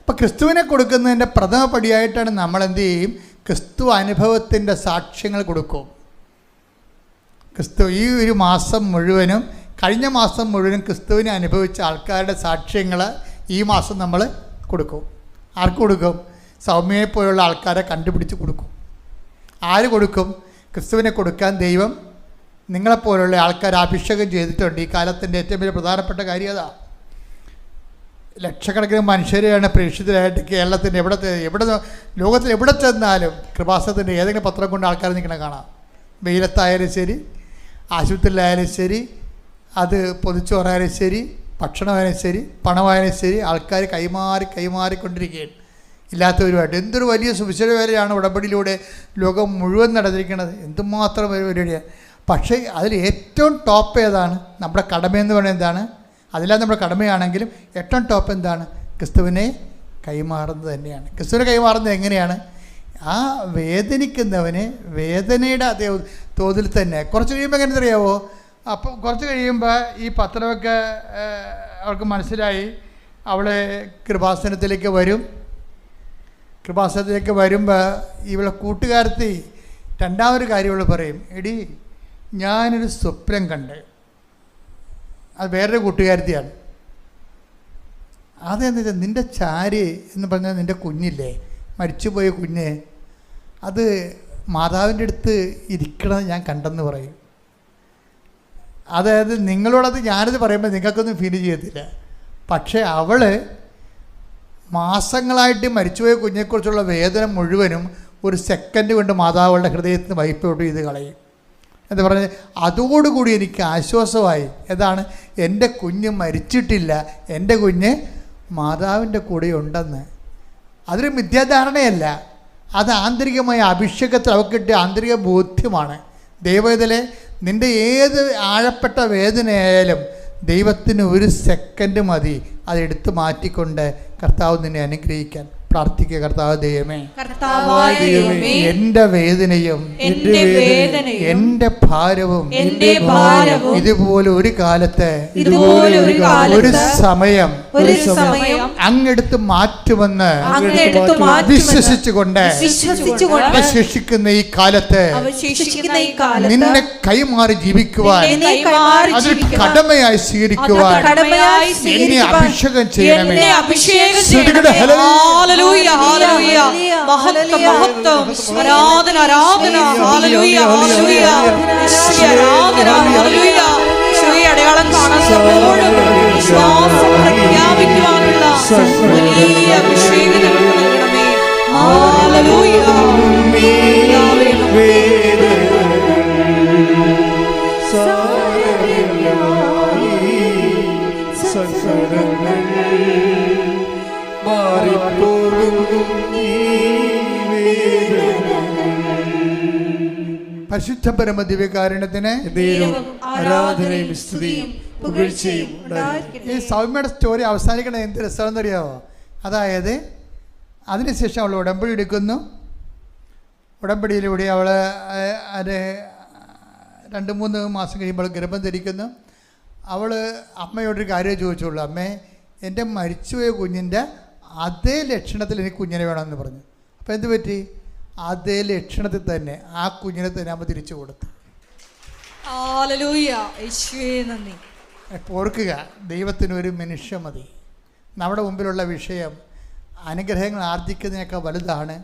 അപ്പൊ ക്രിസ്തുവിനെ കൊടുക്കുന്നതിന്റെ പ്രഥമ പടിയായിട്ടാണ് നമ്മൾ എന്ത് ചെയ്യും? ക്രിസ്തു അനുഭവത്തിൻ്റെ സാക്ഷ്യങ്ങൾ കൊടുക്കും. ക്രിസ്തു ഈ ഒരു മാസം മുഴുവനും, കഴിഞ്ഞ മാസം മുഴുവനും ക്രിസ്തുവിനെ അനുഭവിച്ച ആൾക്കാരുടെ സാക്ഷ്യങ്ങൾ ഈ മാസം നമ്മൾ കൊടുക്കും. ആർക്ക് കൊടുക്കും? സൗമ്യയെപ്പോലുള്ള ആൾക്കാരെ കണ്ടുപിടിച്ച് കൊടുക്കും. ആര് കൊടുക്കും? ക്രിസ്തുവിനെ കൊടുക്കാൻ ദൈവം നിങ്ങളെപ്പോലുള്ള ആൾക്കാരെ അഭിഷേകം ചെയ്തിട്ടുണ്ട്. ഈ കാലത്തിൻ്റെ ഏറ്റവും വലിയ പ്രധാനപ്പെട്ട കാര്യം അതാണ്. ലക്ഷക്കണക്കിന് മനുഷ്യരെയാണ് പ്രേക്ഷിതരായിട്ട് കേരളത്തിൻ്റെ എവിടെ ലോകത്തിൽ എവിടെ ചെന്നാലും കൃപാസനത്തിൻ്റെ ഏതെങ്കിലും പത്രം കൊണ്ട് ആൾക്കാർ നിൽക്കണ കാണാം. വെയിലത്തായാലും ശരി, ആശുപത്രിയിലായാലും ശരി, അത് പൊതിച്ചോറായാലും ശരി, ഭക്ഷണമായാലും ശരി, പണമായാലും ശരി, ആൾക്കാർ കൈമാറിക്കൊണ്ടിരിക്കുകയാണ് ഇല്ലാത്തവരുമായിട്ട്. എന്തൊരു വലിയ സുവിശേഷ വേലയാണ് ഉടമ്പടിയിലൂടെ ലോകം മുഴുവൻ നടന്നിരിക്കുന്നത്. എന്തുമാത്രം പരിപാടിയാണ്. പക്ഷേ അതിൽ ഏറ്റവും ടോപ്പ് ഏതാണ്? നമ്മുടെ കടമയെന്ന് പറയുന്നത് എന്താണ്? അതിലാണ് നമ്മുടെ കടമയാണെങ്കിലും ഏറ്റവും ടോപ്പ് എന്താണ്? ക്രിസ്തുവിനെ കൈമാറുന്നത് തന്നെയാണ്. ക്രിസ്തുവിനെ കൈമാറുന്നത് എങ്ങനെയാണ്? ആ വേദനിക്കുന്നവന് വേദനയുടെ അതേ തോതിൽ തന്നെ. കുറച്ച് കഴിയുമ്പോൾ എങ്ങനെ അറിയാവോ? അപ്പോൾ കുറച്ച് കഴിയുമ്പോൾ ഈ പത്രമൊക്കെ അവർക്ക് മനസ്സിലായി. അവളെ കൃപാസനത്തിലേക്ക് വരുമ്പോൾ ഇവളെ കൂട്ടുകാരത്തി രണ്ടാമൊരു കാര്യം അവൾ പറയും, എടി ഞാനൊരു സ്വപ്നം കണ്ട്. അത് വേറൊരു കൂട്ടുകാരത്തിയാണ്. അതെന്താ വെച്ചാൽ നിൻ്റെ ചാരി എന്ന് പറഞ്ഞാൽ നിൻ്റെ കുഞ്ഞില്ലേ, മരിച്ചുപോയ കുഞ്ഞ്, അത് മാതാവിൻ്റെ അടുത്ത് ഇരിക്കണമെന്ന് ഞാൻ കണ്ടെന്ന് പറയും. അതായത് നിങ്ങളോടത് ഞാനത് പറയുമ്പോൾ നിങ്ങൾക്കൊന്നും ഫീൽ ചെയ്യത്തില്ല. പക്ഷേ അവൾ മാസങ്ങളായിട്ട് മരിച്ചുപോയ കുഞ്ഞിനെക്കുറിച്ചുള്ള വേദന മുഴുവനും ഒരു സെക്കൻഡ് കൊണ്ട് മാതാവുകളുടെ ഹൃദയത്തിൽ നിന്ന് വൈപ്പ് ഔട്ട് ചെയ്ത് കളയും. എന്ന് പറഞ്ഞ് അതോടുകൂടി എനിക്ക് ആശ്വാസമായി. ഏതാണ്? എൻ്റെ കുഞ്ഞ് മരിച്ചിട്ടില്ല, എൻ്റെ കുഞ്ഞ് മാതാവിൻ്റെ കൂടെ ഉണ്ടെന്ന്. അതൊരു മിഥ്യാധാരണയല്ല, അത് ആന്തരികമായ അഭിഷേകത്തിൽ അവർക്ക് കിട്ടിയ ആന്തരിക ബോധ്യമാണ്. ദൈവത്തിലെ നിൻ്റെ ഏത് ആഴപ്പെട്ട വേദനയായാലും ദൈവത്തിന് ഒരു സെക്കൻഡ് മതി അതെടുത്ത് മാറ്റിക്കൊണ്ട് കർത്താവ് നിന്നെ അനുഗ്രഹിക്കാൻ. പ്രാർത്ഥിക്കുക. കർത്താവ് ദൈവമേ, എൻ്റെ വേദനയും എൻ്റെ ഭാരവും ഇതുപോലെ ഒരു കാലത്ത് ഒരു സമയം അങ്ങെടുത്ത് മാറ്റുമെന്ന് വിശ്വസിച്ചുകൊണ്ട് അവശേഷിക്കുന്ന ഈ കാലത്ത് നിന്നെ കൈമാറി ജീവിക്കുവാൻ, അതൊരു കടമയായി സ്വീകരിക്കുവാൻ എന്നെ അഭിഷേകം ചെയ്യണമേ. ഹല്ലേലൂയ ഹല്ലേലൂയ മഹത്വം മഹത്വം ആരാധന ആരാധന ഹല്ലേലൂയ ഹല്ലേലൂയ ആരാധന ഹല്ലേലൂയ. ഈശോയെ അടയാളം കാണുമ്പോഴും വിശ്വാസം പ്രഖ്യാപിക്കുവാനുള്ള വലിയ അഭിഷേകം നൽകണമേ. ഹല്ലേലൂയ. പരിശുദ്ധ പരമ ദിവ്യകാരുണ്യത്തിന് ആരാധനയും സ്തുതിയും പുകഴ്ചയും ഈ ഉണ്ടായിരിക്കട്ടെ. സൗമ്യയുടെ സ്റ്റോറി അവസാനിക്കണത് എന്ത് രസമാണെന്ന് അറിയാമോ? അതായത് അതിനുശേഷം അവൾ ഉടമ്പടി എടുക്കുന്നു. ഉടമ്പടിയിലൂടെ അവൾ അത് 2-3 മാസം കഴിയുമ്പോൾ ഗർഭം ധരിക്കുന്നു. അവൾ അമ്മയോടൊരു കാര്യം ചോദിച്ചുള്ളൂ, അമ്മേ എൻ്റെ മരിച്ചുപോയ കുഞ്ഞിൻ്റെ അതേ ലക്ഷണത്തിൽ എനിക്ക് കുഞ്ഞിനെ വേണമെന്ന് പറഞ്ഞു. അപ്പോൾ എന്ത് പറ്റി? അതേ ലക്ഷണത്തിൽ തന്നെ ആ കുഞ്ഞിനെ തന്നെ അമ്മ തിരിച്ചു കൊടുത്തു. ഹല്ലേലൂയ, യേശുവേ നന്ദി. ഓർക്കുക, ദൈവത്തിനൊരു മനുഷ്യ മതി. നമ്മുടെ മുമ്പിലുള്ള വിഷയം അനുഗ്രഹങ്ങൾ ആർജിക്കുന്നതിനേക്കാൾ വലുതാണ്.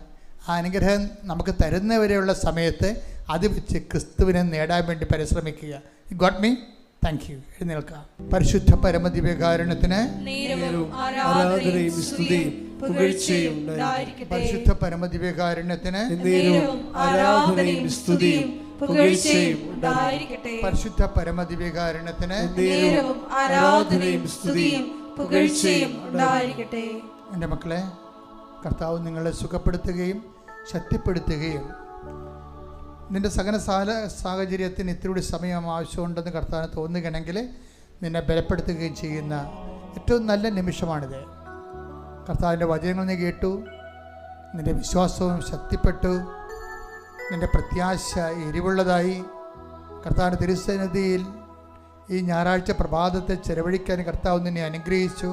ആ അനുഗ്രഹം നമുക്ക് തരുന്നവരെയുള്ള സമയത്ത് അത് വെച്ച് ക്രിസ്തുവിനെ നേടാൻ വേണ്ടി പരിശ്രമിക്കുക. God me, thank you. എഴുന്നേൽക്കാം. പരിശുദ്ധ പരമദിവ്യകാരുണ്യത്തിന് ആരാധനയും സ്തുതിയും പുകഴ്ചയും ഉണ്ടായിരിക്കട്ടെ. പരിശുദ്ധ പരമദിവ്യകാരുണ്യത്തിന് ആരാധനയും സ്തുതിയും പുകഴ്ചയും ഉണ്ടായിരിക്കട്ടെ. പരിശുദ്ധ പരമദിവ്യകാരുണ്യത്തിന് ആരാധനയും സ്തുതിയും പുകഴ്ചയും ഉണ്ടായിരിക്കട്ടെ. എൻ്റെ മക്കളെ, കർത്താവ് നിങ്ങളെ സുഖപ്പെടുത്തുകയും ശക്തിപ്പെടുത്തുകയും നിൻ്റെ സകല സാഹചര്യത്തിന് ഇത്തിരി സമയം ആവശ്യമുണ്ടെന്ന് കർത്താവിന് തോന്നുകയാണെങ്കിൽ നിന്നെ ബലപ്പെടുത്തുകയും ചെയ്യുന്ന ഏറ്റവും നല്ല നിമിഷമാണിത്. കർത്താവിൻ്റെ വചനങ്ങൾ നീ കേട്ടു, നിൻ്റെ വിശ്വാസവും ശക്തിപ്പെട്ടു, നിൻ്റെ പ്രത്യാശ എരിവുള്ളതായി. കർത്താവിൻ്റെ തിരുസന്നിധിയിൽ ഈ ഞായറാഴ്ച പ്രഭാതത്തെ ചെലവഴിക്കാൻ കർത്താവ് നിന്നെ അനുഗ്രഹിച്ചു.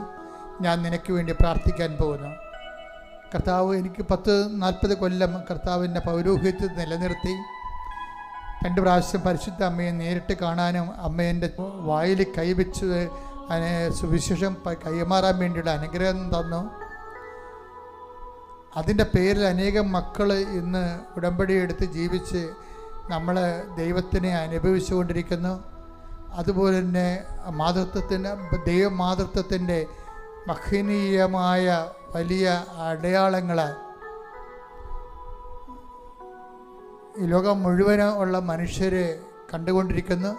ഞാൻ നിനക്ക് വേണ്ടി പ്രാർത്ഥിക്കാൻ പോകുന്നു. കർത്താവ് എനിക്ക് 10-40 കൊല്ലം കർത്താവിൻ്റെ പൗരോഹിത്യത്തിൽ നിലനിർത്തി 2 പ്രാവശ്യം പരിശുദ്ധ അമ്മയെ നേരിട്ട് കാണാനും അമ്മേൻ്റെ വായിൽ കൈവച്ച് അതിനെ സുവിശേഷം കൈമാറാൻ വേണ്ടിയുള്ള അനുഗ്രഹം തന്നു. അതിൻ്റെ പേരിൽ അനേകം മക്കൾ ഇന്ന് ഉടമ്പടി എടുത്ത് ജീവിച്ച് നമ്മൾ ദൈവത്തിനെ അനുഭവിച്ചു കൊണ്ടിരിക്കുന്നു. അതുപോലെ തന്നെ ദൈവമാതൃത്വത്തിൻ്റെ മഹനീയമായ വലിയ അടയാളങ്ങൾ ഈ ലോകം മുഴുവനും ഉള്ള മനുഷ്യർ കണ്ടുകൊണ്ടിരിക്കുന്നു.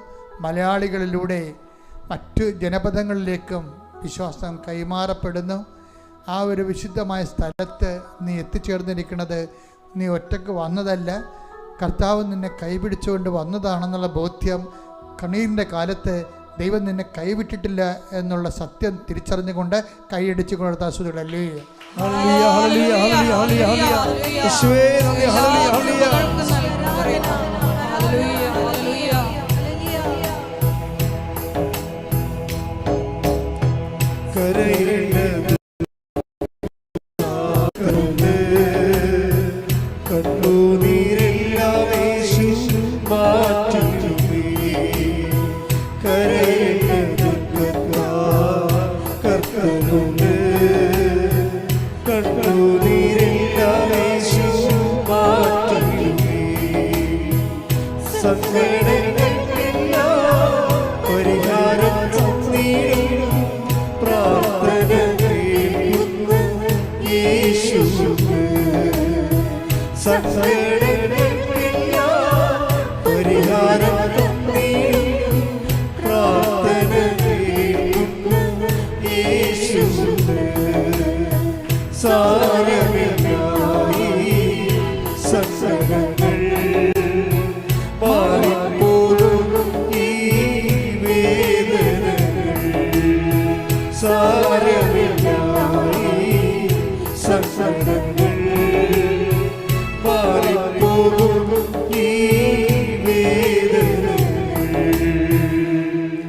മലയാളികളിലൂടെ മറ്റു ജനപദങ്ങളിലേക്കും വിശ്വാസം കൈമാറപ്പെടുന്നു. ആ ഒരു വിശുദ്ധമായ സ്ഥലത്ത് നീ എത്തിച്ചേർന്നിരിക്കുന്നത് നീ ഒറ്റയ്ക്ക് വന്നതല്ല, കർത്താവ് നിന്നെ കൈപിടിച്ചുകൊണ്ട് വന്നതാണെന്നുള്ള ബോധ്യം, കണ്ണീരിൻ്റെ കാലത്ത് ദൈവം നിന്നെ കൈവിട്ടിട്ടില്ല എന്നുള്ള സത്യം തിരിച്ചറിഞ്ഞുകൊണ്ട് കൈയടിച്ചു കൊടുത്ത ആസ്വദികളല്ലേ.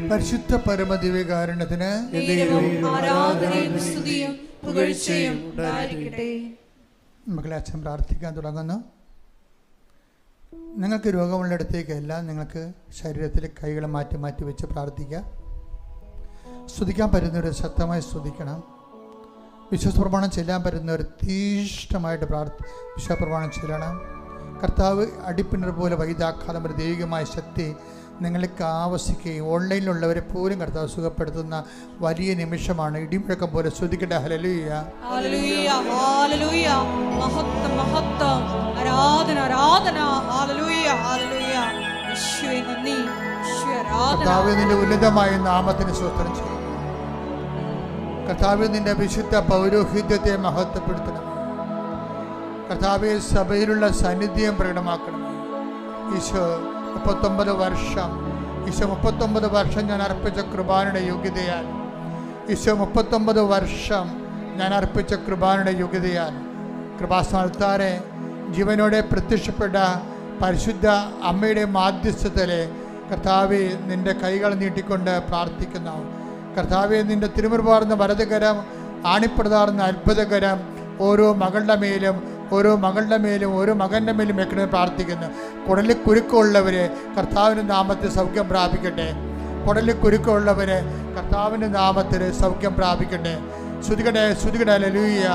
പരിശുദ്ധ പരമദിവ്യകാരുണ്യത്തിന് ആരാധനയും സ്തുതിയും പുകഴ്ചയും ഉണ്ടായിരിക്കട്ടെ. മക്കളെ, അച്ഛൻ പ്രാർത്ഥിക്കാൻ തുടങ്ങുന്നു. നിങ്ങൾക്ക് രോഗമുള്ളിടത്തേക്കല്ല, നിങ്ങൾക്ക് ശരീരത്തിൽ കൈകൾ മാറ്റി മാറ്റി വെച്ച് പ്രാർത്ഥിക്കാം. സ്തുതിക്കാൻ പറ്റുന്നവർ ശക്തമായി സ്തുതിക്കണം. വിശ്വാസപ്രമാണം ചെല്ലാൻ പറ്റുന്നവർ തീഷ്ണമായിട്ട് വിശ്വാസപ്രമാണം ചെല്ലണം. കർത്താവ് അടിപ്പിണർ പോലെ വൈദാഘാതം ഒരു ദൈവികമായ ശക്തി നിങ്ങൾക്ക് ആവശ്യിക്കുകയും ഓൺലൈനിലുള്ളവരെ പോലും കർത്താവ് സുഖപ്പെടുത്തുന്ന വലിയ നിമിഷമാണ്. ഇടിമുഴക്കം പോലെ സ്തുതിക്കട്ടെ. ഹല്ലേലൂയ, ഹല്ലേലൂയ, ഹല്ലേലൂയ. മഹത്വം, മഹത്വം, ആരാധന, ആരാധന. ഹല്ലേലൂയ, ഹല്ലേലൂയ. യേശുവേ നന്ദി, യേശുവേ ആരാധന. കർത്താവേ, നിന്റെ ഉന്നതമായ നാമത്തിന് സ്തോത്രം ചെയ്യുന്നു. കർത്താവേ, നിന്റെ വിശുദ്ധ പൗരോഹിത്യത്തെ മഹത്വപ്പെടുത്തണമേ. കർത്താവേ, സഭയിലുള്ള സാന്നിധ്യം പ്രകടമാക്കണമേ. ഈശോ 39 വർഷം ഈശോ 39 വർഷം ഞാൻ അർപ്പിച്ച കൃപാനയുടെ യോഗ്യതയാൽ, ഈശോ 39 വർഷം ഞാൻ അർപ്പിച്ച കൃപാനയുടെ യോഗ്യതയാൽ കൃപാസ്ഥാനത്താരെ ജീവനോടെ പ്രത്യക്ഷപ്പെട്ട പരിശുദ്ധ അമ്മയുടെ മാധ്യസ്ഥത്തിലെ കർത്താവെ നിൻ്റെ കൈകൾ നീട്ടിക്കൊണ്ട് പ്രാർത്ഥിക്കുന്നു. കർത്താവെ നിൻ്റെ തിരുമുറുപാർന്ന വലതുകരം, ആണിപ്രതാർന്ന അത്ഭുതകരം ഓരോ മകളുടെ മേലും ഓരോ മകൻ്റെ മേലും വെക്കണമെന്ന് പ്രാർത്ഥിക്കുന്നു. കുടലിൽ കുരുക്കമുള്ളവരെ കർത്താവിൻ്റെ നാമത്തിൽ സൗഖ്യം പ്രാപിക്കട്ടെ. കുടലിൽ കുരുക്കമുള്ളവരെ കർത്താവിൻ്റെ നാമത്തിൽ സൗഖ്യം പ്രാപിക്കട്ടെ. ശ്രുതികട്ടെ ഹല്ലേലൂയ.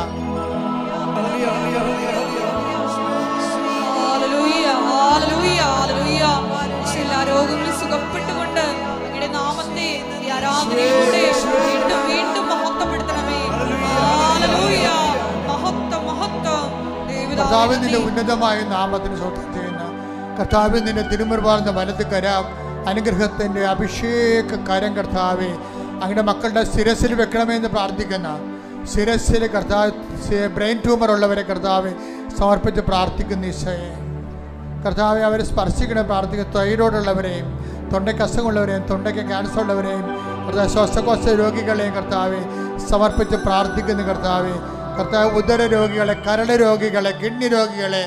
എല്ലാ രോഗങ്ങളും സുഖപ്പെട്ടുകൊണ്ട് അങ്ങയുടെ നാമത്തെ ഈ ആരാധനയിലൂടെ വീണ്ടും വീണ്ടും മഹത്വപ്പെടുത്തണമേ. ഹല്ലേലൂയ. മഹത്വം മഹത്വം. കർത്താവിൻ നിന്റെ ഉന്നതമായ നാമത്തിന് സ്തോത്രം ചെയ്യുന്നു. കർത്താവിൻ നിന്റെ തിരുമുറുപാർന്ന വലത് കരം, അനുഗ്രഹത്തിൻ്റെ അഭിഷേക കരം കർത്താവെ അങ്ങയുടെ മക്കളുടെ ശിരസിൽ വെക്കണമെന്ന് പ്രാർത്ഥിക്കുന്ന ശിരസിൽ കർത്താവ് ബ്രെയിൻ ട്യൂമർ ഉള്ളവരെ കർത്താവ് സമർപ്പിച്ച് പ്രാർത്ഥിക്കുന്ന ഈശോയെ കർത്താവെ അവരെ സ്പർശിക്കണം പ്രാർത്ഥിക്കുന്ന തൈറോയ്ഡ് ഉള്ളവരെയും തൊണ്ടയ്ക്ക് അസുഖമുള്ളവരെയും തൊണ്ടയ്ക്ക് ക്യാൻസർ ഉള്ളവരെയും കർത്താവ് ശ്വാസകോശ രോഗികളെയും കർത്താവെ സമർപ്പിച്ച് പ്രാർത്ഥിക്കുന്ന കർത്താവ് ഉദര രോഗികളെ, കരൾ രോഗികളെ, കിഡ്നി രോഗികളെ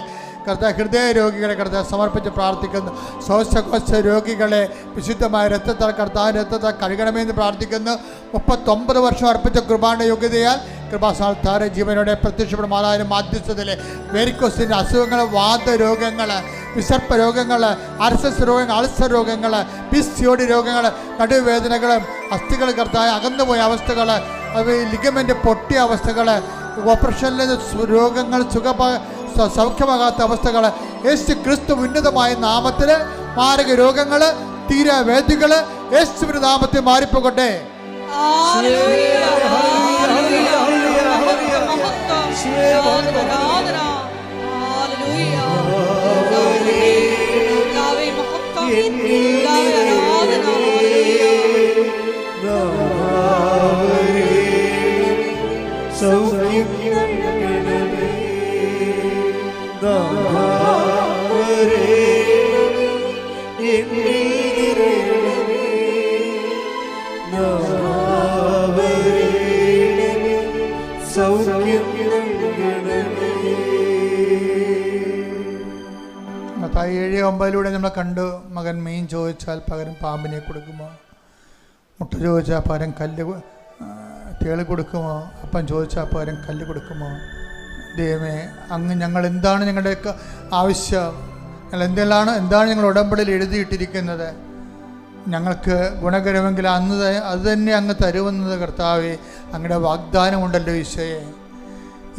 കർത്താവ്, ഹൃദയ രോഗികളെ കർത്താവ് സമർപ്പിച്ച് പ്രാർത്ഥിക്കുന്നു. ശ്വാസകോശ രോഗികളെ വിശുദ്ധമായ രക്തത്താൽ രക്തത്താൽ കഴുകണമെന്ന് പ്രാർത്ഥിക്കുന്നു. 39 വർഷം അർപ്പിച്ച കൃപാന്റെ യോഗ്യതയാൽ കൃപാസ്ഥാനത്താരെ ജീവനോടെ പ്രത്യക്ഷപ്പെടും മാതാവിൻ്റെ മാധ്യസ്ഥതയിലെ വെരിക്കോസിൻ്റെ അസുഖങ്ങൾ, വാതരോഗങ്ങൾ, വിസർപ്പ രോഗങ്ങൾ, അർസസ് രോഗങ്ങൾ, അൾസർ രോഗങ്ങൾ, പിസിഒഡി രോഗങ്ങൾ, നടുവേദനകൾ, അസ്ഥികൾ കർത്താവ് അകന്നുപോയ അവസ്ഥകൾ, ലിഗമെൻ്റ് പൊട്ടിയ അവസ്ഥകൾ, ഓപ്പറേഷനിലെ രോഗങ്ങൾ സൗഖ്യമാകാത്ത അവസ്ഥകൾ യേശു ക്രിസ്തു ഉന്നതമായ നാമത്തിൽ മാരക രോഗങ്ങൾ, തീരവേദികൾ യേശുവിന്റെ നാമത്തിൽ മാറിപ്പോകട്ടെ. മത്തായി 7:9 നമ്മൾ കണ്ടു. മകൻ മീൻ ചോദിച്ചാൽ പകരം പാമ്പിനെ കൊടുക്കുമോ? മുട്ട ചോദിച്ചാൽ പകരം തേള് കൊടുക്കുമോ? അപ്പം ചോദിച്ചാൽ പകരം കല്ല് കൊടുക്കുമോ? ദൈവമേ, അങ്ങ് ഞങ്ങൾ എന്താണ് ഞങ്ങളുടെയൊക്കെ ആവശ്യം? ഞങ്ങൾ എന്താണ് ഞങ്ങൾ ഉടമ്പടിയിൽ എഴുതിയിട്ടിരിക്കുന്നത്? ഞങ്ങൾക്ക് ഗുണകരമെങ്കിൽ അത് തന്നെ അങ്ങ് തരുമെന്നത് കർത്താവേ അങ്ങയുടെ വാഗ്ദാനമുണ്ടല്ലോ ഈശോയെ.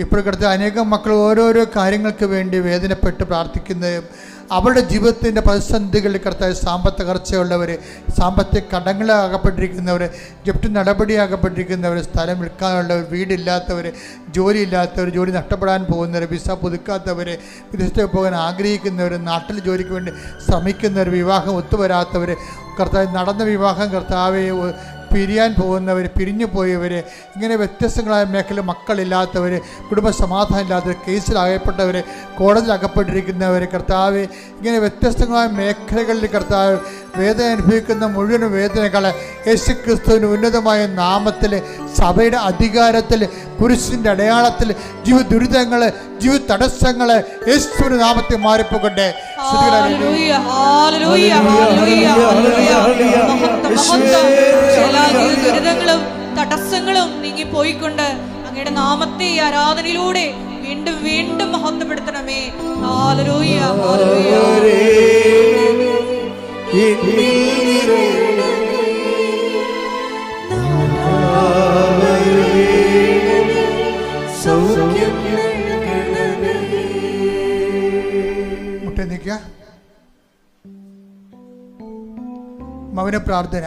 ഇപ്പോൾ കർത്താവ് അനേകം മക്കൾ ഓരോരോ കാര്യങ്ങൾക്ക് വേണ്ടി വേദനപ്പെട്ട് പ്രാർത്ഥിക്കുന്നതും അവരുടെ ജീവിതത്തിൻ്റെ പ്രതിസന്ധികളിൽ കർത്താവ് സാമ്പത്തികർച്ചയുള്ളവർ, സാമ്പത്തിക കടങ്ങളാകപ്പെട്ടിരിക്കുന്നവർ, ജപ്തി നടപടിയാകപ്പെട്ടിരിക്കുന്നവർ, സ്ഥലം വിൽക്കാനുള്ളവർ, വീടില്ലാത്തവർ, ജോലിയില്ലാത്തവർ, ജോലി നഷ്ടപ്പെടാൻ പോകുന്നവർ, വിസ പുതുക്കാത്തവർ, വിദേശത്തേക്ക് പോകാൻ ആഗ്രഹിക്കുന്നവർ, നാട്ടിൽ ജോലിക്ക് വേണ്ടി ശ്രമിക്കുന്നവർ, വിവാഹം ഒത്തുവരാത്തവർ, കർത്താവ് നടന്ന വിവാഹം കർത്താവെ പിരിയാൻ പോകുന്നവർ, പിരിഞ്ഞു പോയവർ, ഇങ്ങനെ വ്യത്യസ്തങ്ങളായ മേഖല മക്കളില്ലാത്തവർ, കുടുംബ സമാധാനം ഇല്ലാത്തവർ, കേസിലകപ്പെട്ടവർ, കോടതിയിൽ അകപ്പെട്ടിരിക്കുന്നവർ കർത്താവ്, ഇങ്ങനെ വ്യത്യസ്തങ്ങളായ മേഖലകളിൽ കർത്താവ് വേദന അനുഭവിക്കുന്ന മുഴുവൻ വേദനകൾ യേശുക്രിസ്തുവിൻ്റെ ഉന്നതമായ നാമത്തിൽ, സഭയുടെ അധികാരത്തിൽ, കുരിശിൻ്റെ അടയാളത്തിൽ, ജീവിത ദുരിതങ്ങൾ, ജീവിത തടസ്സങ്ങൾ യേശുവിൻ്റെ നാമത്തിൽ മാറിപ്പോകട്ടെ. ദുരിതങ്ങളും തടസ്സങ്ങളും നീങ്ങിപ്പോയിക്കൊണ്ട് അങ്ങയുടെ നാമത്തെ ഈ ആരാധനയിലൂടെ വീണ്ടും വീണ്ടും മഹത്വപ്പെടുത്തണമേ. Hallelujah, hallelujah. മുട്ടനിക്കുക മൗന പ്രാർത്ഥന.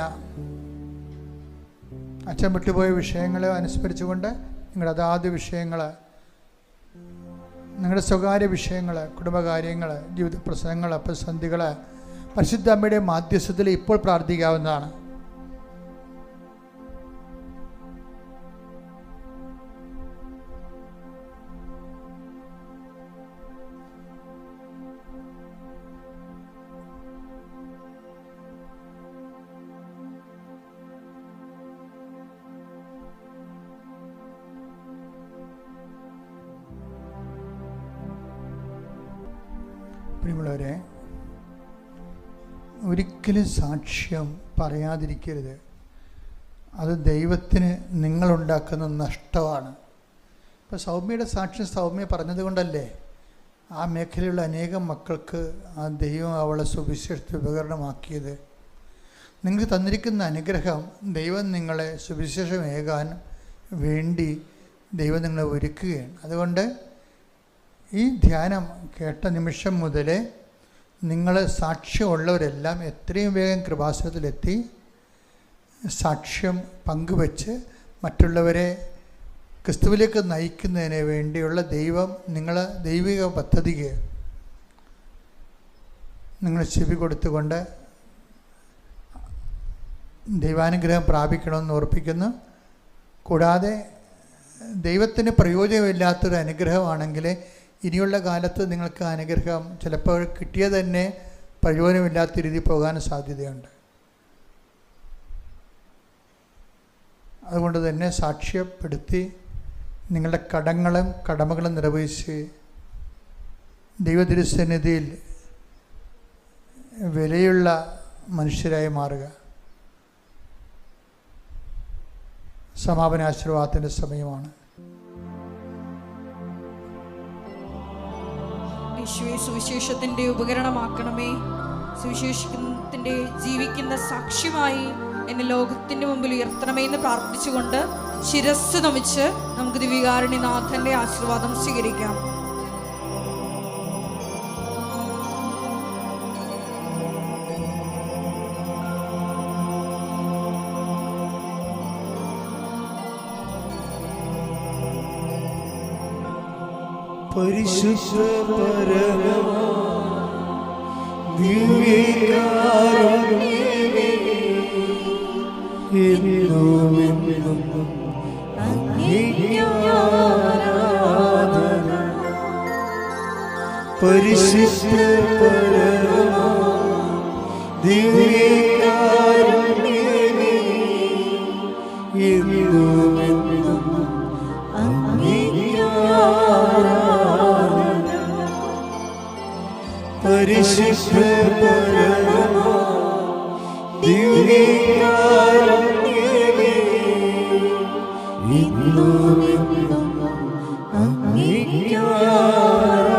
അച്ഛൻ വിട്ടുപോയ വിഷയങ്ങൾ അനുസ്മരിച്ചുകൊണ്ട് നിങ്ങളുടെ അതാത് വിഷയങ്ങൾ, നിങ്ങളുടെ സ്വകാര്യ വിഷയങ്ങൾ, കുടുംബകാര്യങ്ങൾ, ജീവിത പ്രശ്നങ്ങൾ, പ്രതിസന്ധികൾ പരിശുദ്ധ അമ്മയുടെ മാധ്യസ്ഥത്തിൽ ഇപ്പോൾ പ്രാർത്ഥിക്കാവുന്നതാണ്. പ്രിയമുള്ളവരെ, ഒരിക്കലും സാക്ഷ്യം പറയാതിരിക്കരുത്. അത് ദൈവത്തിന് നിങ്ങളുണ്ടാക്കുന്ന നഷ്ടമാണ്. ഇപ്പോൾ സൗമ്യയുടെ സാക്ഷ്യം സൗമ്യ പറഞ്ഞതുകൊണ്ടല്ലേ ആ മേഖലയിലുള്ള അനേകം മക്കൾക്ക് ആ ദൈവം അവളെ സുവിശേഷത്തിൽ ഉപകരണമാക്കിയത്. നിങ്ങൾക്ക് തന്നിരിക്കുന്ന അനുഗ്രഹം ദൈവം നിങ്ങളെ സുവിശേഷമേകാൻ വേണ്ടി ദൈവം നിങ്ങളെ ഒരുക്കുകയാണ്. അതുകൊണ്ട് ഈ ധ്യാനം കേട്ട നിമിഷം മുതൽ നിങ്ങൾ സാക്ഷ്യമുള്ളവരെല്ലാം എത്രയും വേഗം കൃപാസനത്തിലെത്തി സാക്ഷ്യം പങ്കുവച്ച് മറ്റുള്ളവരെ ക്രിസ്തുവിലേക്ക് നയിക്കുന്നതിന് വേണ്ടിയുള്ള നിങ്ങളെ ദൈവിക പദ്ധതിക്ക് നിങ്ങൾ ചെവി കൊടുത്തുകൊണ്ട് ദൈവാനുഗ്രഹം പ്രാപിക്കണമെന്ന് ഓർപ്പിക്കുന്നു. കൂടാതെ ദൈവത്തിന് പ്രയോജനമില്ലാത്തൊരു അനുഗ്രഹമാണെങ്കിൽ ഇനിയുള്ള കാലത്ത് നിങ്ങൾക്ക് അനുഗ്രഹം ചിലപ്പോൾ കിട്ടിയത് തന്നെ പ്രയോജനമില്ലാത്ത രീതിയിൽ പോകാൻ സാധ്യതയുണ്ട്. അതുകൊണ്ട് തന്നെ സാക്ഷ്യപ്പെടുത്തി നിങ്ങളുടെ കടമകളും നിർവഹിച്ച് ദൈവതിരുസന്നിധിയിൽ വിലയുള്ള മനുഷ്യരായി മാറുക. സമാപന ആശീർവാദത്തിൻ്റെ സമയമാണ്. യേശുവേ, സുവിശേഷത്തിൻ്റെ ഉപകരണമാക്കണമേ. സുവിശേഷത്തിൻ്റെ ജീവിക്കുന്ന സാക്ഷ്യമായി എന്നെ ലോകത്തിൻ്റെ മുമ്പിൽ ഉയർത്തണമേ എന്ന് പ്രാർത്ഥിച്ചുകൊണ്ട് ശിരസ്സ് നമിച്ച് നമുക്ക് ദിവ്യകാരുണ്യനാഥൻ്റെ ആശീർവാദം സ്വീകരിക്കാം. പരിശുദ്ധ പരമ ദിവ്യകാരുണ്യമേ, എന്നും അങ്ങേക്ക് ആരാധന. പരിശുദ്ധ പരമ ദിവ്യകാരുണ്യമേ, എന്നും അങ്ങേക്ക് ആരാധന. പരിശുദ്ധ പരമ ദിവ്യകാരുണ്യമേ, ഇന്നും അങ്ങേക്ക് ആരാധന.